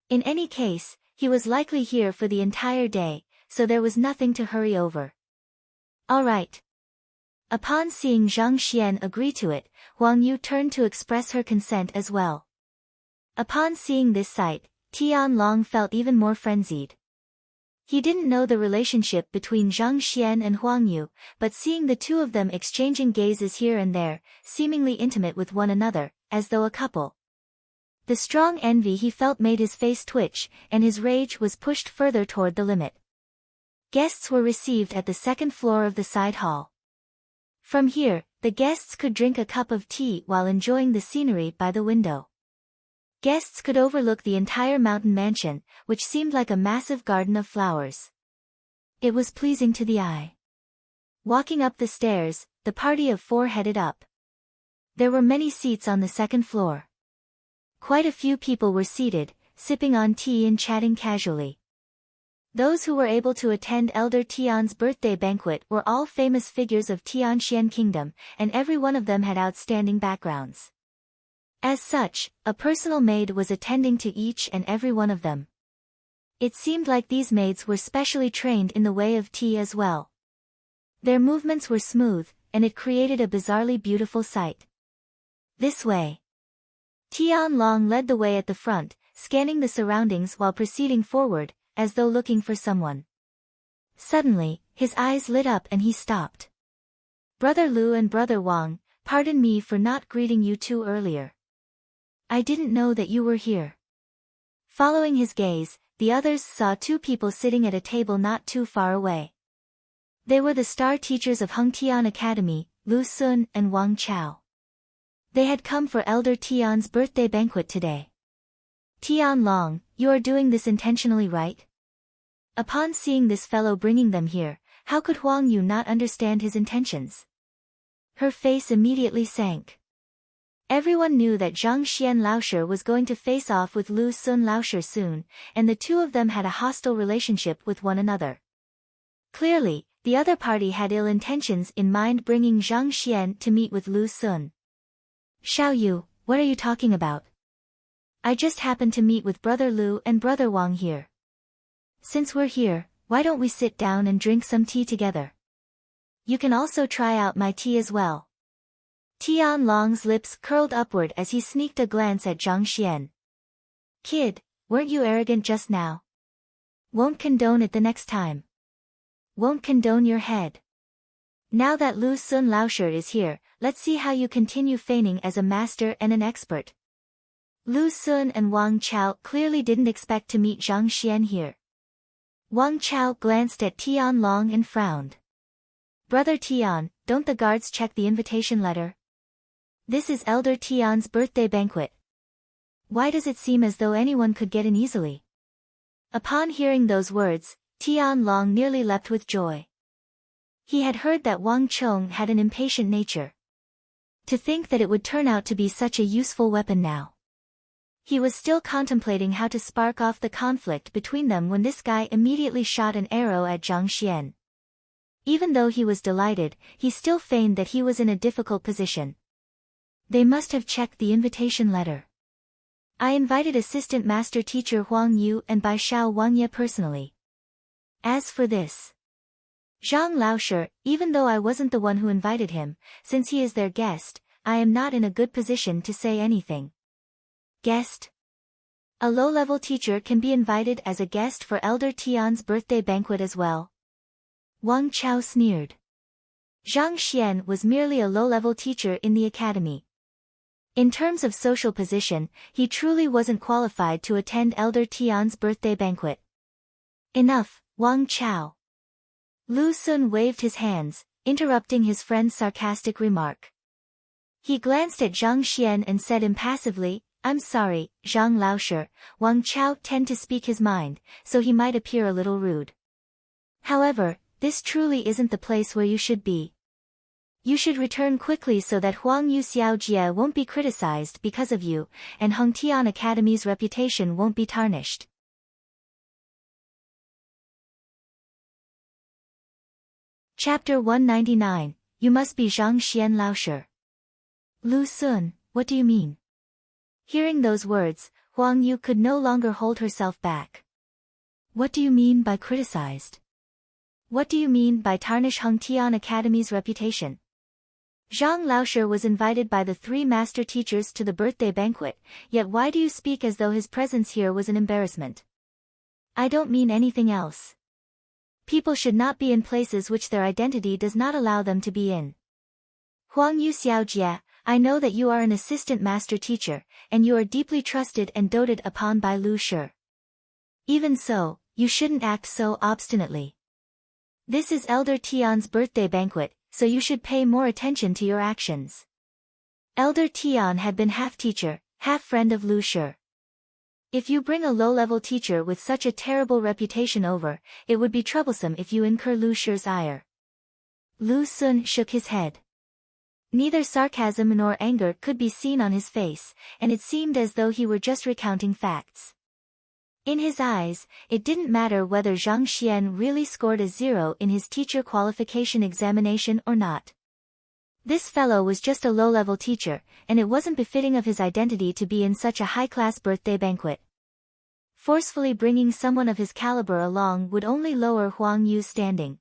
In any case, he was likely here for the entire day, so there was nothing to hurry over. All right. Upon seeing Zhang Xian agree to it, Huang Yu turned to express her consent as well. Upon seeing this sight, Tian Long felt even more frenzied. He didn't know the relationship between Zhang Xian and Huang Yu, but seeing the two of them exchanging gazes here and there, seemingly intimate with one another, as though a couple. The strong envy he felt made his face twitch, and his rage was pushed further toward the limit. Guests were received at the second floor of the side hall. From here, the guests could drink a cup of tea while enjoying the scenery by the window. Guests could overlook the entire mountain mansion, which seemed like a massive garden of flowers. It was pleasing to the eye. Walking up the stairs, the party of 4 headed up. There were many seats on the second floor. Quite a few people were seated, sipping on tea and chatting casually. Those who were able to attend Elder Tian's birthday banquet were all famous figures of Tianxian Kingdom, and every one of them had outstanding backgrounds. As such, a personal maid was attending to each and every one of them. It seemed like these maids were specially trained in the way of tea as well. Their movements were smooth, and it created a bizarrely beautiful sight. This way. Tian Long led the way at the front, scanning the surroundings while proceeding forward, as though looking for someone. Suddenly, his eyes lit up and he stopped. Brother Lu and Brother Wang, pardon me for not greeting you two earlier. I didn't know that you were here. Following his gaze, the others saw 2 people sitting at a table not too far away. They were the star teachers of Hengtian Academy, Lu Sun and Wang Chao. They had come for Elder Tian's birthday banquet today. Tian Long, you are doing this intentionally, right? Upon seeing this fellow bringing them here, how could Huang Yu not understand his intentions? Her face immediately sank. Everyone knew that Zhang Xian Laoshi was going to face off with Lu Sun Laoshi soon, and the 2 of them had a hostile relationship with one another. Clearly, the other party had ill intentions in mind bringing Zhang Xian to meet with Lu Sun. Xiao Yu, what are you talking about? I just happened to meet with Brother Lu and Brother Wang here. Since we're here, why don't we sit down and drink some tea together? You can also try out my tea as well. Tian Long's lips curled upward as he sneaked a glance at Zhang Xian. Kid, weren't you arrogant just now? Won't condone it the next time. Won't condone your head. Now that Lu Sun Laoshi is here, let's see how you continue feigning as a master and an expert. Lu Sun and Wang Chao clearly didn't expect to meet Zhang Xian here. Wang Chao glanced at Tian Long and frowned. Brother Tian, don't the guards check the invitation letter? This is Elder Tian's birthday banquet. Why does it seem as though anyone could get in easily? Upon hearing those words, Tian Long nearly leapt with joy. He had heard that Wang Chong had an impatient nature. To think that it would turn out to be such a useful weapon now. He was still contemplating how to spark off the conflict between them when this guy immediately shot an arrow at Zhang Xian. Even though he was delighted, he still feigned that he was in a difficult position. They must have checked the invitation letter. I invited assistant master teacher Huang Yu and Bai Shao Wangye personally. As for this Zhang Laoshi, even though I wasn't the one who invited him, since he is their guest, I am not in a good position to say anything. Guest? A low-level teacher can be invited as a guest for Elder Tian's birthday banquet as well. Wang Chao sneered. Zhang Xian was merely a low-level teacher in the academy. In terms of social position, he truly wasn't qualified to attend Elder Tian's birthday banquet. Enough, Wang Chao. Lu Sun waved his hands, interrupting his friend's sarcastic remark. He glanced at Zhang Xian and said impassively, I'm sorry, Zhang Laoshi, Wang Chao tend to speak his mind, so he might appear a little rude. However, this truly isn't the place where you should be. You should return quickly so that Huang Yu Xiaojie won't be criticized because of you, and Hengtian Academy's reputation won't be tarnished. Chapter 199, You must be Zhang Xian Laoshi. Lu Sun, what do you mean? Hearing those words, Huang Yu could no longer hold herself back. What do you mean by criticized? What do you mean by tarnish Hengtian Academy's reputation? Zhang Laoshi was invited by the 3 master teachers to the birthday banquet, yet why do you speak as though his presence here was an embarrassment? I don't mean anything else. People should not be in places which their identity does not allow them to be in. Huang Yu Xiaojie, I know that you are an assistant master teacher, and you are deeply trusted and doted upon by Lu Shi. Even so, you shouldn't act so obstinately. This is Elder Tian's birthday banquet, so you should pay more attention to your actions. Elder Tian had been half teacher, half friend of Lu Shi. If you bring a low-level teacher with such a terrible reputation over, it would be troublesome if you incur Lu Shi's ire. Lu Sun shook his head. Neither sarcasm nor anger could be seen on his face, and it seemed as though he were just recounting facts. In his eyes, it didn't matter whether Zhang Xian really scored a 0 in his teacher qualification examination or not. This fellow was just a low-level teacher, and it wasn't befitting of his identity to be in such a high-class birthday banquet. Forcefully bringing someone of his caliber along would only lower Huang Yu's standing.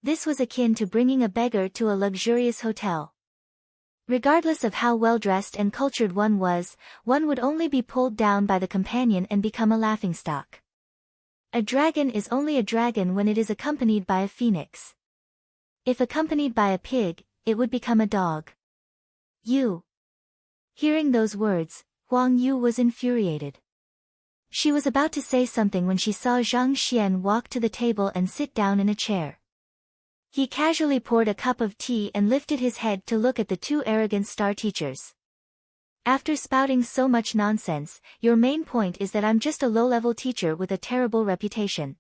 This was akin to bringing a beggar to a luxurious hotel. Regardless of how well-dressed and cultured one was, one would only be pulled down by the companion and become a laughingstock. A dragon is only a dragon when it is accompanied by a phoenix. If accompanied by a pig, it would become a dog. You. Hearing those words, Huang Yu was infuriated. She was about to say something when she saw Zhang Xian walk to the table and sit down in a chair. He casually poured a cup of tea and lifted his head to look at the two arrogant star teachers. After spouting so much nonsense, your main point is that I'm just a low-level teacher with a terrible reputation.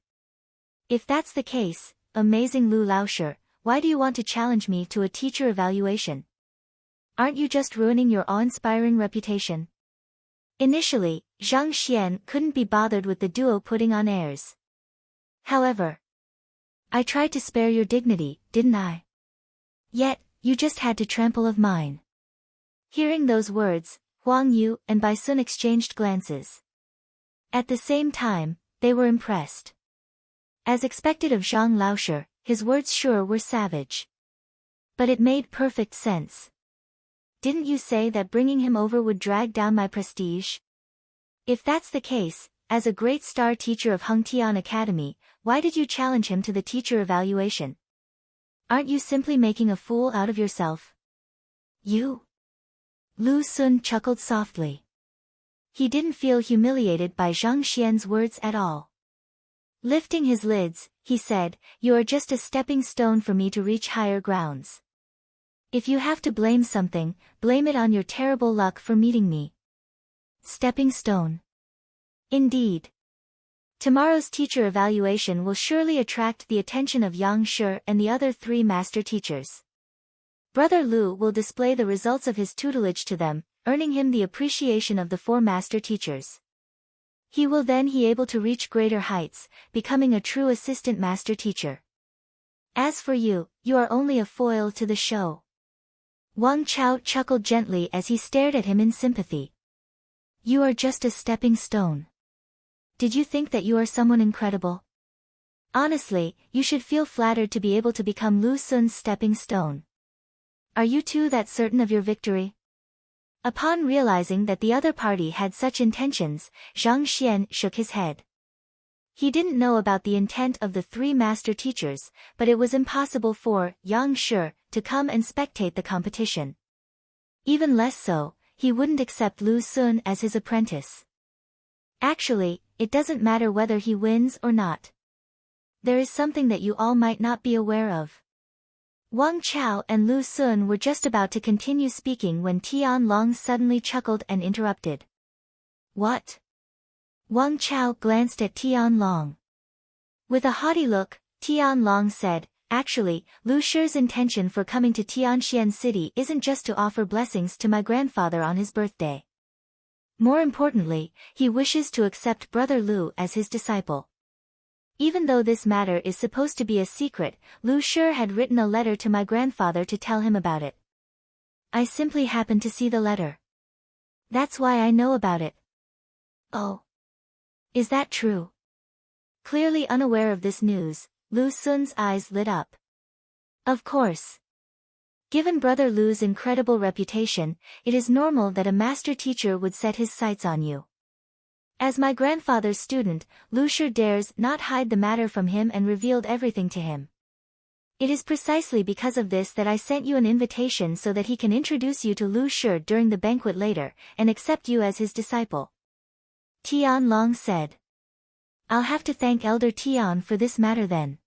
If that's the case, amazing Lu Laoshi, why do you want to challenge me to a teacher evaluation? Aren't you just ruining your awe-inspiring reputation? Initially, Zhang Xian couldn't be bothered with the duo putting on airs. However, I tried to spare your dignity, didn't I? Yet, you just had to trample of mine. Hearing those words, Huang Yu and Bai Sun exchanged glances. At the same time, they were impressed. As expected of Zhang Laoshi, his words sure were savage. But it made perfect sense. Didn't you say that bringing him over would drag down my prestige? If that's the case, as a great star teacher of Hengtian Academy, why did you challenge him to the teacher evaluation? Aren't you simply making a fool out of yourself? You? Lu Sun chuckled softly. He didn't feel humiliated by Zhang Xian's words at all. Lifting his lids, he said, "You are just a stepping stone for me to reach higher grounds. If you have to blame something, blame it on your terrible luck for meeting me." Stepping stone. Indeed. Tomorrow's teacher evaluation will surely attract the attention of Yang Shi and the other 3 master teachers. Brother Lu will display the results of his tutelage to them, earning him the appreciation of the 4 master teachers. He will then be able to reach greater heights, becoming a true assistant master teacher. As for you, you are only a foil to the show. Wang Chao chuckled gently as he stared at him in sympathy. You are just a stepping stone. Did you think that you are someone incredible? Honestly, you should feel flattered to be able to become Lu Sun's stepping stone. Are you too that certain of your victory? Upon realizing that the other party had such intentions, Zhang Xian shook his head. He didn't know about the intent of the 3 master teachers, but it was impossible for Yang Shi to come and spectate the competition. Even less so, he wouldn't accept Lu Sun as his apprentice. Actually, it doesn't matter whether he wins or not. There is something that you all might not be aware of. Wang Chao and Lu Sun were just about to continue speaking when Tian Long suddenly chuckled and interrupted. What? Wang Chao glanced at Tian Long. With a haughty look, Tian Long said, "Actually, Lu Shi's intention for coming to Tianxian City isn't just to offer blessings to my grandfather on his birthday. More importantly, he wishes to accept Brother Lu as his disciple. Even though this matter is supposed to be a secret, Lu Shi had written a letter to my grandfather to tell him about it. I simply happened to see the letter. That's why I know about it." Oh. Is that true? Clearly unaware of this news, Lu Sun's eyes lit up. Of course. Given Brother Lu's incredible reputation, it is normal that a master teacher would set his sights on you. As my grandfather's student, Lu Shi dares not hide the matter from him and revealed everything to him. It is precisely because of this that I sent you an invitation so that he can introduce you to Lu Shi during the banquet later, and accept you as his disciple. Tian Long said. I'll have to thank Elder Tian for this matter then.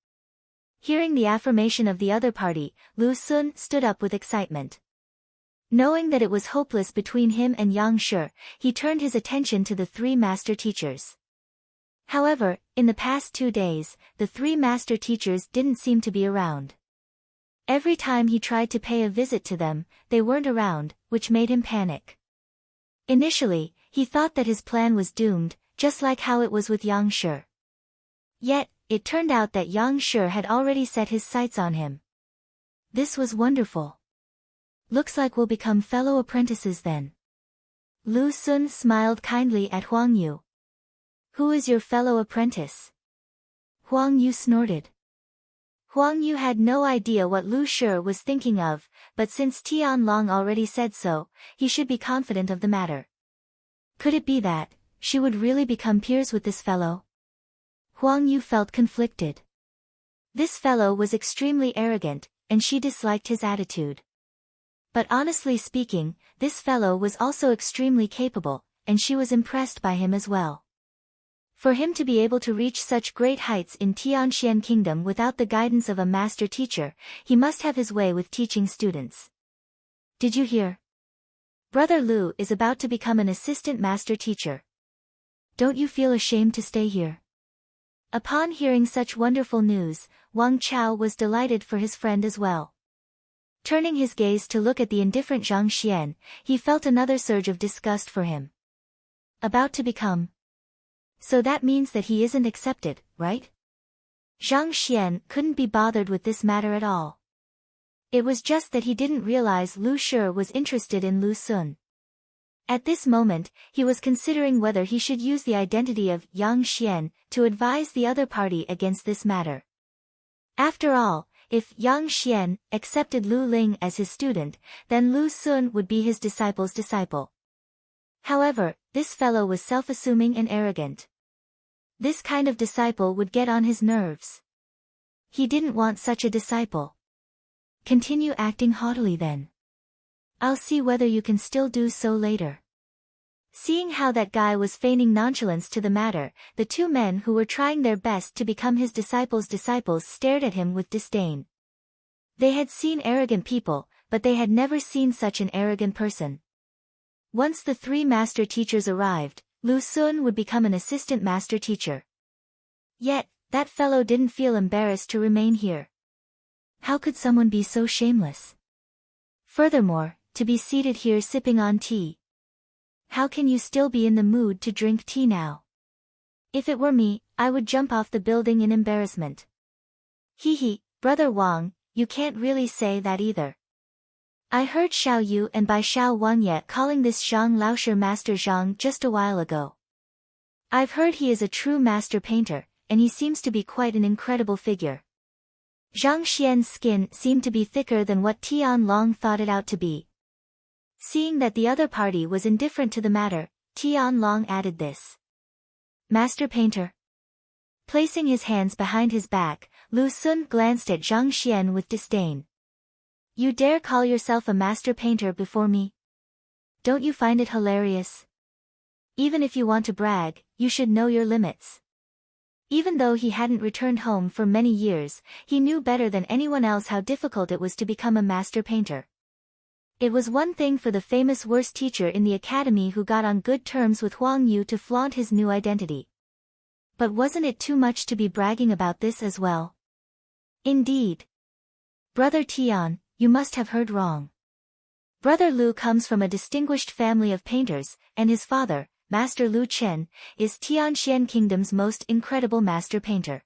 Hearing the affirmation of the other party, Lu Xun stood up with excitement. Knowing that it was hopeless between him and Yang Shi, he turned his attention to the three master teachers. However, in the past 2 days, the three master teachers didn't seem to be around. Every time he tried to pay a visit to them, they weren't around, which made him panic. Initially, he thought that his plan was doomed, just like how it was with Yang Shi. Yet, it turned out that Yang Shi had already set his sights on him. This was wonderful. Looks like we'll become fellow apprentices then. Lu Xun smiled kindly at Huang Yu. Who is your fellow apprentice? Huang Yu snorted. Huang Yu had no idea what Lu Shi was thinking of, but since Tian Long already said so, he should be confident of the matter. Could it be that she would really become peers with this fellow? Huang Yu felt conflicted. This fellow was extremely arrogant, and she disliked his attitude. But honestly speaking, this fellow was also extremely capable, and she was impressed by him as well. For him to be able to reach such great heights in Tianxian Kingdom without the guidance of a master teacher, he must have his way with teaching students. Did you hear? Brother Lu is about to become an assistant master teacher. Don't you feel ashamed to stay here? Upon hearing such wonderful news, Wang Chao was delighted for his friend as well. Turning his gaze to look at the indifferent Zhang Xian, he felt another surge of disgust for him. About to become. So that means that he isn't accepted, right? Zhang Xian couldn't be bothered with this matter at all. It was just that he didn't realize Lu Shi was interested in Lu Xun. At this moment, he was considering whether he should use the identity of Yang Xian to advise the other party against this matter. After all, if Yang Xian accepted Lu Ling as his student, then Lu Xun would be his disciple's disciple. However, this fellow was self-assuming and arrogant. This kind of disciple would get on his nerves. He didn't want such a disciple. Continue acting haughtily then. I'll see whether you can still do so later. Seeing how that guy was feigning nonchalance to the matter, the two men who were trying their best to become his disciples' stared at him with disdain. They had seen arrogant people, but they had never seen such an arrogant person. Once the three master teachers arrived, Lu Xun would become an assistant master teacher. Yet, that fellow didn't feel embarrassed to remain here. How could someone be so shameless? Furthermore, to be seated here sipping on tea. How can you still be in the mood to drink tea now? If it were me, I would jump off the building in embarrassment. Hee, Brother Wang, you can't really say that either. I heard Xiao Yu and Bai Xiao Wangye calling this Zhang Laoshi Master Zhang just a while ago. I've heard he is a true master painter, and he seems to be quite an incredible figure. Zhang Xian's skin seemed to be thicker than what Tian Long thought it out to be. Seeing that the other party was indifferent to the matter, Tian Long added this. Master painter. Placing his hands behind his back, Lu Xun glanced at Zhang Xian with disdain. You dare call yourself a master painter before me? Don't you find it hilarious? Even if you want to brag, you should know your limits. Even though he hadn't returned home for many years, he knew better than anyone else how difficult it was to become a master painter. It was one thing for the famous worst teacher in the academy who got on good terms with Huang Yu to flaunt his new identity. But wasn't it too much to be bragging about this as well? Indeed. Brother Tian, you must have heard wrong. Brother Lu comes from a distinguished family of painters, and his father, Master Lu Chen, is Tianxian Kingdom's most incredible master painter.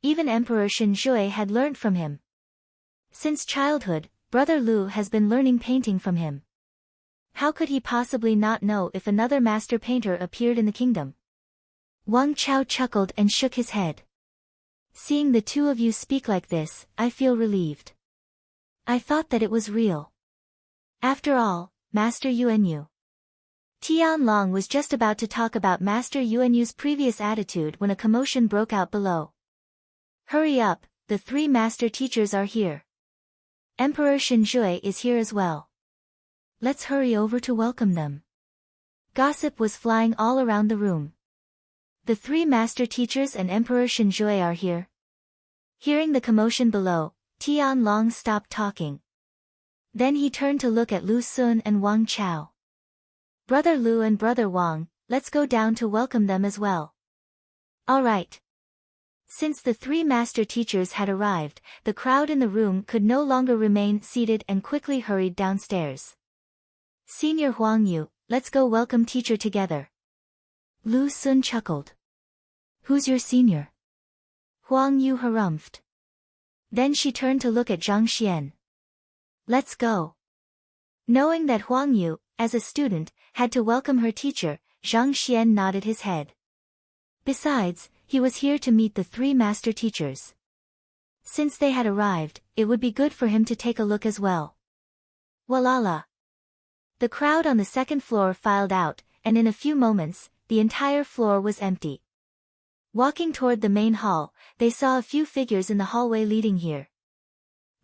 Even Emperor Shenjue had learnt from him. Since childhood, Brother Lu has been learning painting from him. How could he possibly not know if another master painter appeared in the kingdom? Wang Chao chuckled and shook his head. Seeing the two of you speak like this, I feel relieved. I thought that it was real. After all, Master Yuanyu. Tian Long was just about to talk about Master Yuanyu's previous attitude when a commotion broke out below. Hurry up, the three master teachers are here. Emperor Shenjue is here as well. Let's hurry over to welcome them. Gossip was flying all around the room. The three master teachers and Emperor Shenjue are here. Hearing the commotion below, Tian Long stopped talking. Then he turned to look at Lu Sun and Wang Chao. Brother Lu and Brother Wang, let's go down to welcome them as well. All right. Since the three master teachers had arrived, the crowd in the room could no longer remain seated and quickly hurried downstairs. Senior Huang Yu, let's go welcome teacher together. Lu Sun chuckled. Who's your senior? Huang Yu harumphed. Then she turned to look at Zhang Xian. Let's go. Knowing that Huang Yu, as a student, had to welcome her teacher, Zhang Xian nodded his head. Besides, he was here to meet the three master teachers. Since they had arrived, it would be good for him to take a look as well. Walala. The crowd on the second floor filed out, and in a few moments, the entire floor was empty. Walking toward the main hall, they saw a few figures in the hallway leading here.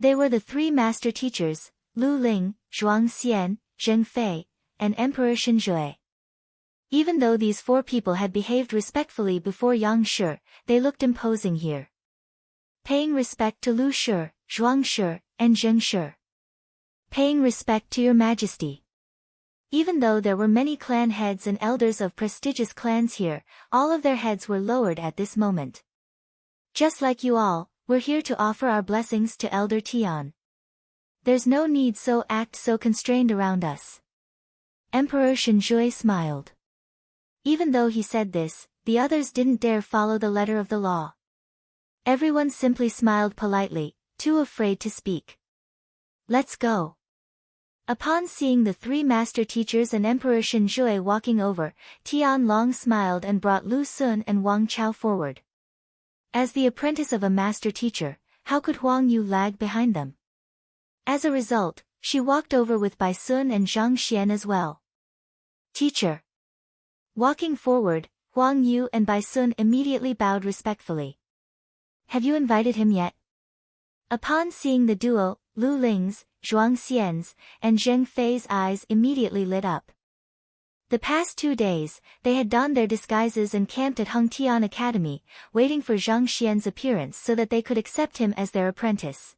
They were the three master teachers, Lu Ling, Zhuang Xian, Zheng Fei, and Emperor Shinjue. Even though these four people had behaved respectfully before Yang Shi, they looked imposing here. Paying respect to Lu Shi, Zhuang Shi, and Zheng Shi. Paying respect to your majesty. Even though there were many clan heads and elders of prestigious clans here, all of their heads were lowered at this moment. Just like you all, we're here to offer our blessings to Elder Tian. There's no need so act so constrained around us. Emperor Shinjue smiled. Even though he said this, the others didn't dare follow the letter of the law. Everyone simply smiled politely, too afraid to speak. Let's go. Upon seeing the three master teachers and Emperor Shinjue walking over, Tian Long smiled and brought Lu Sun and Wang Chao forward. As the apprentice of a master teacher, how could Huang Yu lag behind them? As a result, she walked over with Bai Sun and Zhang Xian as well. Teacher. Walking forward, Huang Yu and Bai Sun immediately bowed respectfully. Have you invited him yet? Upon seeing the duo, Lu Ling's, Zhuang Xian's, and Zheng Fei's eyes immediately lit up. The past 2 days, they had donned their disguises and camped at Hung Tian Academy, waiting for Zhang Xian's appearance so that they could accept him as their apprentice.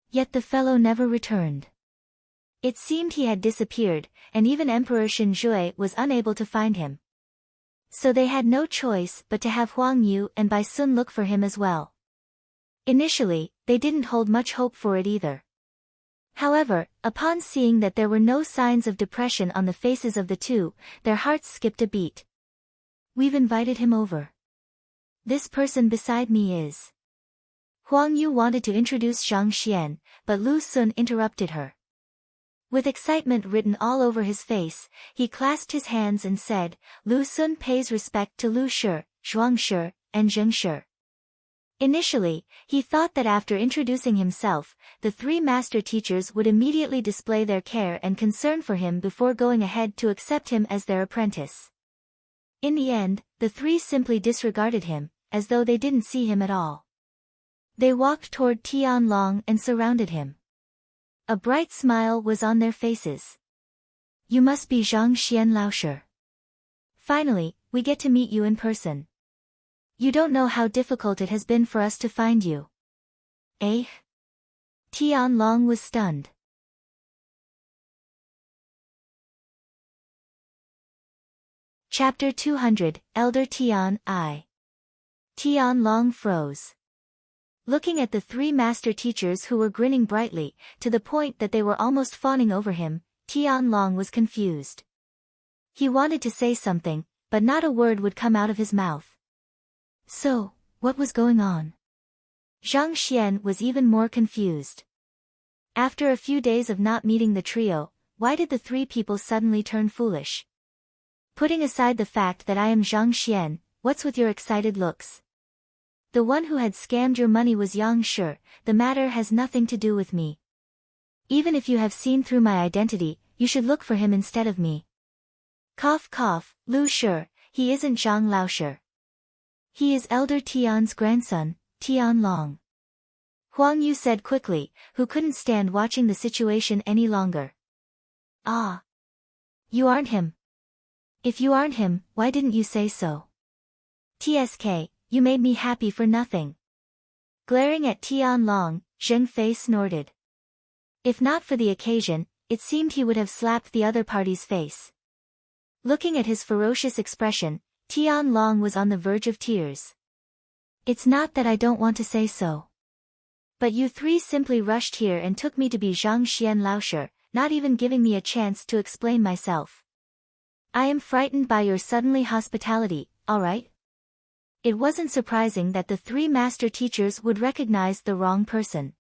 Yet the fellow never returned. It seemed he had disappeared, and even Emperor Shinjue was unable to find him. So they had no choice but to have Huang Yu and Bai Sun look for him as well. Initially, they didn't hold much hope for it either. However, upon seeing that there were no signs of depression on the faces of the two, their hearts skipped a beat. We've invited him over. This person beside me is. Huang Yu wanted to introduce Zhang Xian, but Lu Sun interrupted her. With excitement written all over his face, he clasped his hands and said, Lu Sun pays respect to Lu Shi, Zhuang Shi, and Zheng Shi. Initially, he thought that after introducing himself, the three master teachers would immediately display their care and concern for him before going ahead to accept him as their apprentice. In the end, the three simply disregarded him, as though they didn't see him at all. They walked toward Tian Long and surrounded him. A bright smile was on their faces. You must be Zhang Xian laoshi. Finally, we get to meet you in person. You don't know how difficult it has been for us to find you. Eh? Tian Long was stunned. Chapter 200, Elder Tian, I. Tian Long froze. Looking at the three master teachers who were grinning brightly, to the point that they were almost fawning over him, Tian Long was confused. He wanted to say something, but not a word would come out of his mouth. So, what was going on? Zhang Xian was even more confused. After a few days of not meeting the trio, why did the three people suddenly turn foolish? Putting aside the fact that I am Zhang Xian, what's with your excited looks? The one who had scammed your money was Yang Shi, the matter has nothing to do with me. Even if you have seen through my identity, you should look for him instead of me. Cough cough, Lu Shi, he isn't Zhang Laoshi. He is Elder Tian's grandson, Tian Long. Huang Yu said quickly, who couldn't stand watching the situation any longer. Ah. You aren't him. If you aren't him, why didn't you say so? TSK, you made me happy for nothing. Glaring at Tian Long, Zhang Fei snorted. If not for the occasion, it seemed he would have slapped the other party's face. Looking at his ferocious expression, Tian Long was on the verge of tears. It's not that I don't want to say so. But you three simply rushed here and took me to be Zhang Xian laoshi, not even giving me a chance to explain myself. I am frightened by your suddenly hospitality, alright? It wasn't surprising that the three master teachers would recognize the wrong person.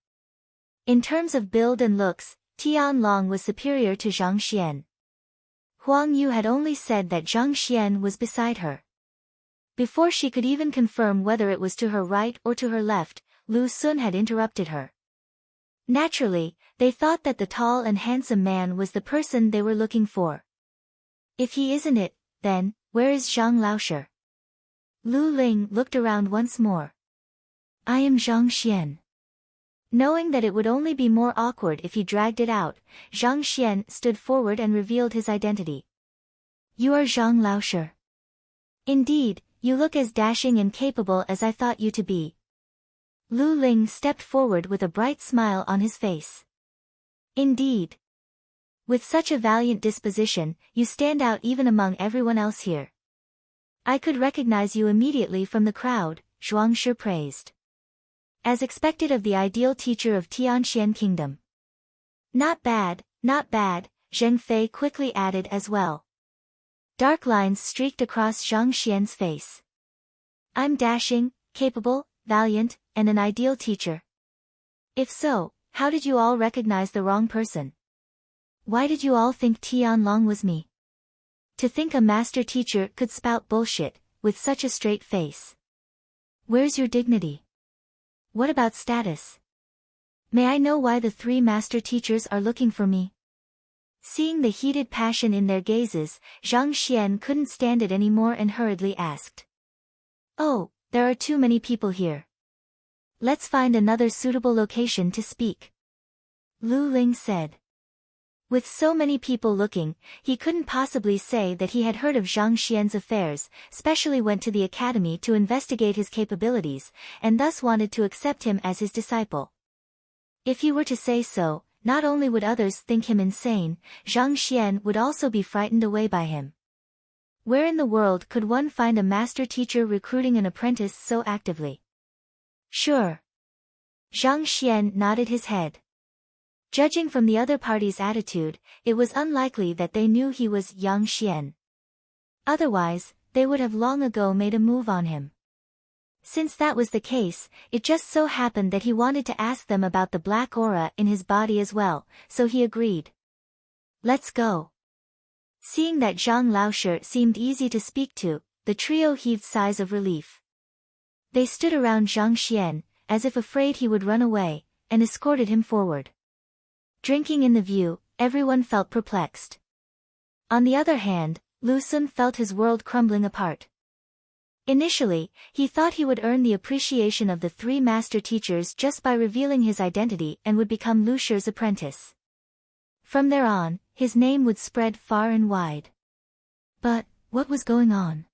In terms of build and looks, Tian Long was superior to Zhang Xian. Huang Yu had only said that Zhang Xian was beside her. Before she could even confirm whether it was to her right or to her left, Lu Sun had interrupted her. Naturally, they thought that the tall and handsome man was the person they were looking for. If he isn't it, then, where is Zhang laoshi? Lu Ling looked around once more. I am Zhang Xian. Knowing that it would only be more awkward if he dragged it out, Zhang Xian stood forward and revealed his identity. You are Zhang laoshi. Indeed, you look as dashing and capable as I thought you to be. Lu Ling stepped forward with a bright smile on his face. Indeed. With such a valiant disposition, you stand out even among everyone else here. I could recognize you immediately from the crowd, Zhuang Shi praised. As expected of the ideal teacher of Tianxian Kingdom. Not bad, Zhang Fei quickly added as well. Dark lines streaked across Zhang Xian's face. I'm dashing, capable, valiant, and an ideal teacher. If so, how did you all recognize the wrong person? Why did you all think Tian Long was me? To think a master teacher could spout bullshit, with such a straight face. Where's your dignity? What about status? May I know why the three master teachers are looking for me? Seeing the heated passion in their gazes, Zhang Xian couldn't stand it anymore and hurriedly asked. Oh, there are too many people here. Let's find another suitable location to speak. Lu Ling said. With so many people looking, he couldn't possibly say that he had heard of Zhang Xian's affairs, specially went to the academy to investigate his capabilities, and thus wanted to accept him as his disciple. If he were to say so, not only would others think him insane, Zhang Xian would also be frightened away by him. Where in the world could one find a master teacher recruiting an apprentice so actively? Sure. Zhang Xian nodded his head. Judging from the other party's attitude, it was unlikely that they knew he was Yang Xian. Otherwise, they would have long ago made a move on him. Since that was the case, it just so happened that he wanted to ask them about the black aura in his body as well, so he agreed. Let's go. Seeing that Zhang laoshi seemed easy to speak to, the trio heaved sighs of relief. They stood around Zhang Xian, as if afraid he would run away, and escorted him forward. Drinking in the view, everyone felt perplexed. On the other hand, Lu Sun felt his world crumbling apart. Initially, he thought he would earn the appreciation of the three master teachers just by revealing his identity and would become Lu Shi's apprentice. From there on, his name would spread far and wide. But, what was going on?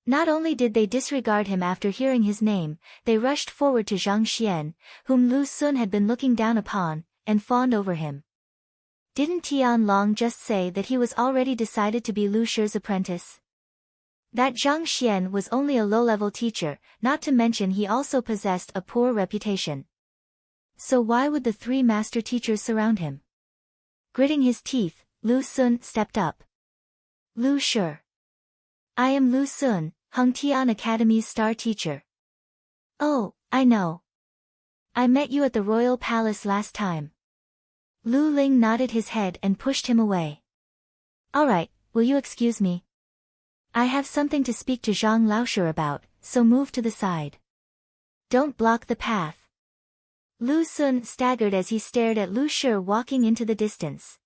Not only did they disregard him after hearing his name, they rushed forward to Zhang Xian, whom Lu Sun had been looking down upon, and fawned over him. Didn't Tian Long just say that he was already decided to be Lu Shi's apprentice? That Zhang Xian was only a low-level teacher, not to mention he also possessed a poor reputation. So why would the three master teachers surround him? Gritting his teeth, Lu Sun stepped up. Lu Shi. I am Lu Sun, Hung Tian Academy's star teacher. Oh, I know. I met you at the royal palace last time. Lu Ling nodded his head and pushed him away. Alright, will you excuse me? I have something to speak to Zhang laoshi about, so move to the side. Don't block the path. Lu Sun staggered as he stared at Lu Shi walking into the distance.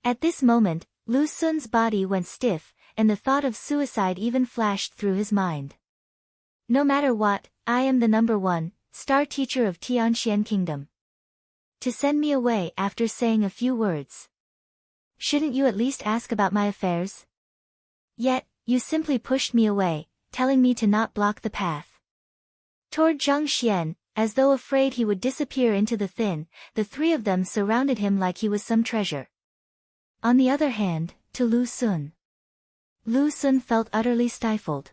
At this moment, Lu Sun's body went stiff, and the thought of suicide even flashed through his mind. No matter what, I am the number one, star teacher of Tianxian Kingdom. To send me away after saying a few words. Shouldn't you at least ask about my affairs? Yet, you simply pushed me away, telling me to not block the path. Toward Zhang Xian, as though afraid he would disappear into the thin. The three of them surrounded him like he was some treasure. On the other hand, to Lu Xun felt utterly stifled.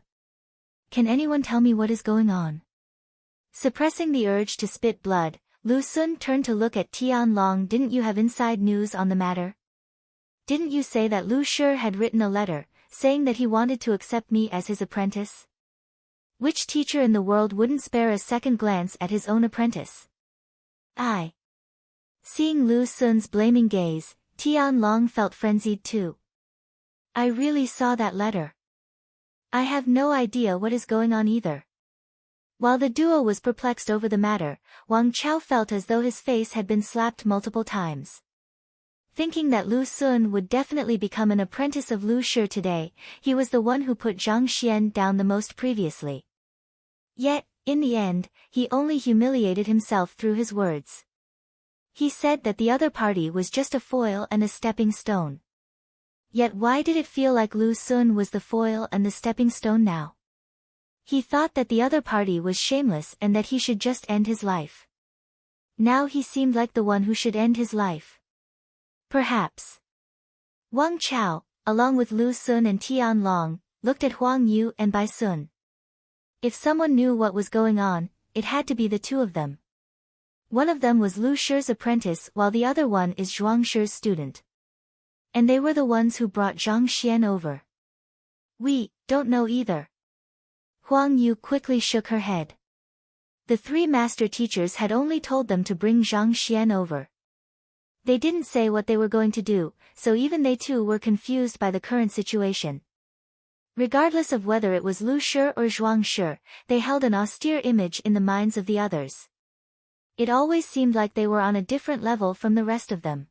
Can anyone tell me what is going on? Suppressing the urge to spit blood, Lu Xun turned to look at Tian Long. Didn't you have inside news on the matter? Didn't you say that Lu Shi had written a letter, saying that he wanted to accept me as his apprentice? Which teacher in the world wouldn't spare a second glance at his own apprentice? Seeing Lu Xun's blaming gaze, Tian Long felt frenzied too. I really saw that letter. I have no idea what is going on either. While the duo was perplexed over the matter, Wang Chao felt as though his face had been slapped multiple times. Thinking that Lu Xun would definitely become an apprentice of Lu Shi today, he was the one who put Zhang Xian down the most previously. Yet, in the end, he only humiliated himself through his words. He said that the other party was just a foil and a stepping stone. Yet why did it feel like Lu Xun was the foil and the stepping stone now? He thought that the other party was shameless and that he should just end his life. Now he seemed like the one who should end his life. Perhaps. Wang Chao, along with Lu Xun and Tian Long, looked at Huang Yu and Bai Sun. If someone knew what was going on, it had to be the two of them. One of them was Lu Shi's apprentice while the other one is Zhuang Shi's student. And they were the ones who brought Zhang Xian over. We don't know either. Huang Yu quickly shook her head. The three master teachers had only told them to bring Zhang Xian over. They didn't say what they were going to do, so even they too were confused by the current situation. Regardless of whether it was Lu Shi or Zhuang Shi, they held an austere image in the minds of the others. It always seemed like they were on a different level from the rest of them.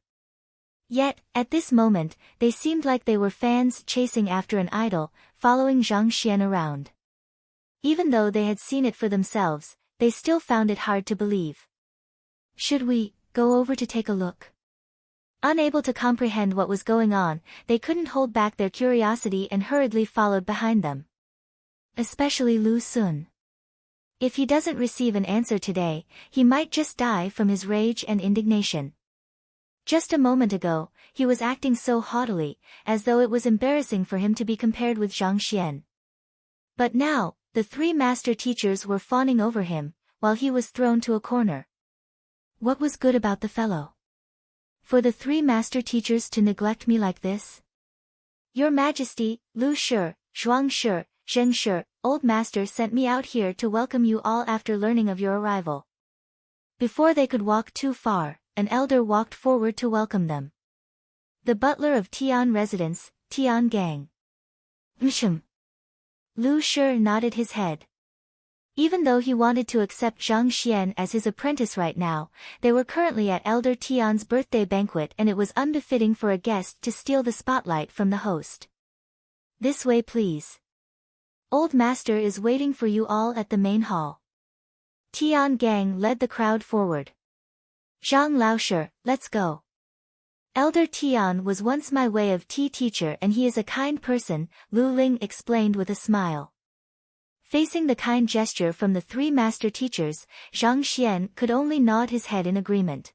Yet, at this moment, they seemed like they were fans chasing after an idol, following Zhang Xian around. Even though they had seen it for themselves, they still found it hard to believe. Should we go over to take a look? Unable to comprehend what was going on, they couldn't hold back their curiosity and hurriedly followed behind them. Especially Lu Xun. If he doesn't receive an answer today, he might just die from his rage and indignation. Just a moment ago, he was acting so haughtily, as though it was embarrassing for him to be compared with Zhang Xian. But now, the three master teachers were fawning over him, while he was thrown to a corner. What was good about the fellow? For the three master teachers to neglect me like this? Your Majesty, Lu Shi, Zhuang Shi, Zheng Shi, Old Master sent me out here to welcome you all after learning of your arrival. Before they could walk too far, an elder walked forward to welcome them. The butler of Tian residence, Tian Gang. Lu Shi nodded his head. Even though he wanted to accept Zhang Xian as his apprentice right now, they were currently at Elder Tian's birthday banquet and it was unbefitting for a guest to steal the spotlight from the host. This way please. Old Master is waiting for you all at the main hall. Tian Gang led the crowd forward. Zhang Laoshi, let's go. Elder Tian was once my way of tea teacher and he is a kind person, Lu Ling explained with a smile. Facing the kind gesture from the three master teachers, Zhang Xian could only nod his head in agreement.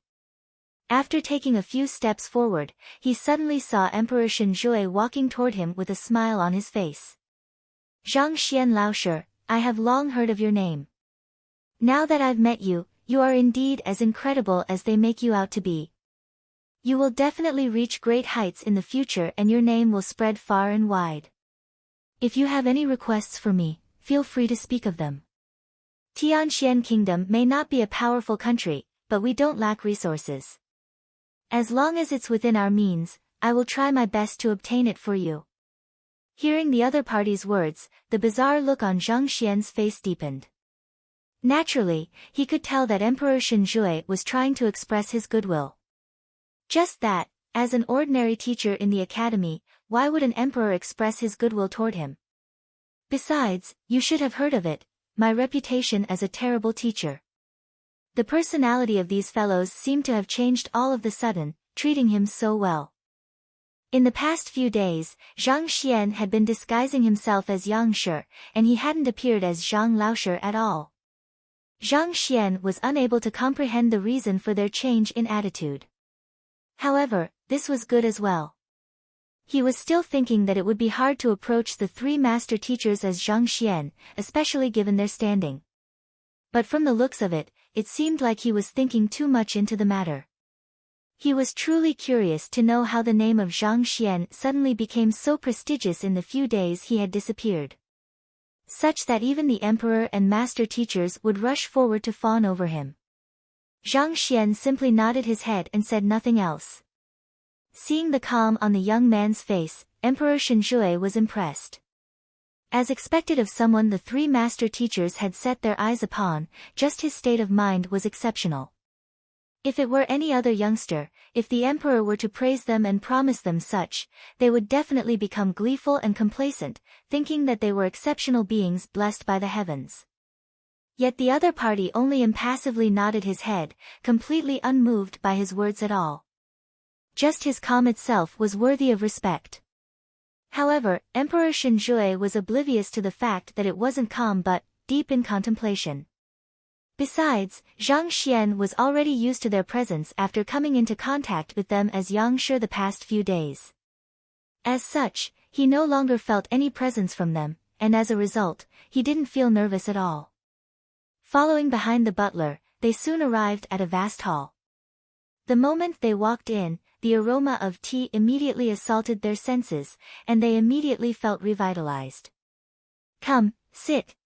After taking a few steps forward, he suddenly saw Emperor Shenjue walking toward him with a smile on his face. Zhang Xian Laoshi, I have long heard of your name. Now that I've met you, you are indeed as incredible as they make you out to be. You will definitely reach great heights in the future and your name will spread far and wide. If you have any requests for me, feel free to speak of them. Tianxian Kingdom may not be a powerful country, but we don't lack resources. As long as it's within our means, I will try my best to obtain it for you. Hearing the other party's words, the bizarre look on Zhang Xian's face deepened. Naturally, he could tell that Emperor Shenjue was trying to express his goodwill. Just that, as an ordinary teacher in the academy, why would an emperor express his goodwill toward him? Besides, you should have heard of it, my reputation as a terrible teacher. The personality of these fellows seemed to have changed all of the sudden, treating him so well. In the past few days, Zhang Xian had been disguising himself as Yang Shi, and he hadn't appeared as Zhang Laoshi at all. Zhang Xian was unable to comprehend the reason for their change in attitude. However, this was good as well. He was still thinking that it would be hard to approach the three master teachers as Zhang Xian, especially given their standing. But from the looks of it, it seemed like he was thinking too much into the matter. He was truly curious to know how the name of Zhang Xian suddenly became so prestigious in the few days he had disappeared. Such that even the emperor and master teachers would rush forward to fawn over him. Zhang Xian simply nodded his head and said nothing else. Seeing the calm on the young man's face, Emperor Shenjue was impressed. As expected of someone the three master teachers had set their eyes upon, just his state of mind was exceptional. If it were any other youngster, if the emperor were to praise them and promise them such, they would definitely become gleeful and complacent, thinking that they were exceptional beings blessed by the heavens. Yet the other party only impassively nodded his head, completely unmoved by his words at all. Just his calm itself was worthy of respect. However, Emperor Shenjue was oblivious to the fact that it wasn't calm but deep in contemplation. Besides, Zhang Xian was already used to their presence after coming into contact with them as Yangshi the past few days. As such, he no longer felt any presence from them, and as a result, he didn't feel nervous at all. Following behind the butler, they soon arrived at a vast hall. The moment they walked in, the aroma of tea immediately assaulted their senses, and they immediately felt revitalized. "Come, sit."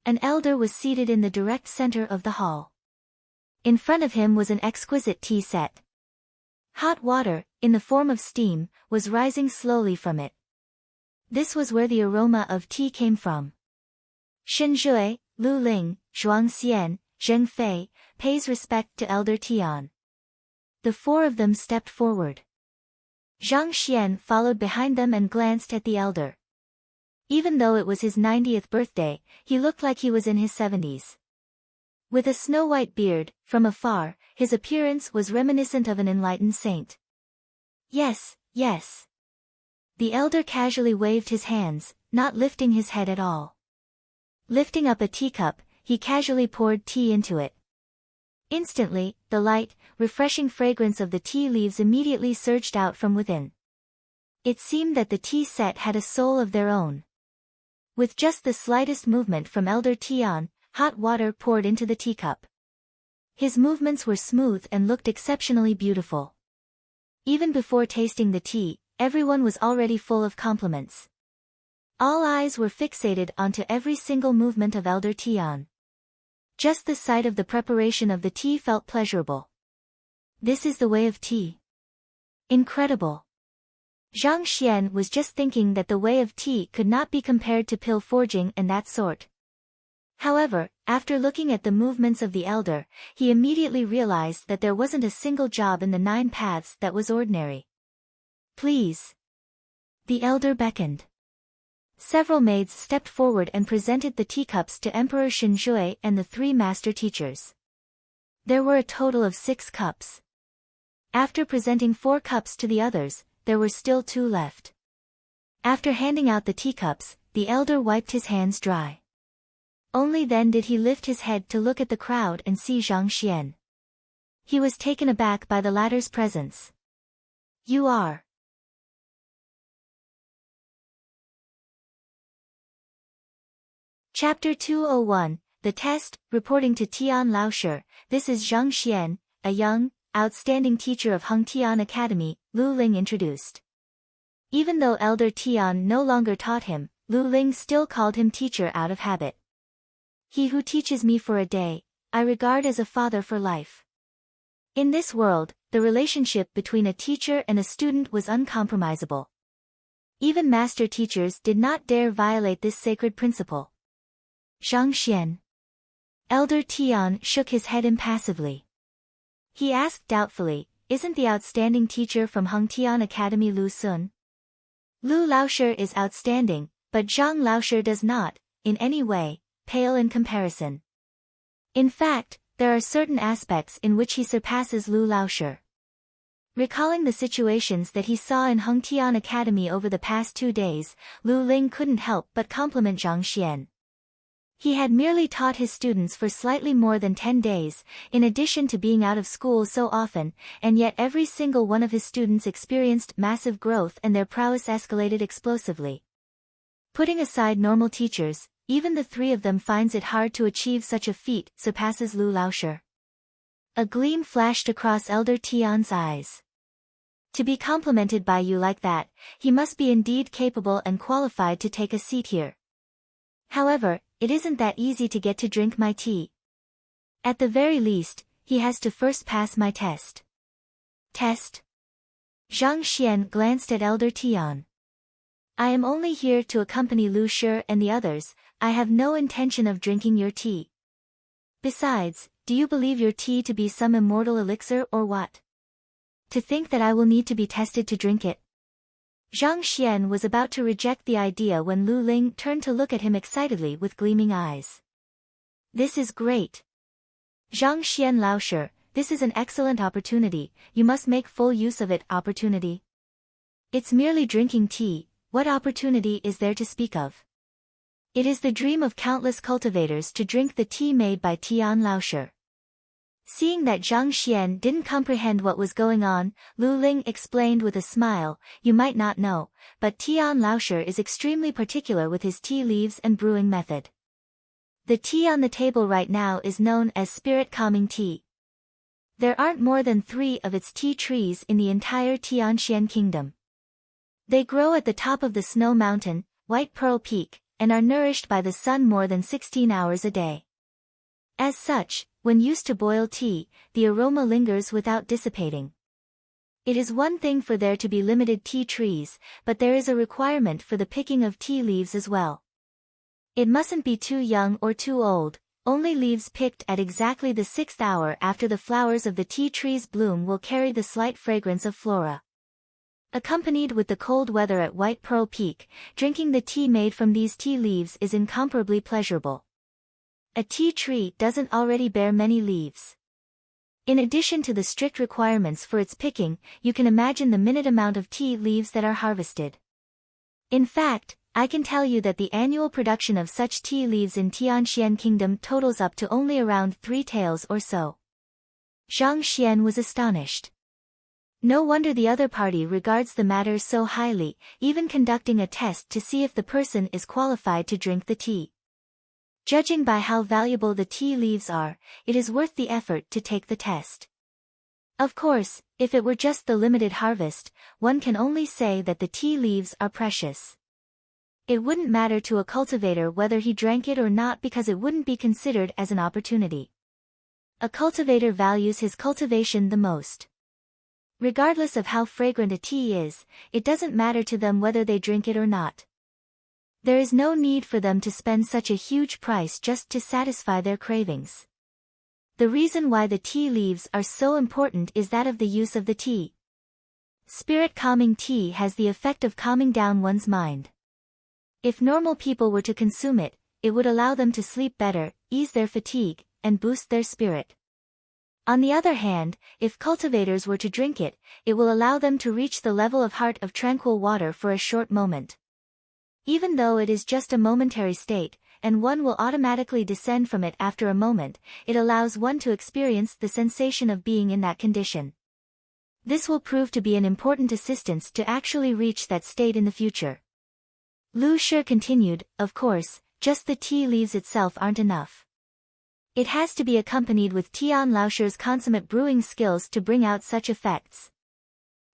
An elder was seated in the direct center of the hall. In front of him was an exquisite tea set. Hot water, in the form of steam, was rising slowly from it. This was where the aroma of tea came from. Shenjue, Lu Ling, Zhuang Xian, Zheng Fei, pays respect to Elder Tian. The four of them stepped forward. Zhang Xian followed behind them and glanced at the elder. Even though it was his 90th birthday, he looked like he was in his 70s. With a snow-white beard, from afar, his appearance was reminiscent of an enlightened saint. "Yes, yes." The elder casually waved his hands, not lifting his head at all. Lifting up a teacup, he casually poured tea into it. Instantly, the light, refreshing fragrance of the tea leaves immediately surged out from within. It seemed that the tea set had a soul of their own. With just the slightest movement from Elder Tian, hot water poured into the teacup. His movements were smooth and looked exceptionally beautiful. Even before tasting the tea, everyone was already full of compliments. All eyes were fixated onto every single movement of Elder Tian. Just the sight of the preparation of the tea felt pleasurable. This is the way of tea. Incredible. Zhang Xian was just thinking that the way of tea could not be compared to pill forging and that sort. However, after looking at the movements of the elder, he immediately realized that there wasn't a single job in the 9 paths that was ordinary. "Please." The elder beckoned. Several maids stepped forward and presented the teacups to Emperor Shenjue and the 3 master teachers. There were a total of 6 cups. After presenting 4 cups to the others, there were still 2 left. After handing out the teacups, the elder wiped his hands dry. Only then did he lift his head to look at the crowd and see Zhang Xian. He was taken aback by the latter's presence. "You are..." Chapter 201, The Test, reporting to Tian Laoshi, this is Zhang Xian, a young, outstanding teacher of Hengtian Academy, Lu Ling introduced. Even though Elder Tian no longer taught him, Lu Ling still called him teacher out of habit. "He who teaches me for a day, I regard as a father for life." In this world, the relationship between a teacher and a student was uncompromisable. Even master teachers did not dare violate this sacred principle. "Zhang Xian." Elder Tian shook his head impassively. He asked doubtfully, "Isn't the outstanding teacher from Hengtian Academy Lu Sun?" "Lu Laoshi is outstanding, but Zhang Laoshi does not, in any way, pale in comparison. In fact, there are certain aspects in which he surpasses Lu Laoshi." Recalling the situations that he saw in Hengtian Academy over the past 2 days, Lu Ling couldn't help but compliment Zhang Xian. He had merely taught his students for slightly more than 10 days, in addition to being out of school so often, and yet every single one of his students experienced massive growth and their prowess escalated explosively. Putting aside normal teachers, even the three of them finds it hard to achieve such a feat, surpasses Lu Laoshi. A gleam flashed across Elder Tian's eyes. To be complimented by you like that, he must be indeed capable and qualified to take a seat here. However, it isn't that easy to get to drink my tea. At the very least, he has to first pass my test. Test? Zhang Xian glanced at Elder Tian. I am only here to accompany Lu Shi and the others, I have no intention of drinking your tea. Besides, do you believe your tea to be some immortal elixir or what? To think that I will need to be tested to drink it. Zhang Xian was about to reject the idea when Lu Ling turned to look at him excitedly with gleaming eyes. This is great. Zhang Xian Laoshi, this is an excellent opportunity, you must make full use of it. Opportunity? It's merely drinking tea, what opportunity is there to speak of? It is the dream of countless cultivators to drink the tea made by Tian Laoshi. Seeing that Zhang Xian didn't comprehend what was going on, Lu Ling explained with a smile, you might not know, but Tian Laoshi is extremely particular with his tea leaves and brewing method. The tea on the table right now is known as spirit-calming tea. There aren't more than 3 of its tea trees in the entire Tianxian kingdom. They grow at the top of the snow mountain, White Pearl Peak, and are nourished by the sun more than 16 hours a day. As such, when used to boil tea, the aroma lingers without dissipating. It is one thing for there to be limited tea trees, but there is a requirement for the picking of tea leaves as well. It mustn't be too young or too old, only leaves picked at exactly the 6th hour after the flowers of the tea trees bloom will carry the slight fragrance of flora. Accompanied with the cold weather at White Pearl Peak, drinking the tea made from these tea leaves is incomparably pleasurable. A tea tree doesn't already bear many leaves. In addition to the strict requirements for its picking, you can imagine the minute amount of tea leaves that are harvested. In fact, I can tell you that the annual production of such tea leaves in Tianxian Kingdom totals up to only around 3 taels or so. Zhang Xian was astonished. No wonder the other party regards the matter so highly, even conducting a test to see if the person is qualified to drink the tea. Judging by how valuable the tea leaves are, it is worth the effort to take the test. Of course, if it were just the limited harvest, one can only say that the tea leaves are precious. It wouldn't matter to a cultivator whether he drank it or not because it wouldn't be considered as an opportunity. A cultivator values his cultivation the most. Regardless of how fragrant a tea is, it doesn't matter to them whether they drink it or not. There is no need for them to spend such a huge price just to satisfy their cravings. The reason why the tea leaves are so important is that of the use of the tea. Spirit-calming tea has the effect of calming down one's mind. If normal people were to consume it, it would allow them to sleep better, ease their fatigue, and boost their spirit. On the other hand, if cultivators were to drink it, it will allow them to reach the level of heart of tranquil water for a short moment. Even though it is just a momentary state, and one will automatically descend from it after a moment, it allows one to experience the sensation of being in that condition. This will prove to be an important assistance to actually reach that state in the future. Lu Shi continued, of course, just the tea leaves itself aren't enough. It has to be accompanied with Tian Laoshi's consummate brewing skills to bring out such effects.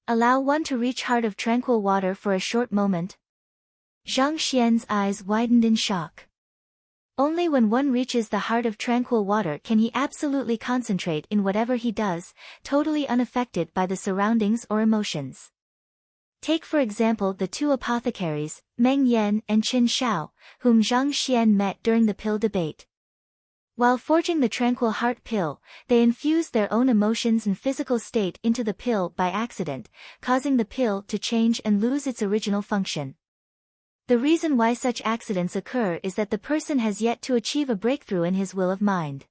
Allow one to reach heart of tranquil water for a short moment. Zhang Xian's eyes widened in shock. Only when one reaches the heart of tranquil water can he absolutely concentrate in whatever he does, totally unaffected by the surroundings or emotions. Take for example the 2 apothecaries, Meng Yan and Qin Shao, whom Zhang Xian met during the pill debate. While forging the Tranquil Heart pill, they infused their own emotions and physical state into the pill by accident, causing the pill to change and lose its original function. The reason why such accidents occur is that the person has yet to achieve a breakthrough in his will of mind.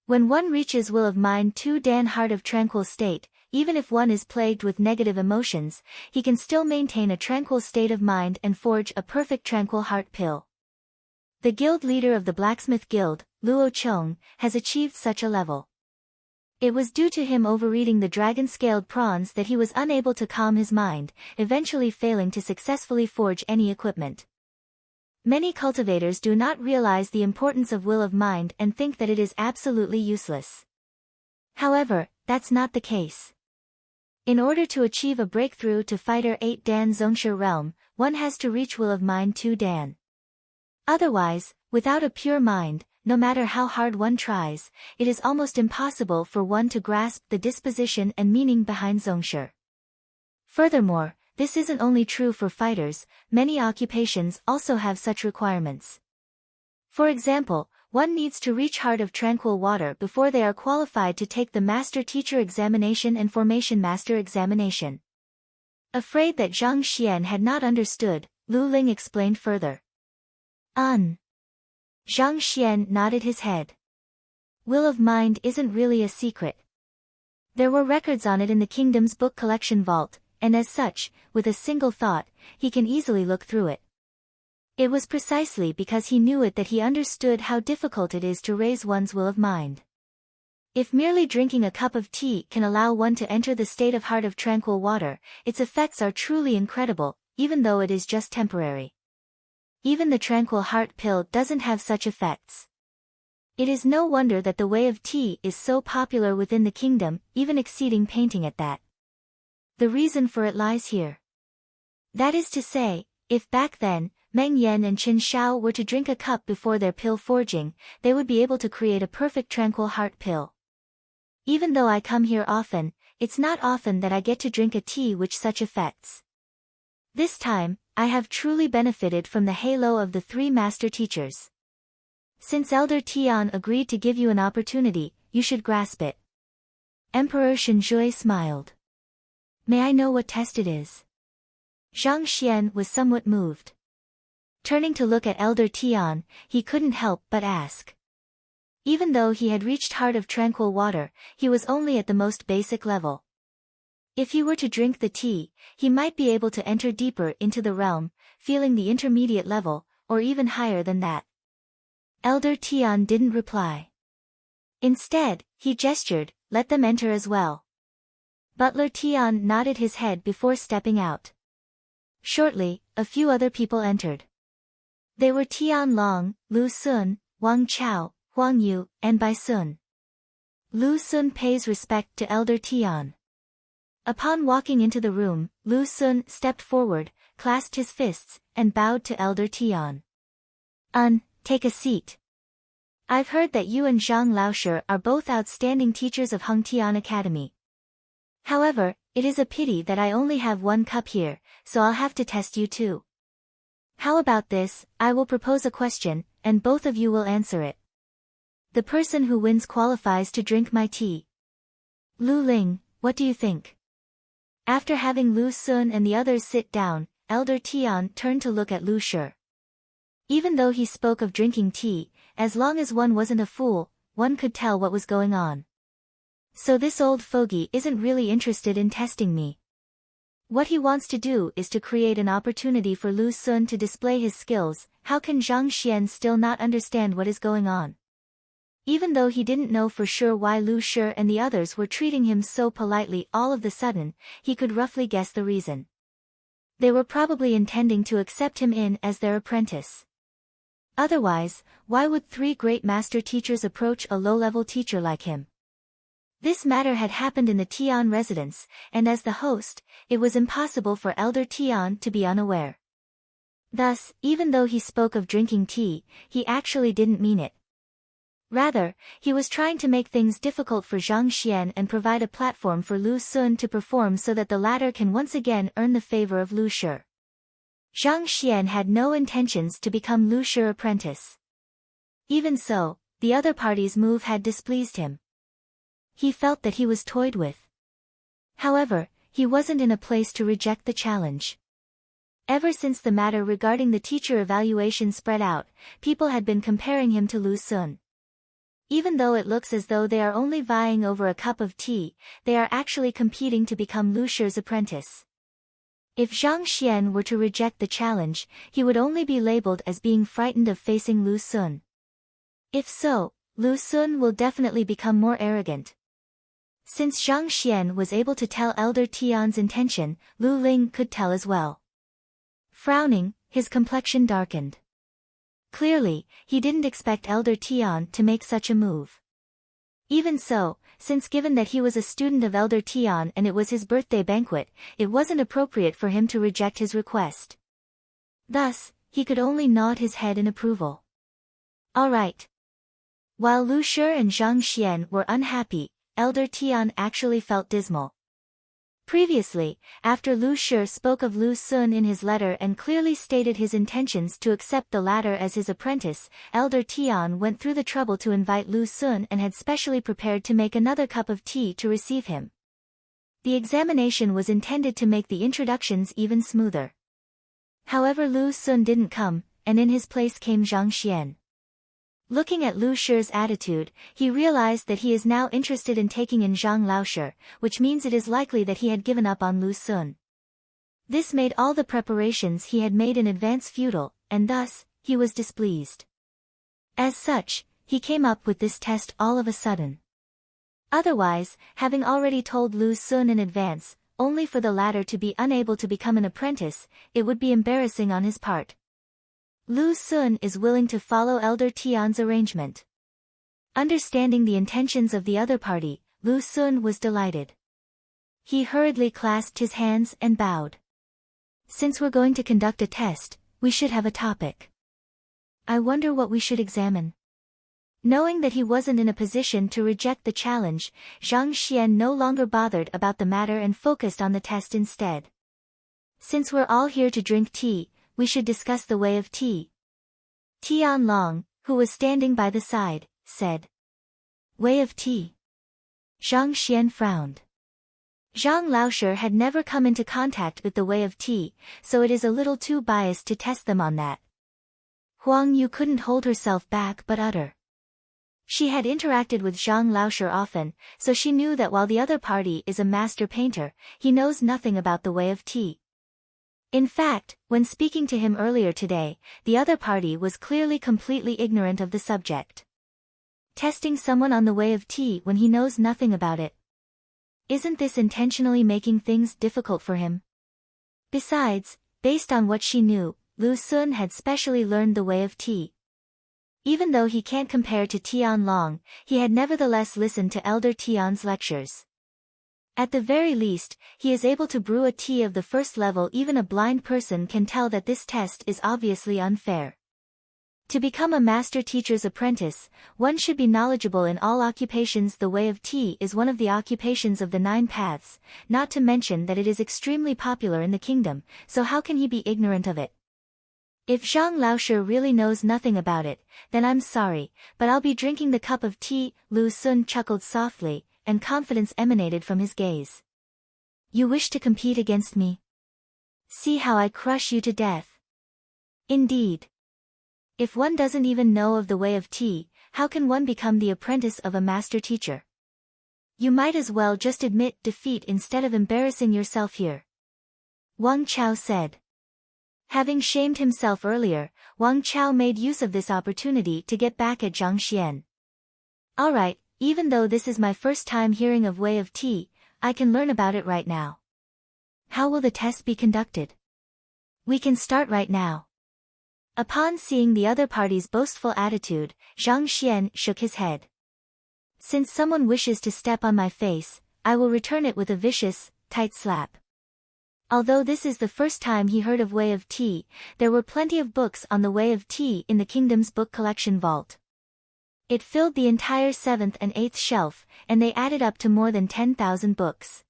When one reaches will of mind to Dan heart of tranquil state, even if one is plagued with negative emotions, he can still maintain a tranquil state of mind and forge a perfect tranquil heart pill. The guild leader of the blacksmith guild, Luo Chong, has achieved such a level. It was due to him overeating the dragon-scaled prawns that he was unable to calm his mind, eventually failing to successfully forge any equipment. Many cultivators do not realize the importance of will of mind and think that it is absolutely useless. However, that's not the case. In order to achieve a breakthrough to Fighter 8 Dan Zhongshe realm, one has to reach will of mind 2 Dan. Otherwise, without a pure mind, no matter how hard one tries, it is almost impossible for one to grasp the disposition and meaning behind Zhongshe. Furthermore, this isn't only true for fighters, many occupations also have such requirements. For example, one needs to reach Heart of Tranquil Water before they are qualified to take the Master Teacher Examination and Formation Master Examination. Afraid that Zhang Xian had not understood, Lu Ling explained further. Zhang Xian nodded his head. Will of mind isn't really a secret. There were records on it in the kingdom's book collection vault, and as such, with a single thought, he can easily look through it. It was precisely because he knew it that he understood how difficult it is to raise one's will of mind. If merely drinking a cup of tea can allow one to enter the state of Heart of Tranquil Water, its effects are truly incredible, even though it is just temporary. Even the Tranquil Heart pill doesn't have such effects. It is no wonder that the way of tea is so popular within the kingdom, even exceeding painting at that. The reason for it lies here. That is to say, if back then, Meng Yan and Qin Shao were to drink a cup before their pill forging, they would be able to create a perfect Tranquil Heart pill. Even though I come here often, it's not often that I get to drink a tea with such effects. This time, I have truly benefited from the halo of the 3 master teachers. Since Elder Tian agreed to give you an opportunity, you should grasp it. Emperor Shenjue smiled. May I know what test it is? Zhang Xian was somewhat moved. Turning to look at Elder Tian, he couldn't help but ask. Even though he had reached Heart of Tranquil Water, he was only at the most basic level. If he were to drink the tea, he might be able to enter deeper into the realm, feeling the intermediate level, or even higher than that. Elder Tian didn't reply. Instead, he gestured, let them enter as well. Butler Tian nodded his head before stepping out. Shortly, a few other people entered. They were Tian Long, Lu Sun, Wang Chao, Huang Yu, and Bai Sun. Lu Sun pays respect to Elder Tian. Upon walking into the room, Lu Sun stepped forward, clasped his fists, and bowed to Elder Tian. Take a seat. I've heard that you and Zhang Laoshi are both outstanding teachers of Hengtian Academy. However, it is a pity that I only have 1 cup here, so I'll have to test you too. How about this, I will propose a question, and both of you will answer it. The person who wins qualifies to drink my tea. Lu Ling, what do you think? After having Lu Sun and the others sit down, Elder Tian turned to look at Lu Shi. Even though he spoke of drinking tea, as long as one wasn't a fool, one could tell what was going on. So this old fogey isn't really interested in testing me. What he wants to do is to create an opportunity for Lu Sun to display his skills. How can Zhang Xian still not understand what is going on? Even though he didn't know for sure why Lu Shi and the others were treating him so politely all of the sudden, he could roughly guess the reason. They were probably intending to accept him in as their apprentice. Otherwise, why would 3 great master teachers approach a low-level teacher like him? This matter had happened in the Tian residence, and as the host, it was impossible for Elder Tian to be unaware. Thus, even though he spoke of drinking tea, he actually didn't mean it. Rather, he was trying to make things difficult for Zhang Xian and provide a platform for Lu Sun to perform so that the latter can once again earn the favor of Lu Shi. Zhang Xian had no intentions to become Lu Shi's apprentice. Even so, the other party's move had displeased him. He felt that he was toyed with. However, he wasn't in a place to reject the challenge. Ever since the matter regarding the teacher evaluation spread out, people had been comparing him to Lu Sun. Even though it looks as though they are only vying over a cup of tea, they are actually competing to become Lu Shi's apprentice. If Zhang Xian were to reject the challenge, he would only be labeled as being frightened of facing Lu Xun. If so, Lu Xun will definitely become more arrogant. Since Zhang Xian was able to tell Elder Tian's intention, Lu Ling could tell as well. Frowning, his complexion darkened. Clearly, he didn't expect Elder Tian to make such a move. Even so, since given that he was a student of Elder Tian and it was his birthday banquet, it wasn't appropriate for him to reject his request. Thus, he could only nod his head in approval. All right. While Lu Shi and Zhang Xian were unhappy, Elder Tian actually felt dismal. Previously, after Lu Shi spoke of Lu Xun in his letter and clearly stated his intentions to accept the latter as his apprentice, Elder Tian went through the trouble to invite Lu Xun and had specially prepared to make another cup of tea to receive him. The examination was intended to make the introductions even smoother. However, Lu Xun didn't come, and in his place came Zhang Xian. Looking at Lu Shi's attitude, he realized that he is now interested in taking in Zhang Laoshi, which means it is likely that he had given up on Lu Xun. This made all the preparations he had made in advance futile, and thus, he was displeased. As such, he came up with this test all of a sudden. Otherwise, having already told Lu Xun in advance, only for the latter to be unable to become an apprentice, it would be embarrassing on his part. Lu Xun is willing to follow Elder Tian's arrangement. Understanding the intentions of the other party, Lu Xun was delighted. He hurriedly clasped his hands and bowed. Since we're going to conduct a test, we should have a topic. I wonder what we should examine. Knowing that he wasn't in a position to reject the challenge, Zhang Xian no longer bothered about the matter and focused on the test instead. Since we're all here to drink tea, we should discuss the way of tea. Tian Long, who was standing by the side, said. Way of tea. Zhang Xian frowned. Zhang Laoshi had never come into contact with the way of tea, so it is a little too biased to test them on that. Huang Yu couldn't hold herself back but utter. She had interacted with Zhang Laoshi often, so she knew that while the other party is a master painter, he knows nothing about the way of tea. In fact, when speaking to him earlier today, the other party was clearly completely ignorant of the subject. Testing someone on the way of tea when he knows nothing about it. Isn't this intentionally making things difficult for him? Besides, based on what she knew, Lu Xun had specially learned the way of tea. Even though he can't compare to Tian Long, he had nevertheless listened to Elder Tian's lectures. At the very least, he is able to brew a tea of the first level. Even a blind person can tell that this test is obviously unfair. To become a master teacher's apprentice, one should be knowledgeable in all occupations. The way of tea is one of the occupations of the 9 paths, not to mention that it is extremely popular in the kingdom, so how can he be ignorant of it? If Zhang Laoshi really knows nothing about it, then I'm sorry, but I'll be drinking the cup of tea. Lu Xun chuckled softly, and confidence emanated from his gaze. You wish to compete against me? See how I crush you to death. Indeed. If one doesn't even know of the way of tea, how can one become the apprentice of a master teacher? You might as well just admit defeat instead of embarrassing yourself here. Wang Chao said. Having shamed himself earlier, Wang Chao made use of this opportunity to get back at Zhang Xian. All right. Even though this is my first time hearing of way of tea, I can learn about it right now. How will the test be conducted? We can start right now. Upon seeing the other party's boastful attitude, Zhang Xian shook his head. Since someone wishes to step on my face, I will return it with a vicious, tight slap. Although this is the first time he heard of way of tea, there were plenty of books on the way of tea in the kingdom's book collection vault. It filled the entire 7th and 8th shelf, and they added up to more than 10,000 books.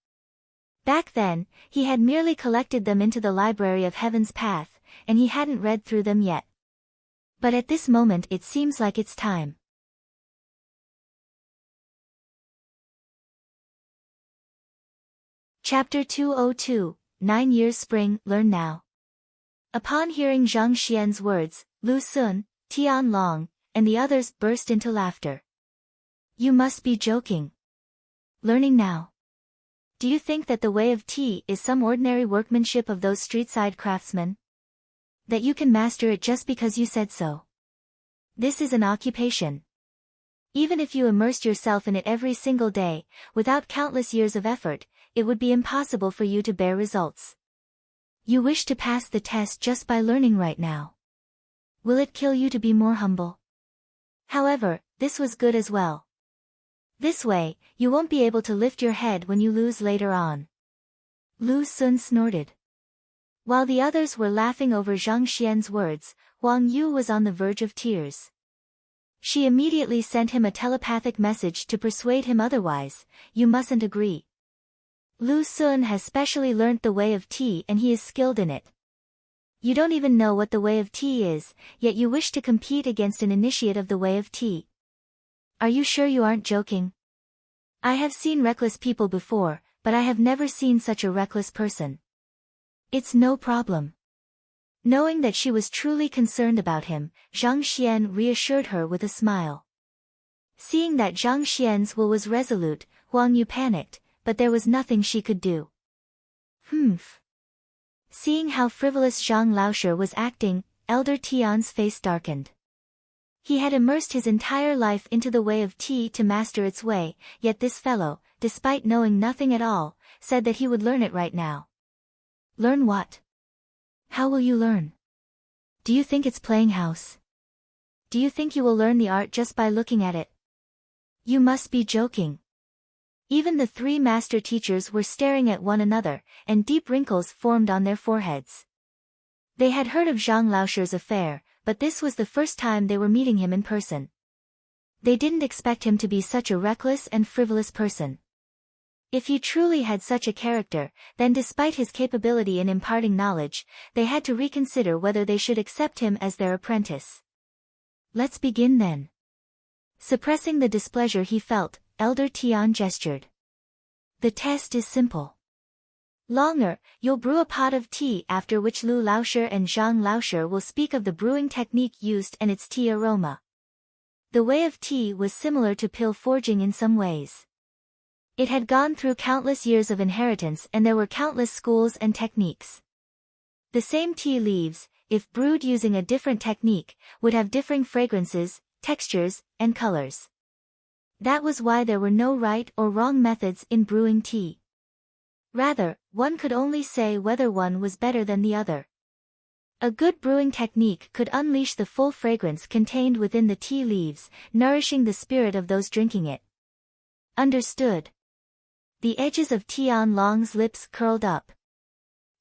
Back then, he had merely collected them into the Library of Heaven's Path, and he hadn't read through them yet. But at this moment it seems like it's time. Chapter 202, 9 Years Spring, Learn Now. Upon hearing Zhang Xian's words, Lu Xun, Tian Long, and the others burst into laughter. You must be joking. Learning now. Do you think that the way of tea is some ordinary workmanship of those street-side craftsmen? That you can master it just because you said so? This is an occupation. Even if you immersed yourself in it every single day, without countless years of effort, it would be impossible for you to bear results. You wish to pass the test just by learning right now. Will it kill you to be more humble? However, this was good as well. This way, you won't be able to lift your head when you lose later on. Lu Xun snorted. While the others were laughing over Zhang Xian's words, Wang Yu was on the verge of tears. She immediately sent him a telepathic message to persuade him otherwise. You mustn't agree. Lu Xun has specially learnt the way of tea and he is skilled in it. You don't even know what the way of tea is, yet you wish to compete against an initiate of the way of tea. Are you sure you aren't joking? I have seen reckless people before, but I have never seen such a reckless person. It's no problem. Knowing that she was truly concerned about him, Zhang Xian reassured her with a smile. Seeing that Zhang Xian's will was resolute, Huang Yu panicked, but there was nothing she could do. Humph. Seeing how frivolous Zhang Laoshi was acting, Elder Tian's face darkened. He had immersed his entire life into the way of tea to master its way, yet this fellow, despite knowing nothing at all, said that he would learn it right now. Learn what? How will you learn? Do you think it's playing house? Do you think you will learn the art just by looking at it? You must be joking. Even the three master teachers were staring at one another, and deep wrinkles formed on their foreheads. They had heard of Zhang Laoshi's affair, but this was the first time they were meeting him in person. They didn't expect him to be such a reckless and frivolous person. If he truly had such a character, then despite his capability in imparting knowledge, they had to reconsider whether they should accept him as their apprentice. Let's begin then. Suppressing the displeasure he felt, Elder Tian gestured. The test is simple. Longer, you'll brew a pot of tea after which Lu Laoshi and Zhang Laoshi will speak of the brewing technique used and its tea aroma. The way of tea was similar to pill forging in some ways. It had gone through countless years of inheritance and there were countless schools and techniques. The same tea leaves, if brewed using a different technique, would have differing fragrances, textures, and colors. That was why there were no right or wrong methods in brewing tea. Rather, one could only say whether one was better than the other. A good brewing technique could unleash the full fragrance contained within the tea leaves, nourishing the spirit of those drinking it. Understood. The edges of Tian Long's lips curled up.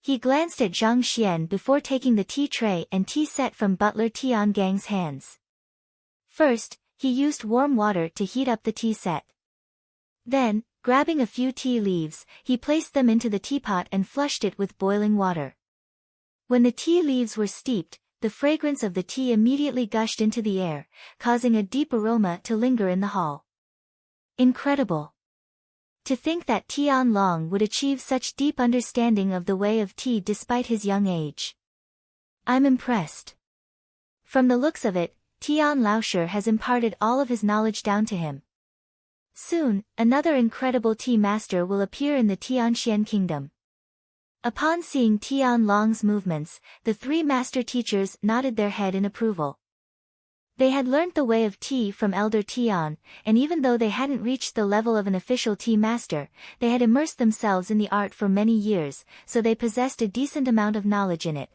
He glanced at Zhang Xian before taking the tea tray and tea set from butler Tian Gang's hands. First, he used warm water to heat up the tea set. Then, grabbing a few tea leaves, he placed them into the teapot and flushed it with boiling water. When the tea leaves were steeped, the fragrance of the tea immediately gushed into the air, causing a deep aroma to linger in the hall. Incredible. To think that Tian Long would achieve such deep understanding of the way of tea despite his young age. I'm impressed. From the looks of it, Tian Laoshi has imparted all of his knowledge down to him. Soon, another incredible tea master will appear in the Tianxian kingdom. Upon seeing Tian Long's movements, the three master teachers nodded their head in approval. They had learnt the way of tea from Elder Tian, and even though they hadn't reached the level of an official tea master, they had immersed themselves in the art for many years, so they possessed a decent amount of knowledge in it.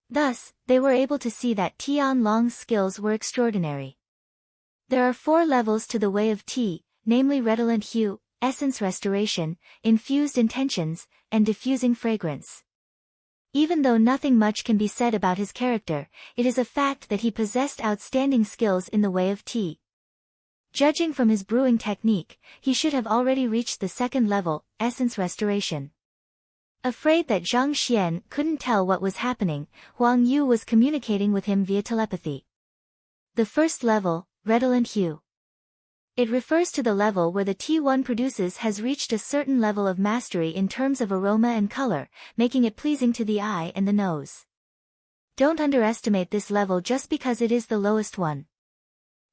Thus, they were able to see that Tian Long's skills were extraordinary. There are 4 levels to the way of tea, namely redolent hue, essence restoration, infused intentions, and diffusing fragrance. Even though nothing much can be said about his character, it is a fact that he possessed outstanding skills in the way of tea. Judging from his brewing technique, he should have already reached the 2nd level, essence restoration. Afraid that Zhang Xian couldn't tell what was happening, Huang Yu was communicating with him via telepathy. The 1st level, redolent hue. It refers to the level where the tea one produces has reached a certain level of mastery in terms of aroma and color, making it pleasing to the eye and the nose. Don't underestimate this level just because it is the lowest one.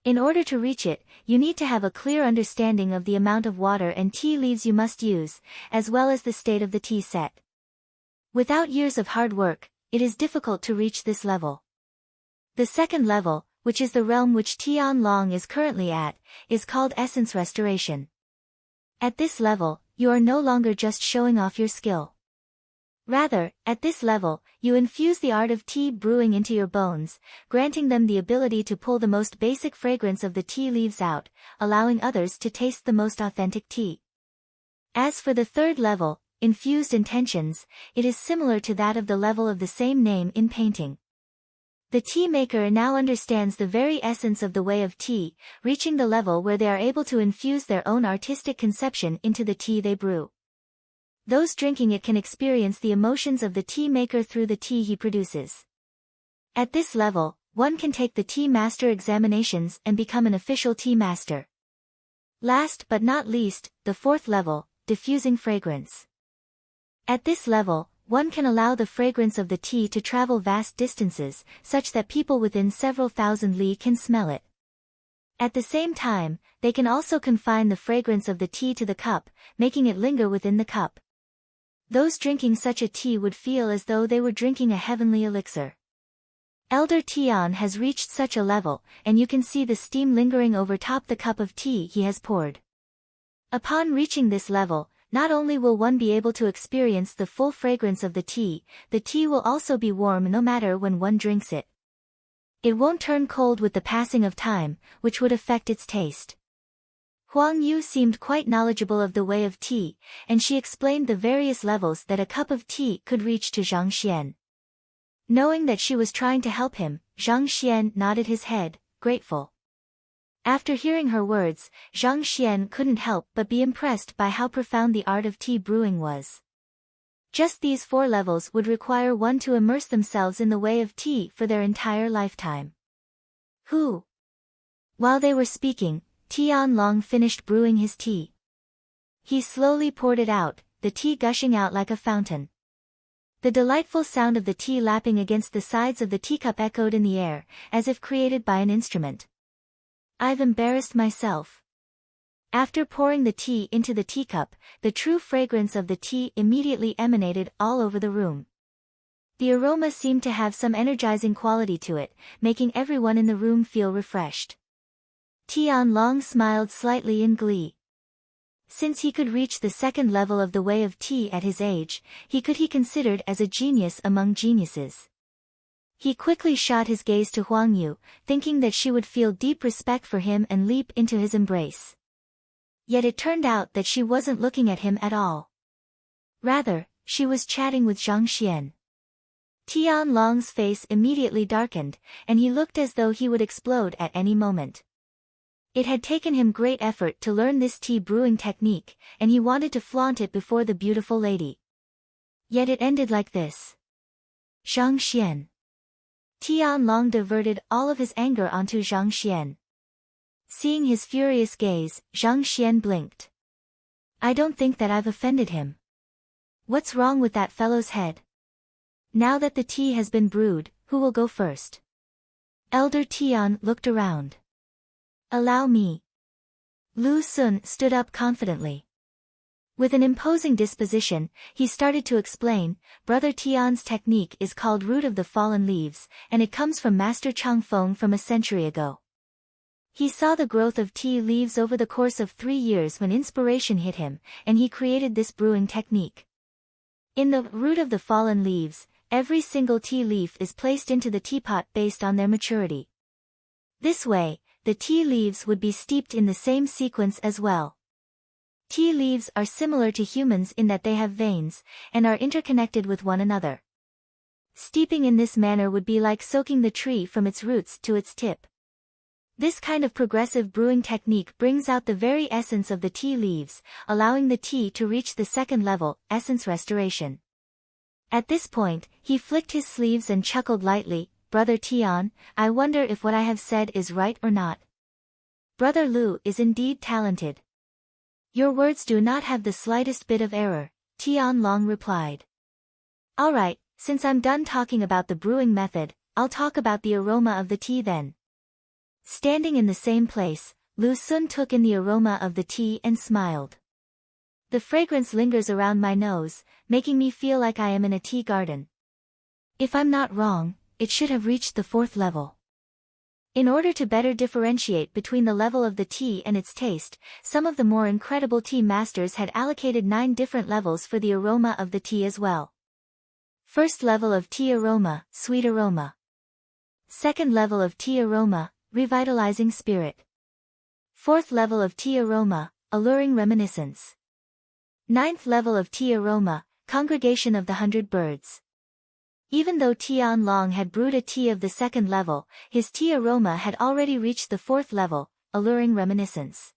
In order to reach it, you need to have a clear understanding of the amount of water and tea leaves you must use, as well as the state of the tea set. Without years of hard work, it is difficult to reach this level. The second level, which is the realm which Tian Long is currently at, is called Essence Restoration. At this level, you are no longer just showing off your skill. Rather, at this level, you infuse the art of tea brewing into your bones, granting them the ability to pull the most basic fragrance of the tea leaves out, allowing others to taste the most authentic tea. As for the third level, infused intentions, it is similar to that of the level of the same name in painting. The tea maker now understands the very essence of the way of tea, reaching the level where they are able to infuse their own artistic conception into the tea they brew. Those drinking it can experience the emotions of the tea maker through the tea he produces. At this level, one can take the tea master examinations and become an official tea master. Last but not least, the fourth level, diffusing fragrance. At this level, one can allow the fragrance of the tea to travel vast distances, such that people within several thousand li can smell it. At the same time, they can also confine the fragrance of the tea to the cup, making it linger within the cup. Those drinking such a tea would feel as though they were drinking a heavenly elixir. Elder Tian has reached such a level, and you can see the steam lingering over top the cup of tea he has poured. Upon reaching this level, not only will one be able to experience the full fragrance of the tea will also be warm no matter when one drinks it. It won't turn cold with the passing of time, which would affect its taste. Huang Yu seemed quite knowledgeable of the way of tea, and she explained the various levels that a cup of tea could reach to Zhang Xian. Knowing that she was trying to help him, Zhang Xian nodded his head, grateful. After hearing her words, Zhang Xian couldn't help but be impressed by how profound the art of tea brewing was. Just these 4 levels would require one to immerse themselves in the way of tea for their entire lifetime. Who? While they were speaking, Tian Long finished brewing his tea. He slowly poured it out, the tea gushing out like a fountain. The delightful sound of the tea lapping against the sides of the teacup echoed in the air, as if created by an instrument. I've embarrassed myself. After pouring the tea into the teacup, the true fragrance of the tea immediately emanated all over the room. The aroma seemed to have some energizing quality to it, making everyone in the room feel refreshed. Tian Long smiled slightly in glee. Since he could reach the second level of the way of tea at his age, he could be considered as a genius among geniuses. He quickly shot his gaze to Huang Yu, thinking that she would feel deep respect for him and leap into his embrace. Yet it turned out that she wasn't looking at him at all. Rather, she was chatting with Zhang Xian. Tian Long's face immediately darkened, and he looked as though he would explode at any moment. It had taken him great effort to learn this tea brewing technique, and he wanted to flaunt it before the beautiful lady. Yet it ended like this. Zhang Xian. Tian Long diverted all of his anger onto Zhang Xian. Seeing his furious gaze, Zhang Xian blinked. I don't think that I've offended him. What's wrong with that fellow's head? Now that the tea has been brewed, who will go first? Elder Tian looked around. Allow me. Lu Sun stood up confidently. With an imposing disposition, he started to explain, Brother Tian's technique is called Root of the Fallen Leaves, and it comes from Master Chang Feng from a century ago. He saw the growth of tea leaves over the course of 3 years when inspiration hit him, and he created this brewing technique. In the Root of the Fallen Leaves, every single tea leaf is placed into the teapot based on their maturity. This way, the tea leaves would be steeped in the same sequence as well. Tea leaves are similar to humans in that they have veins, and are interconnected with one another. Steeping in this manner would be like soaking the tree from its roots to its tip. This kind of progressive brewing technique brings out the very essence of the tea leaves, allowing the tea to reach the second level, essence restoration. At this point, he flicked his sleeves and chuckled lightly, Brother Tian, I wonder if what I have said is right or not. Brother Lu is indeed talented. Your words do not have the slightest bit of error, Tian Long replied. Alright, since I'm done talking about the brewing method, I'll talk about the aroma of the tea then. Standing in the same place, Lu Xun took in the aroma of the tea and smiled. The fragrance lingers around my nose, making me feel like I am in a tea garden. If I'm not wrong, it should have reached the 4th level. In order to better differentiate between the level of the tea and its taste, some of the more incredible tea masters had allocated 9 different levels for the aroma of the tea as well. First level of tea aroma, sweet aroma. Second level of tea aroma, revitalizing spirit. Fourth level of tea aroma, alluring reminiscence. Ninth level of tea aroma, congregation of the 100 birds. Even though Tian Long had brewed a tea of the 2nd level, his tea aroma had already reached the 4th level, alluring reminiscence.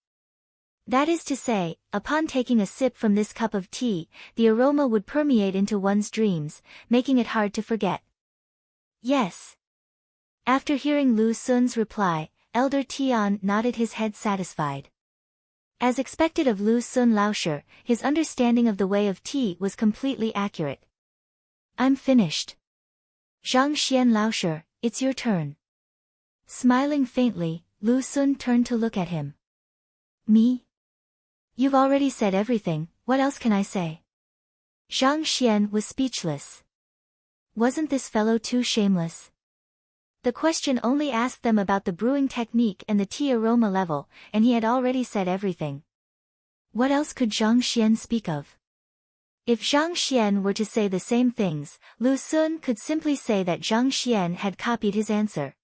That is to say, upon taking a sip from this cup of tea, the aroma would permeate into one's dreams, making it hard to forget. Yes. After hearing Lu Xun's reply, Elder Tian nodded his head satisfied. As expected of Lu Xun Laoshi, his understanding of the way of tea was completely accurate. I'm finished. Zhang Xian Laoshi, it's your turn. Smiling faintly, Lu Xun turned to look at him. Me? You've already said everything, what else can I say? Zhang Xian was speechless. Wasn't this fellow too shameless? The question only asked them about the brewing technique and the tea aroma level, and he had already said everything. What else could Zhang Xian speak of? If Zhang Xian were to say the same things, Lu Xun could simply say that Zhang Xian had copied his answer.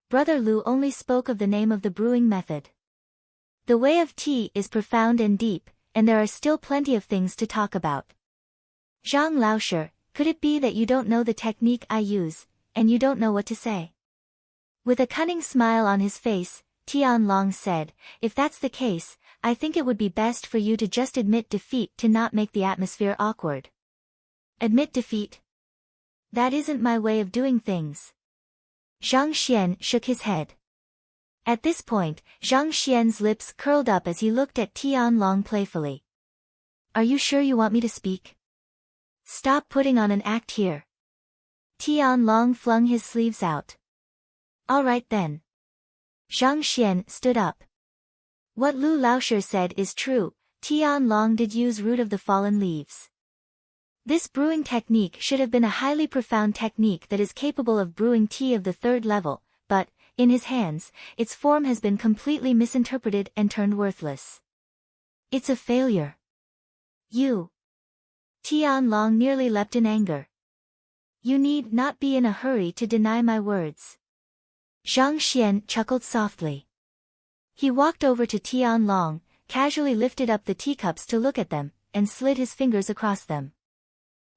Brother Lu only spoke of the name of the brewing method. The way of tea is profound and deep, and there are still plenty of things to talk about. Zhang Laoshi, could it be that you don't know the technique I use, and you don't know what to say? With a cunning smile on his face, Tian Long said, if that's the case, I think it would be best for you to just admit defeat to not make the atmosphere awkward. Admit defeat? That isn't my way of doing things. Zhang Xian shook his head. At this point, Zhang Xian's lips curled up as he looked at Tian Long playfully. Are you sure you want me to speak? Stop putting on an act here. Tian Long flung his sleeves out. All right then. Zhang Xian stood up. What Lu Laoshi said is true, Tian Long did use root of the fallen leaves. This brewing technique should have been a highly profound technique that is capable of brewing tea of the 3rd level, but, in his hands, its form has been completely misinterpreted and turned worthless. It's a failure. You. Tian Long nearly leapt in anger. You need not be in a hurry to deny my words. Zhang Xian chuckled softly. He walked over to Tian Long, casually lifted up the teacups to look at them, and slid his fingers across them.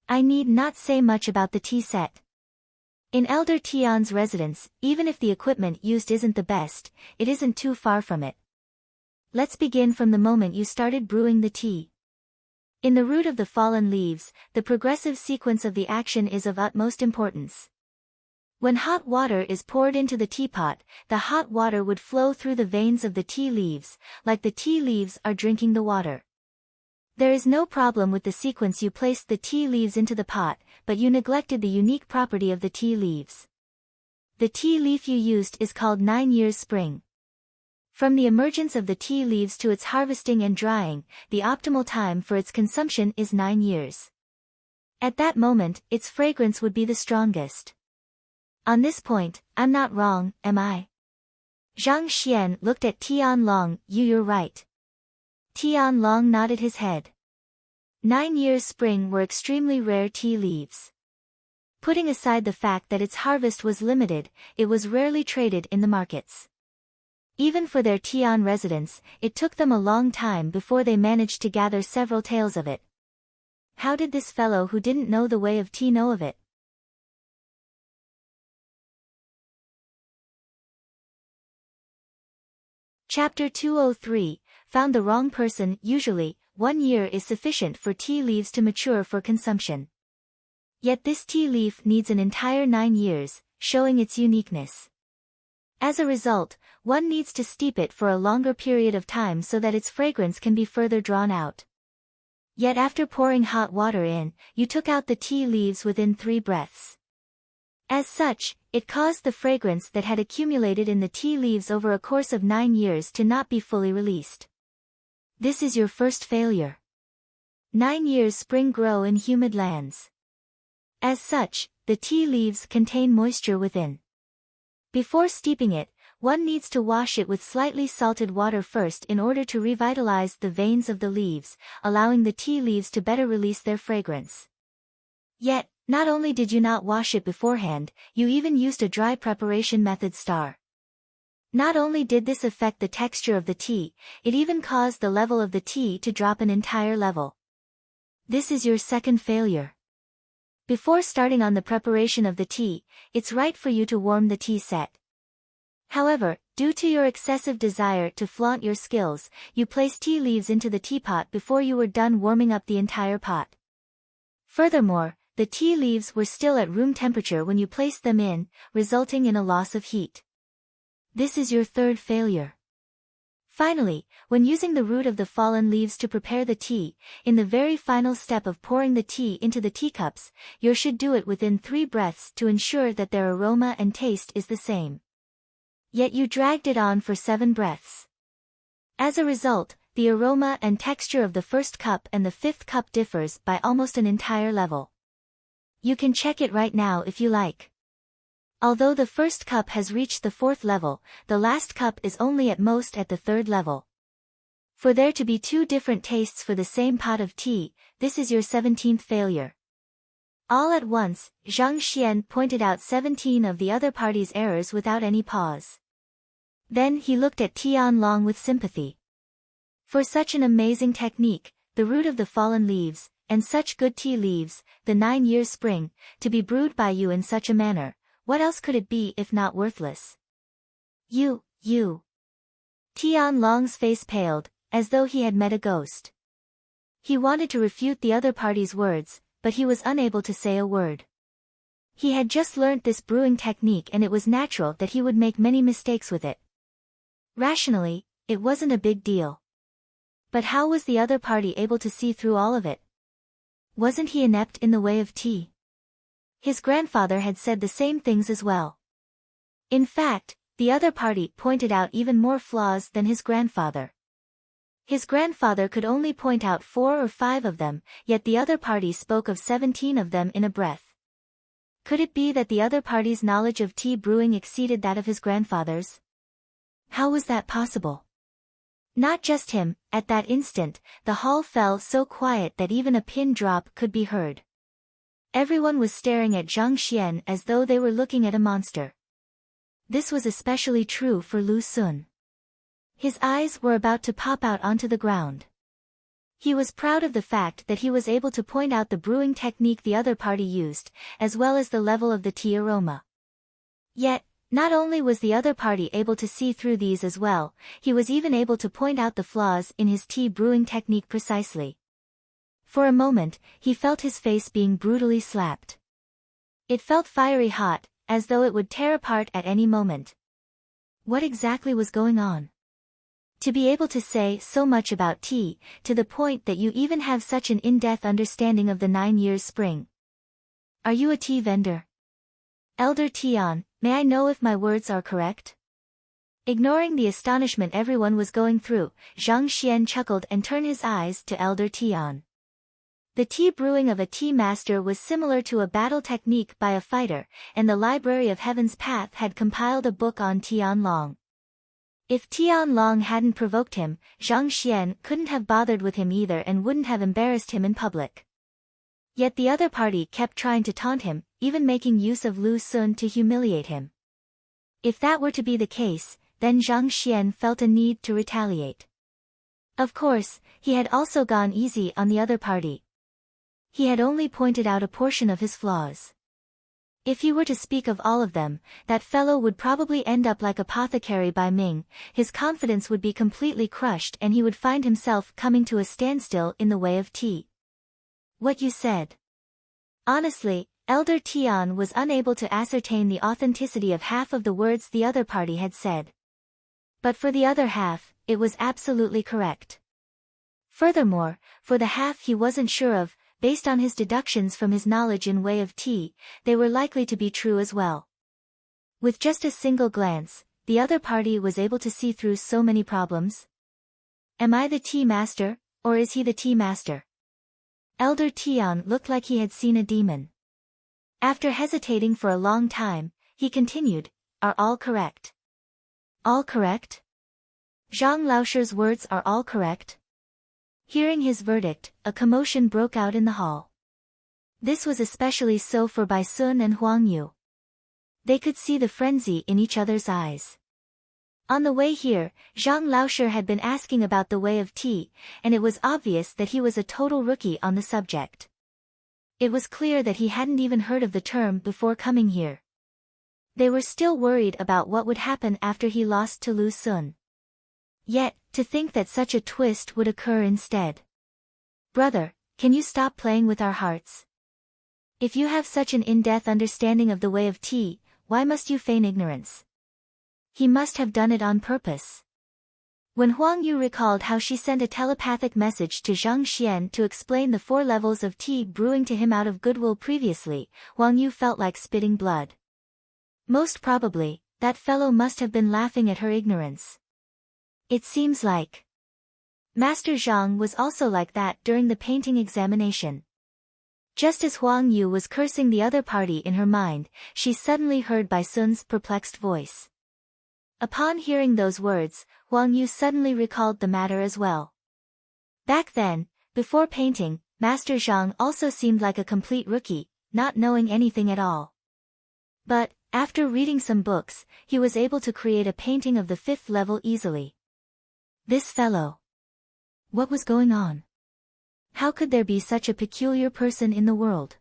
I need not say much about the tea set. In Elder Tian's residence, even if the equipment used isn't the best, it isn't too far from it. Let's begin from the moment you started brewing the tea. In the root of the fallen leaves, the progressive sequence of the action is of utmost importance. When hot water is poured into the teapot, the hot water would flow through the veins of the tea leaves, like the tea leaves are drinking the water. There is no problem with the sequence you placed the tea leaves into the pot, but you neglected the unique property of the tea leaves. The tea leaf you used is called 9 years spring. From the emergence of the tea leaves to its harvesting and drying, the optimal time for its consumption is 9 years. At that moment, its fragrance would be the strongest. On this point, I'm not wrong, am I? Zhang Xian looked at Tian Long. You're right. Tian Long nodded his head. 9 years spring were extremely rare tea leaves. Putting aside the fact that its harvest was limited, it was rarely traded in the markets. Even for their Tian residents, it took them a long time before they managed to gather several tales of it. How did this fellow who didn't know the way of tea know of it? Chapter 203, Found the wrong person. Usually, 1 year is sufficient for tea leaves to mature for consumption. Yet this tea leaf needs an entire 9 years, showing its uniqueness. As a result, one needs to steep it for a longer period of time so that its fragrance can be further drawn out. Yet after pouring hot water in, you took out the tea leaves within 3 breaths. As such, it caused the fragrance that had accumulated in the tea leaves over a course of 9 years to not be fully released. This is your first failure. 9 years spring grow in humid lands. As such, the tea leaves contain moisture within. Before steeping it, one needs to wash it with slightly salted water first in order to revitalize the veins of the leaves, allowing the tea leaves to better release their fragrance. Yet, not only did you not wash it beforehand, you even used a dry preparation method. Not only did this affect the texture of the tea, it even caused the level of the tea to drop an entire level. This is your second failure. Before starting on the preparation of the tea, it's right for you to warm the tea set. However, due to your excessive desire to flaunt your skills, you placed tea leaves into the teapot before you were done warming up the entire pot. Furthermore, the tea leaves were still at room temperature when you placed them in, resulting in a loss of heat. This is your third failure. Finally, when using the root of the fallen leaves to prepare the tea, in the very final step of pouring the tea into the teacups, you should do it within 3 breaths to ensure that their aroma and taste is the same. Yet you dragged it on for 7 breaths. As a result, the aroma and texture of the first cup and the 5th cup differs by almost an entire level. You can check it right now if you like. Although the first cup has reached the 4th level, the last cup is only at most at the 3rd level. For there to be 2 different tastes for the same pot of tea, this is your 17th failure. All at once, Zhang pointed out 17 of the other party's errors without any pause. Then he looked at Tian with sympathy. For such an amazing technique, the root of the fallen leaves, and such good tea leaves, the 9 years spring, to be brewed by you in such a manner, what else could it be if not worthless? You. Tian's face paled, as though he had met a ghost. He wanted to refute the other party's words, but he was unable to say a word. He had just learnt this brewing technique and it was natural that he would make many mistakes with it. Rationally, it wasn't a big deal. But how was the other party able to see through all of it? Wasn't he inept in the way of tea? His grandfather had said the same things as well. In fact, the other party pointed out even more flaws than his grandfather. His grandfather could only point out 4 or 5 of them, yet the other party spoke of 17 of them in a breath. Could it be that the other party's knowledge of tea brewing exceeded that of his grandfather's? How was that possible? Not just him, at that instant, the hall fell so quiet that even a pin drop could be heard. Everyone was staring at Zhang as though they were looking at a monster. This was especially true for Lu Sun. His eyes were about to pop out onto the ground. He was proud of the fact that he was able to point out the brewing technique the other party used, as well as the level of the tea aroma. Yet, not only was the other party able to see through these as well, he was even able to point out the flaws in his tea brewing technique precisely. For a moment, he felt his face being brutally slapped. It felt fiery hot, as though it would tear apart at any moment. What exactly was going on? To be able to say so much about tea, to the point that you even have such an in-depth understanding of the 9 years spring. Are you a tea vendor? Elder Tian, may I know if my words are correct? Ignoring the astonishment everyone was going through, Zhang chuckled and turned his eyes to Elder Tian. The tea brewing of a tea master was similar to a battle technique by a fighter, and the Library of Heaven's Path had compiled a book on Tian. If Tian hadn't provoked him, Zhang couldn't have bothered with him either and wouldn't have embarrassed him in public. Yet the other party kept trying to taunt him, even making use of Lu Sun to humiliate him. If that were to be the case, then Zhang felt a need to retaliate. Of course, he had also gone easy on the other party. He had only pointed out a portion of his flaws. If he were to speak of all of them, that fellow would probably end up like Apothecary by Ming, his confidence would be completely crushed and he would find himself coming to a standstill in the way of tea. What you said. Honestly, Elder Tian was unable to ascertain the authenticity of half of the words the other party had said. But for the other half, it was absolutely correct. Furthermore, for the half he wasn't sure of, based on his deductions from his knowledge in way of tea, they were likely to be true as well. With just a single glance, the other party was able to see through so many problems. Am I the tea master, or is he the tea master? Elder Tian looked like he had seen a demon. After hesitating for a long time, he continued, are all correct? All correct? Zhang Laoshi's words are all correct? Hearing his verdict, a commotion broke out in the hall. This was especially so for Bai Sun and Huang Yu. They could see the frenzy in each other's eyes. On the way here, Zhang Laoshi had been asking about the way of tea, and it was obvious that he was a total rookie on the subject. It was clear that he hadn't even heard of the term before coming here. They were still worried about what would happen after he lost to Lu Sun. Yet, to think that such a twist would occur instead. Brother, can you stop playing with our hearts? If you have such an in-depth understanding of the way of tea, why must you feign ignorance? He must have done it on purpose. When Huang Yu recalled how she sent a telepathic message to Zhang Xian to explain the 4 levels of tea brewing to him out of goodwill previously, Huang Yu felt like spitting blood. Most probably, that fellow must have been laughing at her ignorance. It seems like Master Zhang was also like that during the painting examination. Just as Huang Yu was cursing the other party in her mind, she suddenly heard Bai Sun's perplexed voice. Upon hearing those words, Huang Yu suddenly recalled the matter as well. Back then, before painting, Master Zhang also seemed like a complete rookie, not knowing anything at all. But, after reading some books, he was able to create a painting of the 5th level easily. This fellow. What was going on? How could there be such a peculiar person in the world?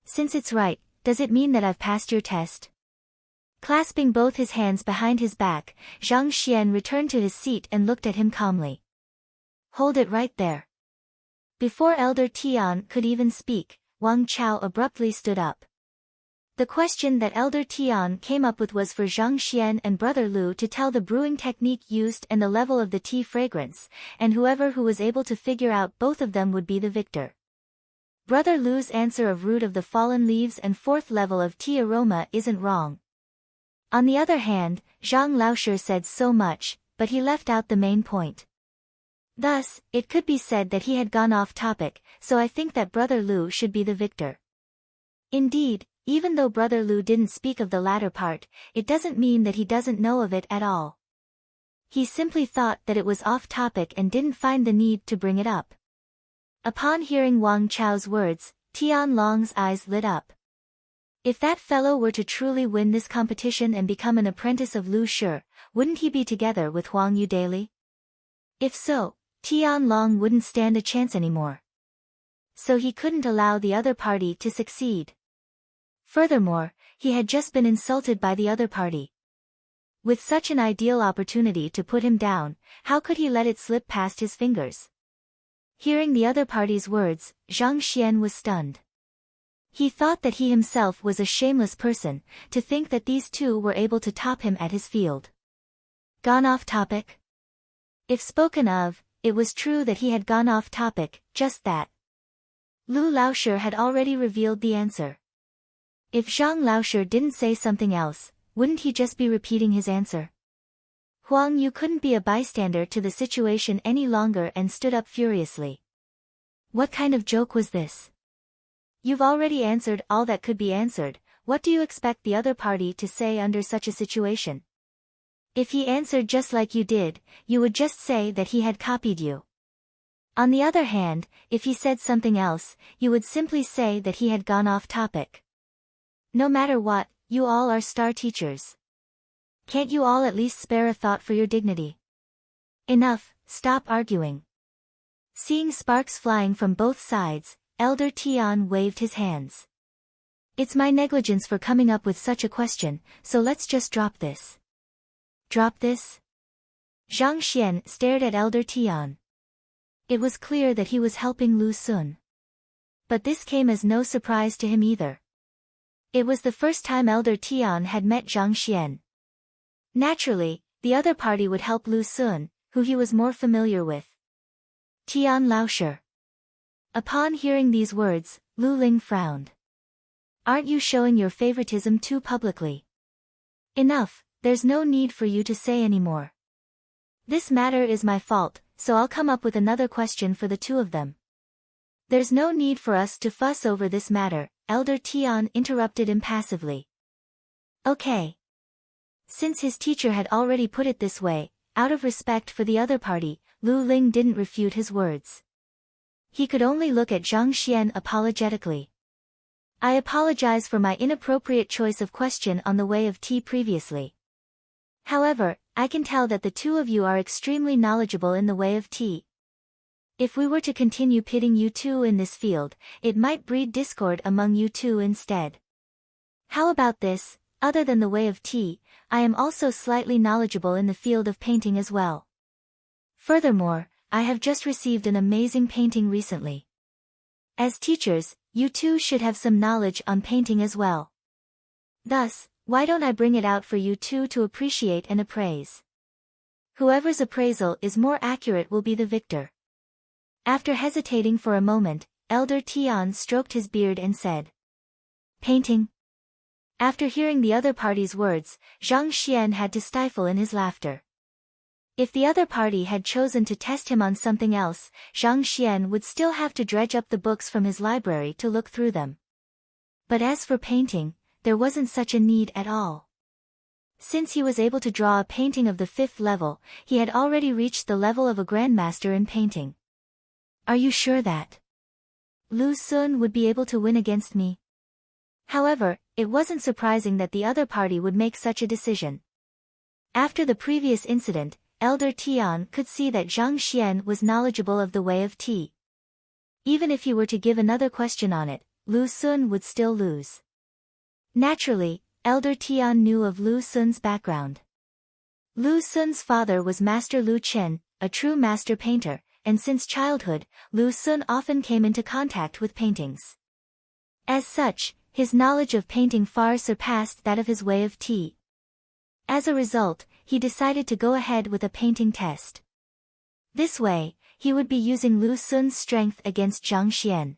Since it's right, does it mean that I've passed your test? Clasping both his hands behind his back, Zhang Xian returned to his seat and looked at him calmly. Hold it right there. Before Elder Tian could even speak, Wang Chao abruptly stood up. The question that Elder Tian came up with was for Zhang Xian and Brother Lu to tell the brewing technique used and the level of the tea fragrance, and whoever who was able to figure out both of them would be the victor. Brother Lu's answer of root of the fallen leaves and 4th level of tea aroma isn't wrong. On the other hand, Zhang Laoshi said so much, but he left out the main point. Thus, it could be said that he had gone off topic, so I think that Brother Lu should be the victor. Indeed, even though Brother Lu didn't speak of the latter part, it doesn't mean that he doesn't know of it at all. He simply thought that it was off topic and didn't find the need to bring it up. Upon hearing Wang Chao's words, Tian Long's eyes lit up. If that fellow were to truly win this competition and become an apprentice of Lu Shi, wouldn't he be together with Huang Yu daily? If so, Tian Long wouldn't stand a chance anymore. So he couldn't allow the other party to succeed. Furthermore, he had just been insulted by the other party. With such an ideal opportunity to put him down, how could he let it slip past his fingers? Hearing the other party's words, Zhang Xian was stunned. He thought that he himself was a shameless person, to think that these two were able to top him at his field. Gone off topic? If spoken of, it was true that he had gone off topic, just that. Lu Laoshi had already revealed the answer. If Zhang Laoshi didn't say something else, wouldn't he just be repeating his answer? Huang Yu couldn't be a bystander to the situation any longer and stood up furiously. What kind of joke was this? You've already answered all that could be answered, what do you expect the other party to say under such a situation? If he answered just like you did, you would just say that he had copied you. On the other hand, if he said something else, you would simply say that he had gone off topic. No matter what, you all are star teachers. Can't you all at least spare a thought for your dignity? Enough, stop arguing. Seeing sparks flying from both sides, Elder Tian waved his hands. It's my negligence for coming up with such a question, so let's just drop this. Drop this? Zhang Xian stared at Elder Tian. It was clear that he was helping Lu Sun. But this came as no surprise to him either. It was the first time Elder Tian had met Zhang Xian. Naturally, the other party would help Lu Sun, who he was more familiar with. Tian Laoshi. Upon hearing these words, Lu Ling frowned. Aren't you showing your favoritism too publicly? Enough, there's no need for you to say any more. This matter is my fault, so I'll come up with another question for the two of them. There's no need for us to fuss over this matter, Elder Tian interrupted impassively. Okay. Since his teacher had already put it this way, out of respect for the other party, Lu Ling didn't refute his words. He could only look at Zhang Xian apologetically. I apologize for my inappropriate choice of question on the way of tea previously. However, I can tell that the two of you are extremely knowledgeable in the way of tea. If we were to continue pitting you two in this field, it might breed discord among you two instead. How about this? Other than the way of tea, I am also slightly knowledgeable in the field of painting as well. Furthermore, I have just received an amazing painting recently. As teachers, you two should have some knowledge on painting as well. Thus, why don't I bring it out for you two to appreciate and appraise? Whoever's appraisal is more accurate will be the victor. After hesitating for a moment, Elder Tian stroked his beard and said, Painting? After hearing the other party's words, Zhang Xian had to stifle in his laughter. If the other party had chosen to test him on something else, Zhang Xian would still have to dredge up the books from his library to look through them. But as for painting, there wasn't such a need at all. Since he was able to draw a painting of the 5th level, he had already reached the level of a grandmaster in painting. Are you sure that Lu Sun would be able to win against me? However, it wasn't surprising that the other party would make such a decision. After the previous incident, Elder Tian could see that Zhang Xian was knowledgeable of the way of tea. Even if he were to give another question on it, Lu Sun would still lose. Naturally, Elder Tian knew of Lu Sun's background. Lu Sun's father was Master Lu Chen, a true master painter, and since childhood, Lu Sun often came into contact with paintings. As such, his knowledge of painting far surpassed that of his way of tea. As a result, he decided to go ahead with a painting test. This way, he would be using Lu Sun's strength against Zhang Xian.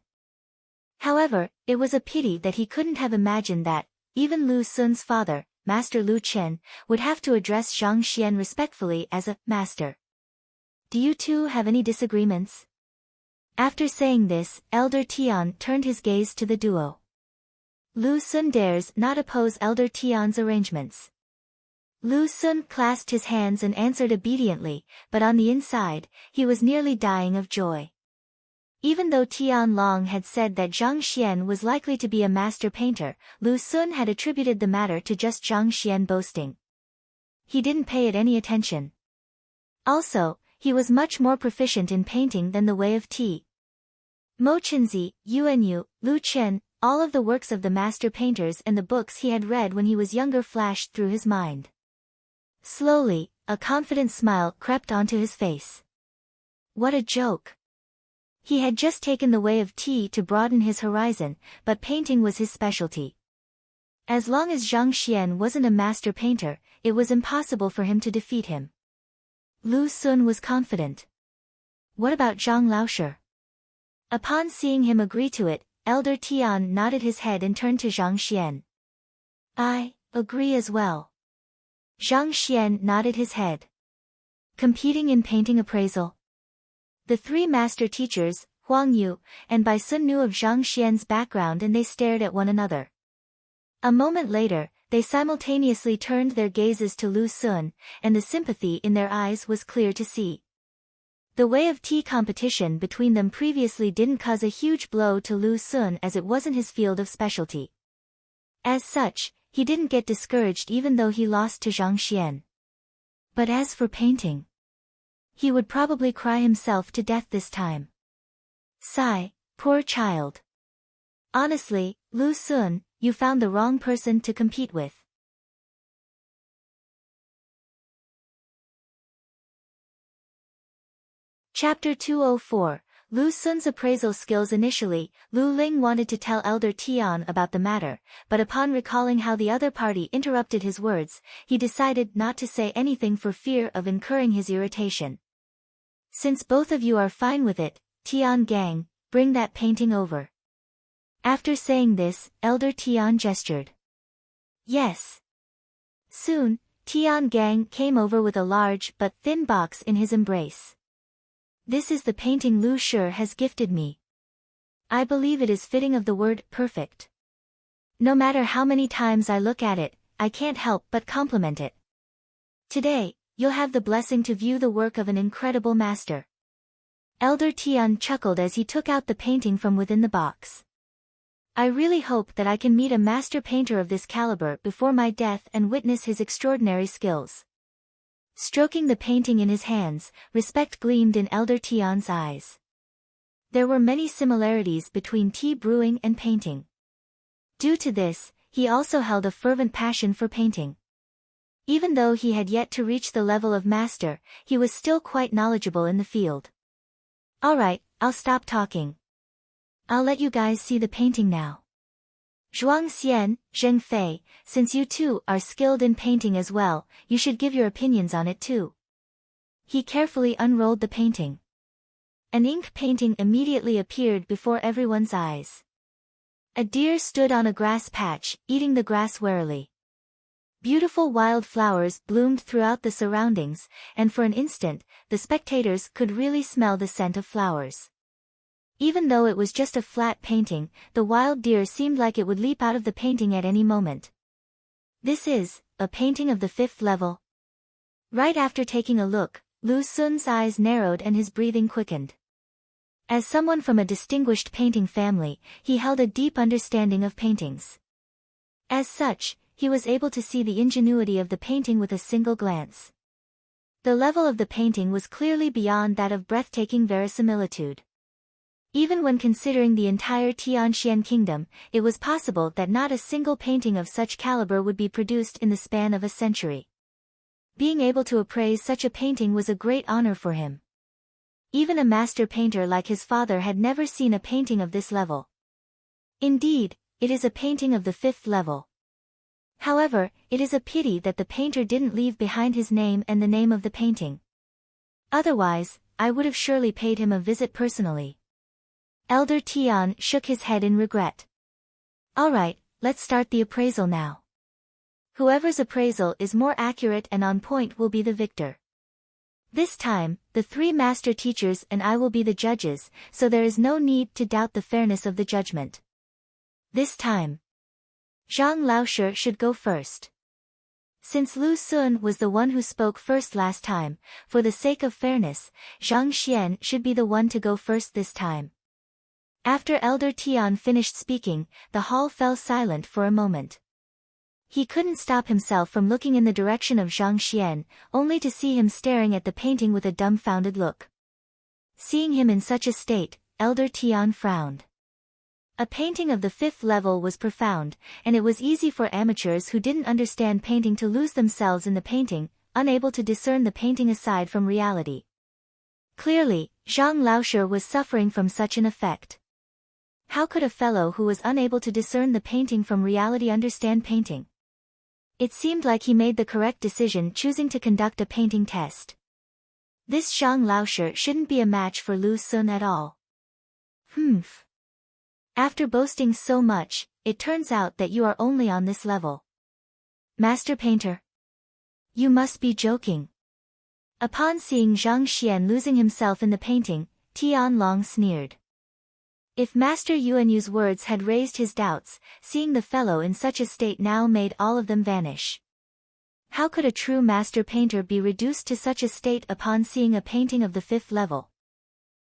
However, it was a pity that he couldn't have imagined that, even Lu Sun's father, Master Lu Chen, would have to address Zhang Xian respectfully as a master. Do you two have any disagreements? After saying this, Elder Tian turned his gaze to the duo. Lu Sun dares not oppose Elder Tian's arrangements. Lu Sun clasped his hands and answered obediently, but on the inside, he was nearly dying of joy. Even though Tian Long had said that Zhang Xian was likely to be a master painter, Lu Sun had attributed the matter to just Zhang Xian boasting. He didn't pay it any attention. Also, he was much more proficient in painting than the way of tea. Mo Chenzi, Yuanyu, Lu Chen, all of the works of the master painters and the books he had read when he was younger flashed through his mind. Slowly, a confident smile crept onto his face. What a joke! He had just taken the way of tea to broaden his horizon, but painting was his specialty. As long as Zhang Xian wasn't a master painter, it was impossible for him to defeat him. Lu Sun was confident. What about Zhang Laoshi? Upon seeing him agree to it, Elder Tian nodded his head and turned to Zhang Xian. I agree as well. Zhang Xian nodded his head. Competing in painting appraisal? The three master teachers, Huang Yu and Bai Sun, knew of Zhang Xian's background and they stared at one another. A moment later, they simultaneously turned their gazes to Lu Sun, and the sympathy in their eyes was clear to see. The way of tea competition between them previously didn't cause a huge blow to Lu Sun as it wasn't his field of specialty. As such, he didn't get discouraged even though he lost to Zhang Xian. But as for painting, he would probably cry himself to death this time. Sigh, poor child. Honestly, Lu Sun, you found the wrong person to compete with. Chapter 204, Lu Sun's appraisal skills. Initially, Lu Ling wanted to tell Elder Tian about the matter, but upon recalling how the other party interrupted his words, he decided not to say anything for fear of incurring his irritation. Since both of you are fine with it, Tian Gang, bring that painting over. After saying this, Elder Tian gestured. Yes. Soon, Tian Gang came over with a large but thin box in his embrace. This is the painting Lu Shi has gifted me. I believe it is fitting of the word perfect. No matter how many times I look at it, I can't help but compliment it. Today, you'll have the blessing to view the work of an incredible master. Elder Tian chuckled as he took out the painting from within the box. I really hope that I can meet a master painter of this caliber before my death and witness his extraordinary skills. Stroking the painting in his hands, respect gleamed in Elder Tian's eyes. There were many similarities between tea brewing and painting. Due to this, he also held a fervent passion for painting. Even though he had yet to reach the level of master, he was still quite knowledgeable in the field. Alright, I'll stop talking. I'll let you guys see the painting now. Zhuang Xian, Zheng Fei, since you two are skilled in painting as well, you should give your opinions on it too. He carefully unrolled the painting. An ink painting immediately appeared before everyone's eyes. A deer stood on a grass patch, eating the grass warily. Beautiful wild flowers bloomed throughout the surroundings, and for an instant, the spectators could really smell the scent of flowers. Even though it was just a flat painting, the wild deer seemed like it would leap out of the painting at any moment. This is a painting of the 5th level. Right after taking a look, Lu Xun's eyes narrowed and his breathing quickened. As someone from a distinguished painting family, he held a deep understanding of paintings. As such, he was able to see the ingenuity of the painting with a single glance. The level of the painting was clearly beyond that of breathtaking verisimilitude. Even when considering the entire Tianxian kingdom, it was possible that not a single painting of such caliber would be produced in the span of a century. Being able to appraise such a painting was a great honor for him. Even a master painter like his father had never seen a painting of this level. Indeed, it is a painting of the 5th level. However, it is a pity that the painter didn't leave behind his name and the name of the painting. Otherwise, I would have surely paid him a visit personally. Elder Tian shook his head in regret. Alright, let's start the appraisal now. Whoever's appraisal is more accurate and on point will be the victor. This time, the 3 master teachers and I will be the judges, so there is no need to doubt the fairness of the judgment. This time, Zhang Laoshi should go first. Since Lu Xun was the one who spoke first last time, for the sake of fairness, Zhang Xian should be the one to go first this time. After Elder Tian finished speaking, the hall fell silent for a moment. He couldn't stop himself from looking in the direction of Zhang Xian, only to see him staring at the painting with a dumbfounded look. Seeing him in such a state, Elder Tian frowned. A painting of the 5th level was profound, and it was easy for amateurs who didn't understand painting to lose themselves in the painting, unable to discern the painting aside from reality. Clearly, Zhang Laoshi was suffering from such an effect. How could a fellow who was unable to discern the painting from reality understand painting? It seemed like he made the correct decision choosing to conduct a painting test. This Zhang Laoshi shouldn't be a match for Lu Xun at all. After boasting so much, it turns out that you are only on this level. Master Painter? You must be joking. Upon seeing Zhang Xian losing himself in the painting, Tian Long sneered. If Master Yuanyu's words had raised his doubts, seeing the fellow in such a state now made all of them vanish. How could a true master painter be reduced to such a state upon seeing a painting of the 5th level?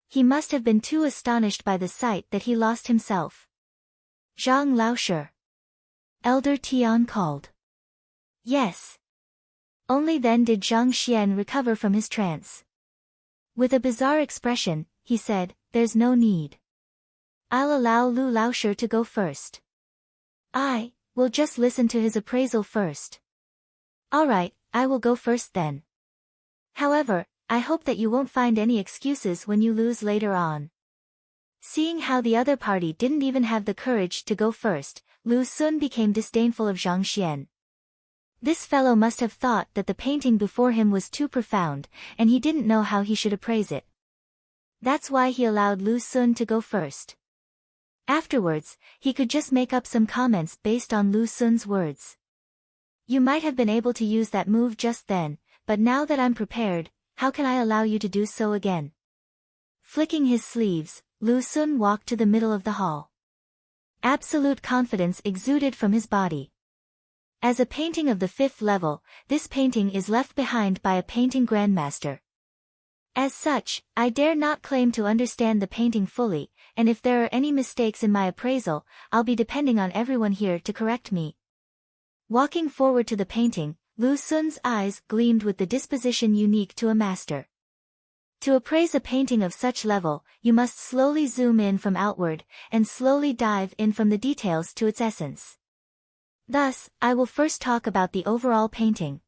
He must have been too astonished by the sight that he lost himself. Zhang Laoshi. Elder Tian called. Yes. Only then did Zhang Xian recover from his trance. With a bizarre expression, he said, "There's no need. I'll allow Lu Laoshi to go first. I will just listen to his appraisal first." Alright, I will go first then. However, I hope that you won't find any excuses when you lose later on. Seeing how the other party didn't even have the courage to go first, Lu Xun became disdainful of Zhang Xian. This fellow must have thought that the painting before him was too profound, and he didn't know how he should appraise it. That's why he allowed Lu Xun to go first. Afterwards, he could just make up some comments based on Lu Xun's words. You might have been able to use that move just then, but now that I'm prepared, how can I allow you to do so again? Flicking his sleeves, Lu Xun walked to the middle of the hall. Absolute confidence exuded from his body. As a painting of the 5th level, this painting is left behind by a painting grandmaster. As such, I dare not claim to understand the painting fully, and if there are any mistakes in my appraisal, I'll be depending on everyone here to correct me. Walking forward to the painting, Lu Xun's eyes gleamed with the disposition unique to a master. To appraise a painting of such level, you must slowly zoom in from outward, and slowly dive in from the details to its essence. Thus, I will first talk about the overall painting.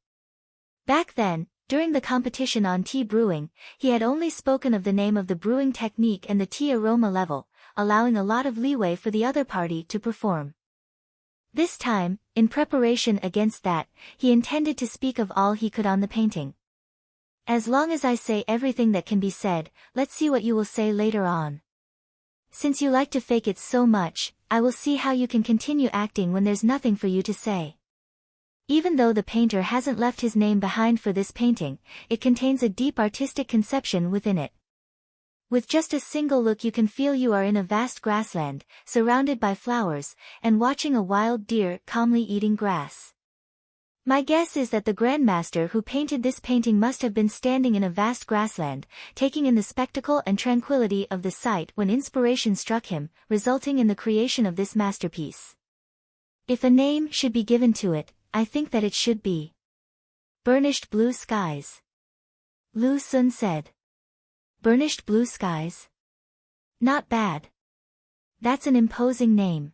Back then, during the competition on tea brewing, he had only spoken of the name of the brewing technique and the tea aroma level, allowing a lot of leeway for the other party to perform. This time, in preparation against that, he intended to speak of all he could on the painting. As long as I say everything that can be said, let's see what you will say later on. Since you like to fake it so much, I will see how you can continue acting when there's nothing for you to say. Even though the painter hasn't left his name behind for this painting, it contains a deep artistic conception within it. With just a single look you can feel you are in a vast grassland, surrounded by flowers, and watching a wild deer calmly eating grass. My guess is that the grandmaster who painted this painting must have been standing in a vast grassland, taking in the spectacle and tranquility of the sight when inspiration struck him, resulting in the creation of this masterpiece. If a name should be given to it, I think that it should be Burnished Blue Skies. Lu Xun said. Burnished Blue Skies? Not bad. That's an imposing name.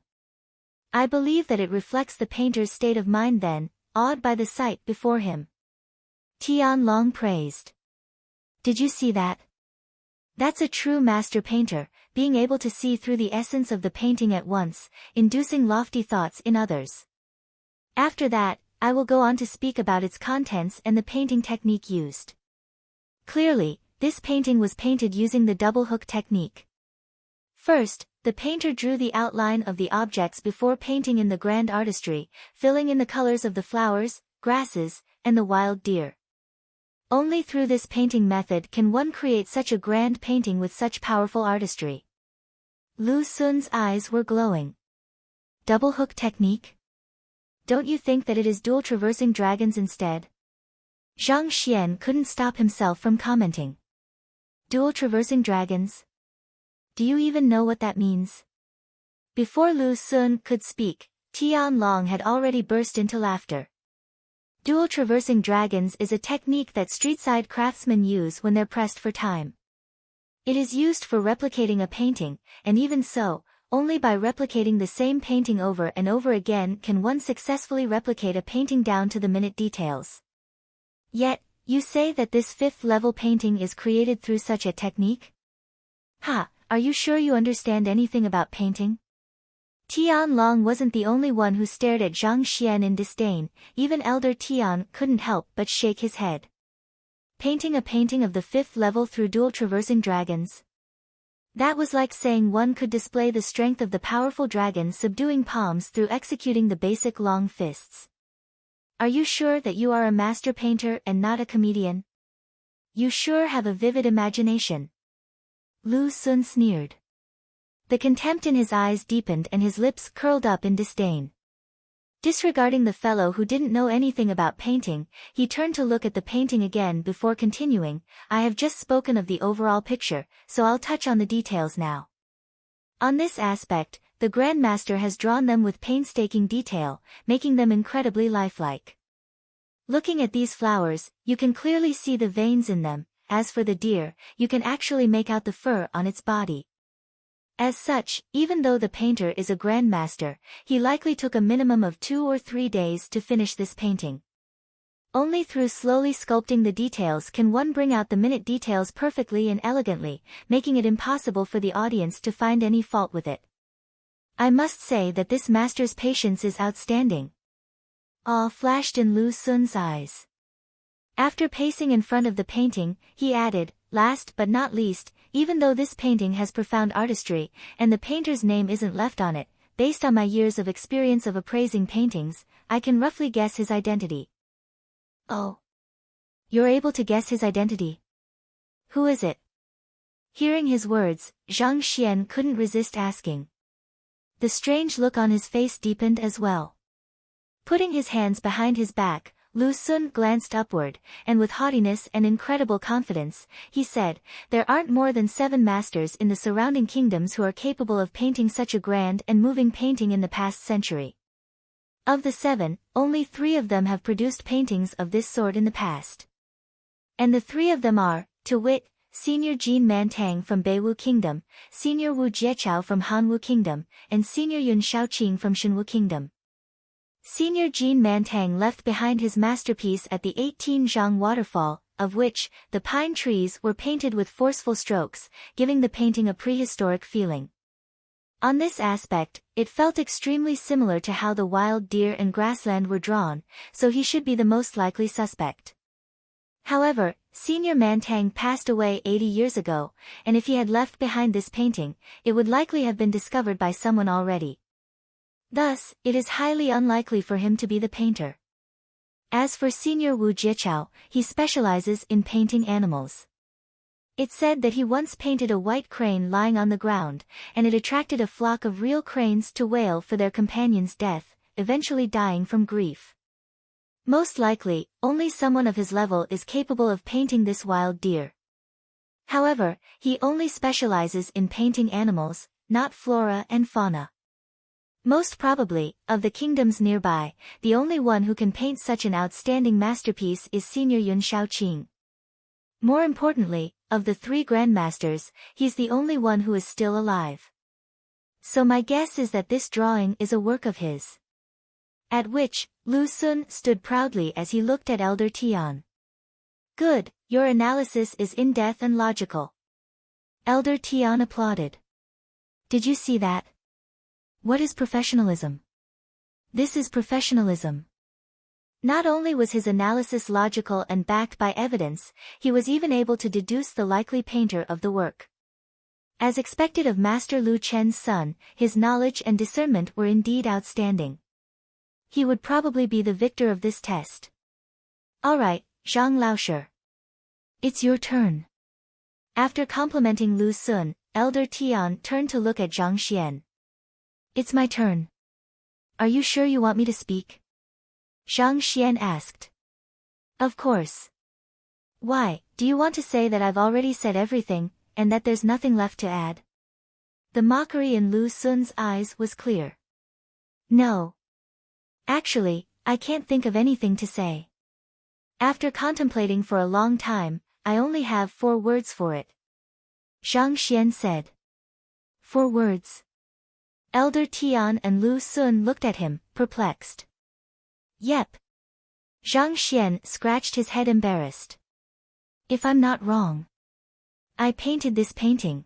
I believe that it reflects the painter's state of mind then, awed by the sight before him. Tian long praised. Did you see that? That's a true master painter, being able to see through the essence of the painting at once, inducing lofty thoughts in others. After that, I will go on to speak about its contents and the painting technique used. Clearly, this painting was painted using the double hook technique. First, the painter drew the outline of the objects before painting in the grand artistry, filling in the colors of the flowers, grasses, and the wild deer. Only through this painting method can one create such a grand painting with such powerful artistry. Lu Xun's eyes were glowing. Double hook technique? Don't you think that it is dual traversing dragons instead? Zhang couldn't stop himself from commenting. Dual traversing dragons? Do you even know what that means? Before Lu Xun could speak, Tian Long had already burst into laughter. Dual traversing dragons is a technique that street-side craftsmen use when they're pressed for time. It is used for replicating a painting, and even so, only by replicating the same painting over and over again can one successfully replicate a painting down to the minute details. Yet, you say that this 5th level painting is created through such a technique? Ha, are you sure you understand anything about painting? Tian Long wasn't the only one who stared at Zhang in disdain, even elder Tian couldn't help but shake his head. Painting a painting of the 5th level through dual traversing dragons? That was like saying one could display the strength of the powerful dragon subduing palms through executing the basic long fists. Are you sure that you are a master painter and not a comedian? You sure have a vivid imagination. Lu Xun sneered. The contempt in his eyes deepened and his lips curled up in disdain. Disregarding the fellow who didn't know anything about painting, he turned to look at the painting again before continuing. I have just spoken of the overall picture, so I'll touch on the details now. On this aspect, the Grandmaster has drawn them with painstaking detail, making them incredibly lifelike. Looking at these flowers, you can clearly see the veins in them. As for the deer, you can actually make out the fur on its body. As such, even though the painter is a grandmaster, he likely took a minimum of 2 or 3 days to finish this painting. Only through slowly sculpting the details can one bring out the minute details perfectly and elegantly, making it impossible for the audience to find any fault with it. I must say that this master's patience is outstanding. Awe flashed in Lu Xun's eyes. After pacing in front of the painting, he added, last but not least, even though this painting has profound artistry, and the painter's name isn't left on it, based on my years of experience of appraising paintings, I can roughly guess his identity. Oh. You're able to guess his identity? Who is it? Hearing his words, Zhang Xian couldn't resist asking. The strange look on his face deepened as well. Putting his hands behind his back, Lu Xun glanced upward, and with haughtiness and incredible confidence, he said, "There aren't more than 7 masters in the surrounding kingdoms who are capable of painting such a grand and moving painting in the past century. Of the 7, only 3 of them have produced paintings of this sort in the past. And the 3 of them are, to wit, Senior Jin Mantang from Beiwu Kingdom, Senior Wu Jieqiao from Hanwu Kingdom, and Senior Yun Shaoqing from Shenwu Kingdom." Senior Jin Mantang left behind his masterpiece at the 18 Zhang waterfall, of which, the pine trees were painted with forceful strokes, giving the painting a prehistoric feeling. On this aspect, it felt extremely similar to how the wild deer and grassland were drawn, so he should be the most likely suspect. However, Senior Mantang passed away 80 years ago, and if he had left behind this painting, it would likely have been discovered by someone already. Thus, it is highly unlikely for him to be the painter. As for Senior Wu Jieqiao, he specializes in painting animals. It's said that he once painted a white crane lying on the ground, and it attracted a flock of real cranes to wail for their companion's death, eventually dying from grief. Most likely, only someone of his level is capable of painting this wild deer. However, he only specializes in painting animals, not flora and fauna. Most probably, of the kingdoms nearby, the only one who can paint such an outstanding masterpiece is Senior Yun Shaoqing. More importantly, of the 3 grandmasters, he's the only one who is still alive. So my guess is that this drawing is a work of his. At which, Lu Xun stood proudly as he looked at Elder Tian. "Good, your analysis is in-depth and logical." Elder Tian applauded. "Did you see that? What is professionalism? This is professionalism." Not only was his analysis logical and backed by evidence, he was even able to deduce the likely painter of the work. As expected of Master Lu Chen's son, his knowledge and discernment were indeed outstanding. He would probably be the victor of this test. "Alright, Zhang Laoshi. It's your turn." After complimenting Lu Xun, Elder Tian turned to look at Zhang Xian. "It's my turn. Are you sure you want me to speak?" Zhang Xian asked. "Of course. Why, do you want to say that I've already said everything, and that there's nothing left to add?" The mockery in Lu Xun's eyes was clear. "No. Actually, I can't think of anything to say. After contemplating for a long time, I only have 4 words for it." Zhang Xian said. 4 words? Elder Tian and Lu Xun looked at him, perplexed. "Yep." Zhang Xian scratched his head embarrassed. "If I'm not wrong, I painted this painting."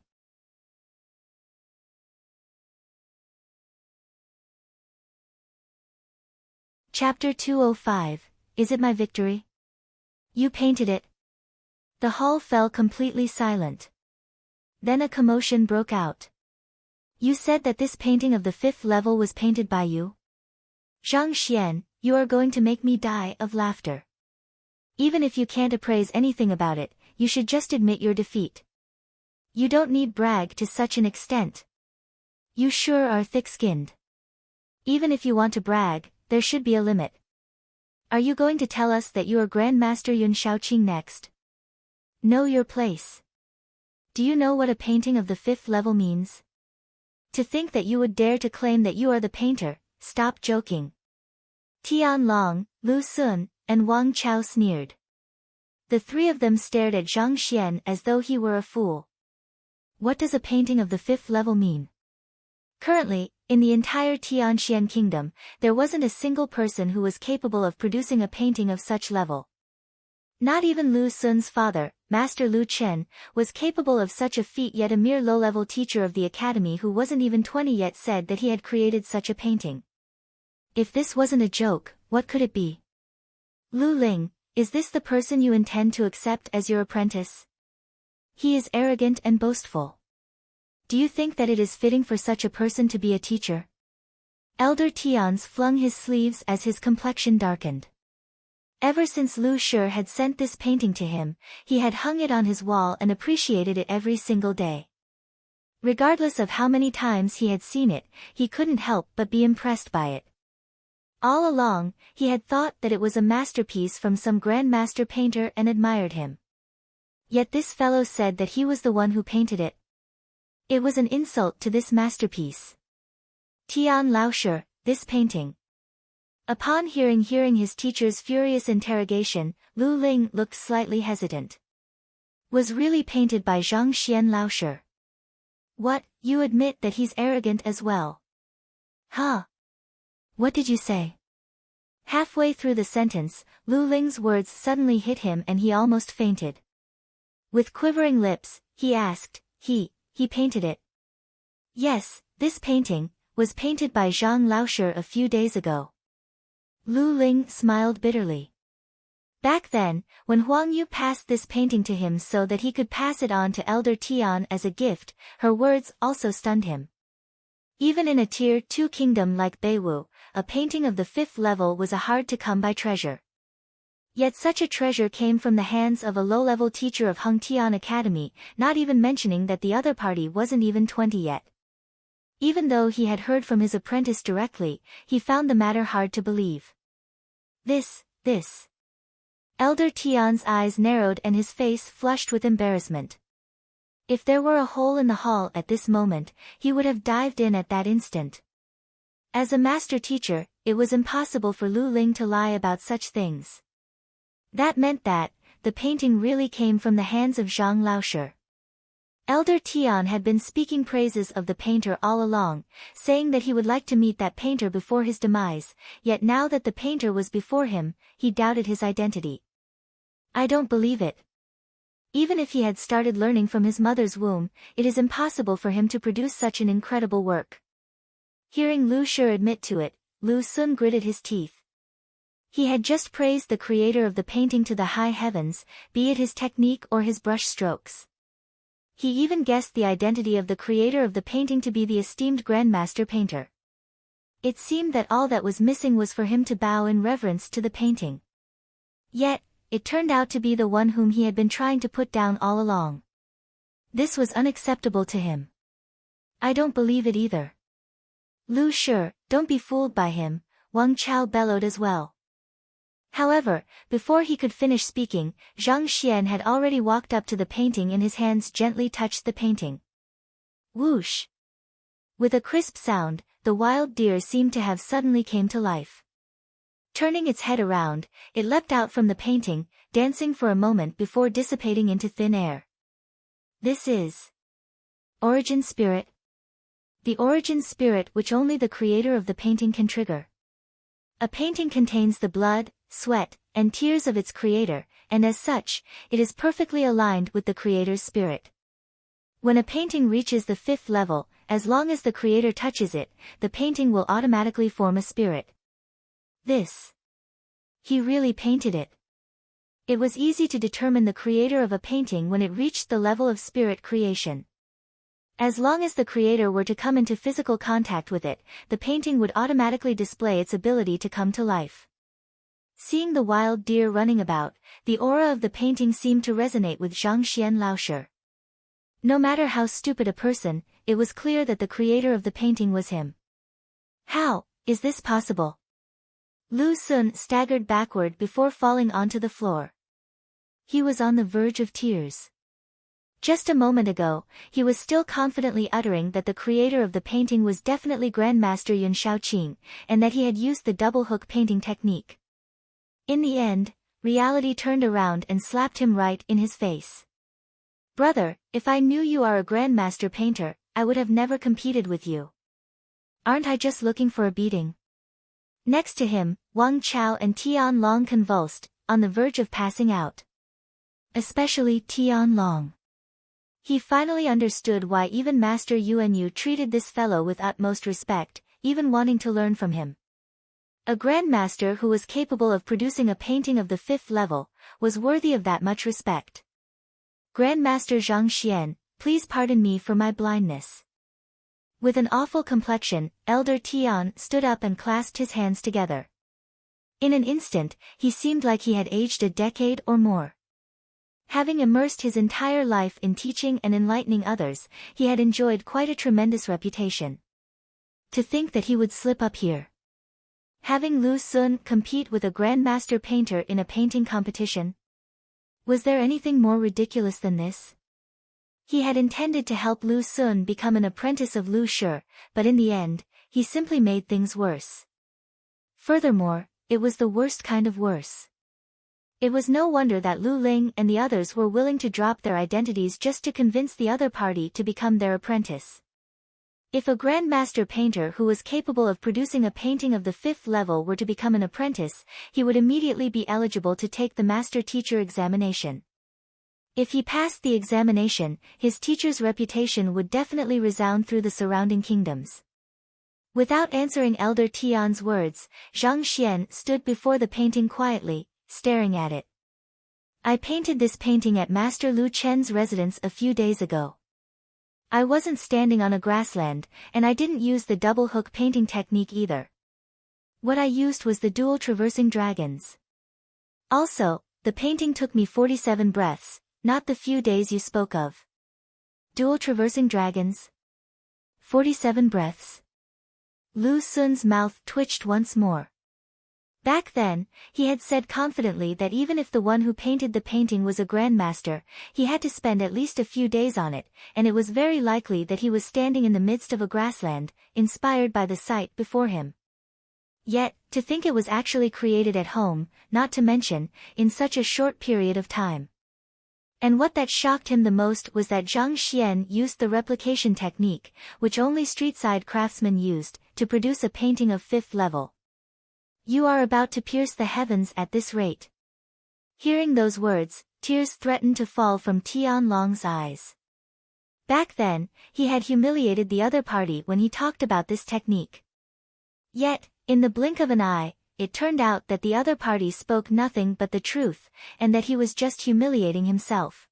Chapter 205, Is it my victory? You painted it? The hall fell completely silent. Then a commotion broke out. "You said that this painting of the 5th level was painted by you? Zhang Xian, you are going to make me die of laughter. Even if you can't appraise anything about it, you should just admit your defeat. You don't need brag to such an extent. You sure are thick-skinned. Even if you want to brag, there should be a limit. Are you going to tell us that you are Grandmaster Yun Shaoqing next? Know your place. Do you know what a painting of the 5th level means? To think that you would dare to claim that you are the painter, stop joking." Tian Long, Lu Xun, and Wang Chao sneered. The 3 of them stared at Zhang Xian as though he were a fool. What does a painting of the 5th level mean? Currently, in the entire Tianxian kingdom, there wasn't a single person who was capable of producing a painting of such level. Not even Lu Xun's father, Master Lu Chen, was capable of such a feat, yet a mere low-level teacher of the academy who wasn't even 20 yet said that he had created such a painting. If this wasn't a joke, what could it be? "Lu Ling, is this the person you intend to accept as your apprentice?" He is arrogant and boastful. Do you think that it is fitting for such a person to be a teacher? Elder Tian flung his sleeves as his complexion darkened. Ever since Lu Shi had sent this painting to him, he had hung it on his wall and appreciated it every single day. Regardless of how many times he had seen it, he couldn't help but be impressed by it. All along, he had thought that it was a masterpiece from some grandmaster painter and admired him. Yet this fellow said that he was the one who painted it. It was an insult to this masterpiece. Tian laoshi, this painting. Upon hearing his teacher's furious interrogation, Lu Ling looked slightly hesitant. Was really painted by Zhang laoshi. What, you admit that he's arrogant as well? Huh? What did you say? Halfway through the sentence, Lu Ling's words suddenly hit him and he almost fainted. With quivering lips, he asked, he painted it. Yes, this painting was painted by Zhang laoshi a few days ago. Lu Ling smiled bitterly. Back then, when Huang Yu passed this painting to him so that he could pass it on to Elder Tian as a gift, her words also stunned him. Even in a Tier 2 kingdom like Beiwu, a painting of the 5th level was a hard-to-come-by treasure. Yet such a treasure came from the hands of a low-level teacher of Hengtian Academy, not even mentioning that the other party wasn't even 20 yet. Even though he had heard from his apprentice directly, he found the matter hard to believe. This. Elder Tian's eyes narrowed and his face flushed with embarrassment. If there were a hole in the hall at this moment, he would have dived in at that instant. As a master teacher, it was impossible for Lu Ling to lie about such things. That meant that the painting really came from the hands of Zhang laoshi. Elder Tian had been speaking praises of the painter all along, saying that he would like to meet that painter before his demise, yet now that the painter was before him, he doubted his identity. I don't believe it. Even if he had started learning from his mother's womb, it is impossible for him to produce such an incredible work. Hearing Lu Shi admit to it, Lu Sun gritted his teeth. He had just praised the creator of the painting to the high heavens, be it his technique or his brush strokes. He even guessed the identity of the creator of the painting to be the esteemed grandmaster painter. It seemed that all that was missing was for him to bow in reverence to the painting. Yet, it turned out to be the one whom he had been trying to put down all along. This was unacceptable to him. I don't believe it either. Lu Shi, don't be fooled by him, Wang Chao bellowed as well. However, before he could finish speaking, Zhang Xian had already walked up to the painting and his hands gently touched the painting. Whoosh! With a crisp sound, the wild deer seemed to have suddenly came to life. Turning its head around, it leapt out from the painting, dancing for a moment before dissipating into thin air. This is Origin Spirit. The origin spirit which only the creator of the painting can trigger. A painting contains the blood, sweat, and tears of its creator, and as such, it is perfectly aligned with the creator's spirit. When a painting reaches the 5th level, as long as the creator touches it, the painting will automatically form a spirit. He really painted it. It was easy to determine the creator of a painting when it reached the level of spirit creation. As long as the creator were to come into physical contact with it, the painting would automatically display its ability to come to life. Seeing the wild deer running about, the aura of the painting seemed to resonate with Zhang laoshi. No matter how stupid a person, it was clear that the creator of the painting was him. How is this possible? Lu Sun staggered backward before falling onto the floor. He was on the verge of tears. Just a moment ago, he was still confidently uttering that the creator of the painting was definitely Grandmaster Yun Shaoqing, and that he had used the double-hook painting technique. In the end, reality turned around and slapped him right in his face. Brother, if I knew you are a Grandmaster painter, I would have never competed with you. Aren't I just looking for a beating? Next to him, Wang Chao and Tian Long convulsed, on the verge of passing out. Especially Tian Long. He finally understood why even Master Yuanyu treated this fellow with utmost respect, even wanting to learn from him. A grandmaster who was capable of producing a painting of the 5th level, was worthy of that much respect. Grandmaster Zhang Xian, please pardon me for my blindness. With an awful complexion, Elder Tian stood up and clasped his hands together. In an instant, he seemed like he had aged a decade or more. Having immersed his entire life in teaching and enlightening others, he had enjoyed quite a tremendous reputation. To think that he would slip up here. Having Lu Xun compete with a grandmaster painter in a painting competition? Was there anything more ridiculous than this? He had intended to help Lu Xun become an apprentice of Lu Shi, but in the end, he simply made things worse. Furthermore, it was the worst kind of worse. It was no wonder that Lu Ling and the others were willing to drop their identities just to convince the other party to become their apprentice. If a grandmaster painter who was capable of producing a painting of the 5th level were to become an apprentice, he would immediately be eligible to take the master teacher examination. If he passed the examination, his teacher's reputation would definitely resound through the surrounding kingdoms. Without answering Elder Tian's words, Zhang Xian stood before the painting quietly, staring at it. I painted this painting at Master Lu Chen's residence a few days ago. I wasn't standing on a grassland, and I didn't use the double hook painting technique either. What I used was the dual traversing dragons. Also, the painting took me 47 breaths, not the few days you spoke of. Dual traversing dragons? 47 breaths? Lu Xun's mouth twitched once more. Back then, he had said confidently that even if the one who painted the painting was a grandmaster, he had to spend at least a few days on it, and it was very likely that he was standing in the midst of a grassland, inspired by the sight before him. Yet, to think it was actually created at home, not to mention, in such a short period of time. And what that shocked him the most was that Zhang Xian used the replication technique, which only street-side craftsmen used, to produce a painting of 5th level. You are about to pierce the heavens at this rate. Hearing those words, tears threatened to fall from Tian Long's eyes. Back then, he had humiliated the other party when he talked about this technique. Yet, in the blink of an eye, it turned out that the other party spoke nothing but the truth, and that he was just humiliating himself.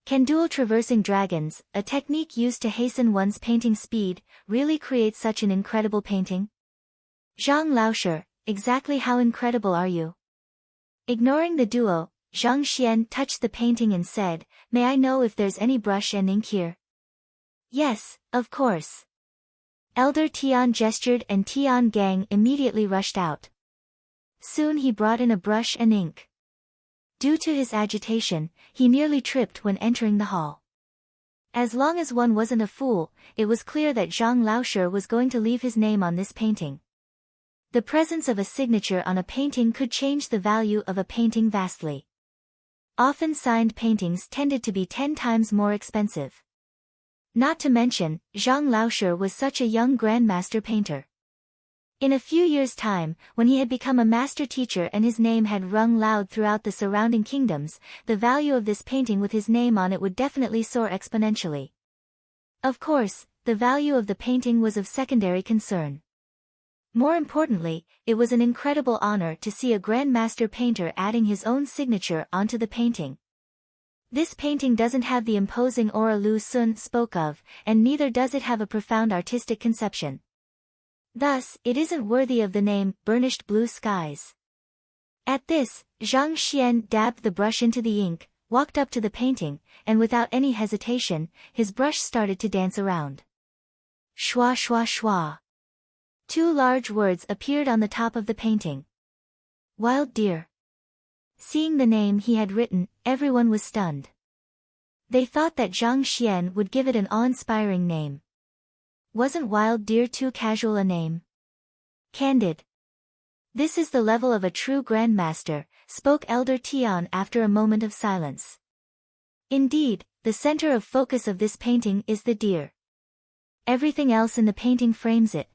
Can dual traversing dragons, a technique used to hasten one's painting speed, really create such an incredible painting? Zhang Laoshi, exactly how incredible are you? Ignoring the duo, Zhang Xian touched the painting and said, "May I know if there's any brush and ink here?" "Yes, of course." Elder Tian gestured and Tian Gang immediately rushed out. Soon he brought in a brush and ink. Due to his agitation, he nearly tripped when entering the hall. As long as one wasn't a fool, it was clear that Zhang Laoshi was going to leave his name on this painting. The presence of a signature on a painting could change the value of a painting vastly. Often signed paintings tended to be 10 times more expensive. Not to mention, Zhang Laoshi was such a young grandmaster painter. In a few years' time, when he had become a master teacher and his name had rung loud throughout the surrounding kingdoms, the value of this painting with his name on it would definitely soar exponentially. Of course, the value of the painting was of secondary concern. More importantly, it was an incredible honor to see a grandmaster painter adding his own signature onto the painting. This painting doesn't have the imposing aura Lu Xun spoke of, and neither does it have a profound artistic conception. Thus, it isn't worthy of the name, Burnished Blue Skies. At this, Zhang Xian dabbed the brush into the ink, walked up to the painting, and without any hesitation, his brush started to dance around. Shua shua shua. 2 large words appeared on the top of the painting. Wild Deer. Seeing the name he had written, everyone was stunned. They thought that Zhang Xian would give it an awe-inspiring name. Wasn't Wild Deer too casual a name? Candid. This is the level of a true grandmaster, spoke Elder Tian after a moment of silence. Indeed, the center of focus of this painting is the deer. Everything else in the painting frames it.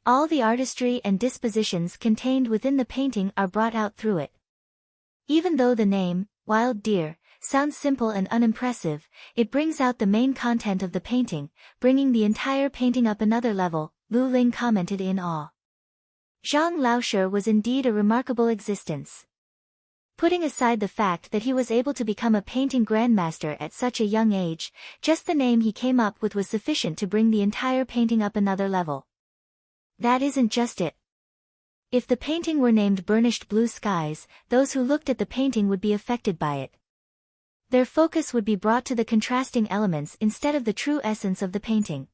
All the artistry and dispositions contained within the painting are brought out through it. Even though the name, Wild Deer, sounds simple and unimpressive, it brings out the main content of the painting, bringing the entire painting up another level, Lu Ling commented in awe. Zhang Laoshi was indeed a remarkable existence. Putting aside the fact that he was able to become a painting grandmaster at such a young age, just the name he came up with was sufficient to bring the entire painting up another level. That isn't just it. If the painting were named Burnished Blue Skies, those who looked at the painting would be affected by it. Their focus would be brought to the contrasting elements instead of the true essence of the painting.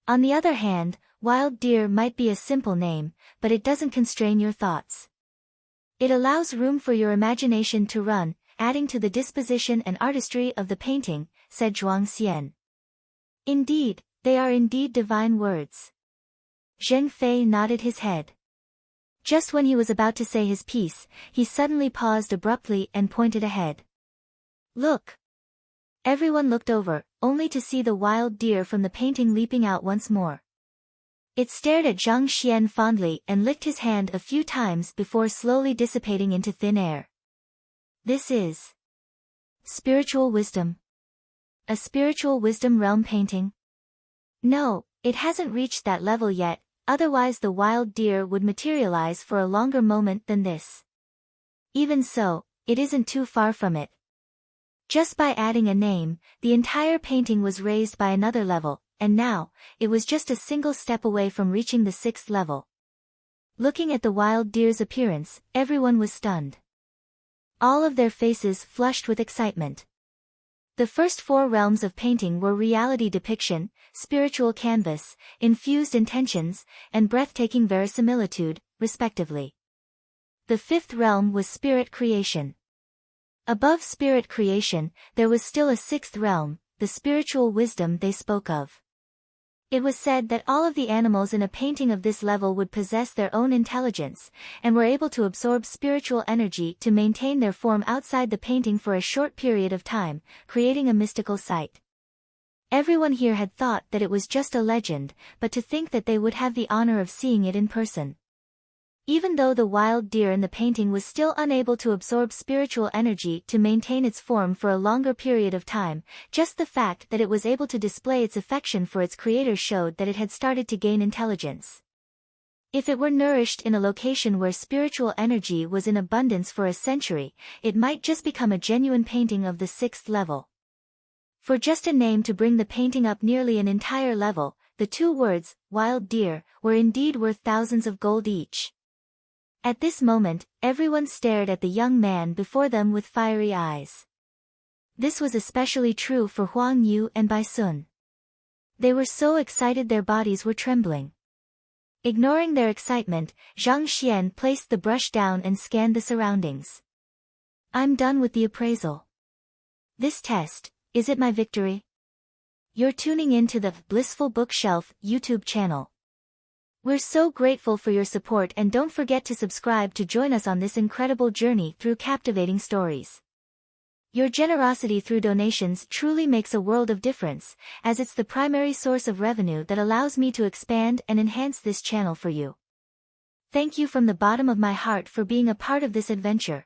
On the other hand, Wild Deer might be a simple name, but it doesn't constrain your thoughts. It allows room for your imagination to run, adding to the disposition and artistry of the painting, said Zhang. Indeed, they are indeed divine words. Zheng Fei nodded his head. Just when he was about to say his piece, he suddenly paused abruptly and pointed ahead. Look! Everyone looked over, only to see the wild deer from the painting leaping out once more. It stared at Zhang Xian fondly and licked his hand a few times before slowly dissipating into thin air. This is spiritual wisdom. A spiritual wisdom realm painting? No, it hasn't reached that level yet, otherwise the wild deer would materialize for a longer moment than this. Even so, it isn't too far from it. Just by adding a name, the entire painting was raised by another level, and now, it was just a single step away from reaching the 6th level. Looking at the wild deer's appearance, everyone was stunned. All of their faces flushed with excitement. The first 4 realms of painting were reality depiction, spiritual canvas, infused intentions, and breathtaking verisimilitude, respectively. The 5th realm was spirit creation. Above spirit creation, there was still a 6th realm, the spiritual wisdom they spoke of. It was said that all of the animals in a painting of this level would possess their own intelligence, and were able to absorb spiritual energy to maintain their form outside the painting for a short period of time, creating a mystical sight. Everyone here had thought that it was just a legend, but to think that they would have the honor of seeing it in person. Even though the wild deer in the painting was still unable to absorb spiritual energy to maintain its form for a longer period of time, just the fact that it was able to display its affection for its creator showed that it had started to gain intelligence. If it were nourished in a location where spiritual energy was in abundance for a century, it might just become a genuine painting of the 6th level. For just a name to bring the painting up nearly an entire level, the 2 words, wild deer, were indeed worth thousands of gold each. At this moment, everyone stared at the young man before them with fiery eyes. This was especially true for Huang Yu and Bai Sun. They were so excited their bodies were trembling. Ignoring their excitement, Zhang Xian placed the brush down and scanned the surroundings. I'm done with the appraisal. This test, is it my victory? You're tuning in to the Blissful Bookshelf YouTube channel. We're so grateful for your support, and don't forget to subscribe to join us on this incredible journey through captivating stories. Your generosity through donations truly makes a world of difference, as it's the primary source of revenue that allows me to expand and enhance this channel for you. Thank you from the bottom of my heart for being a part of this adventure.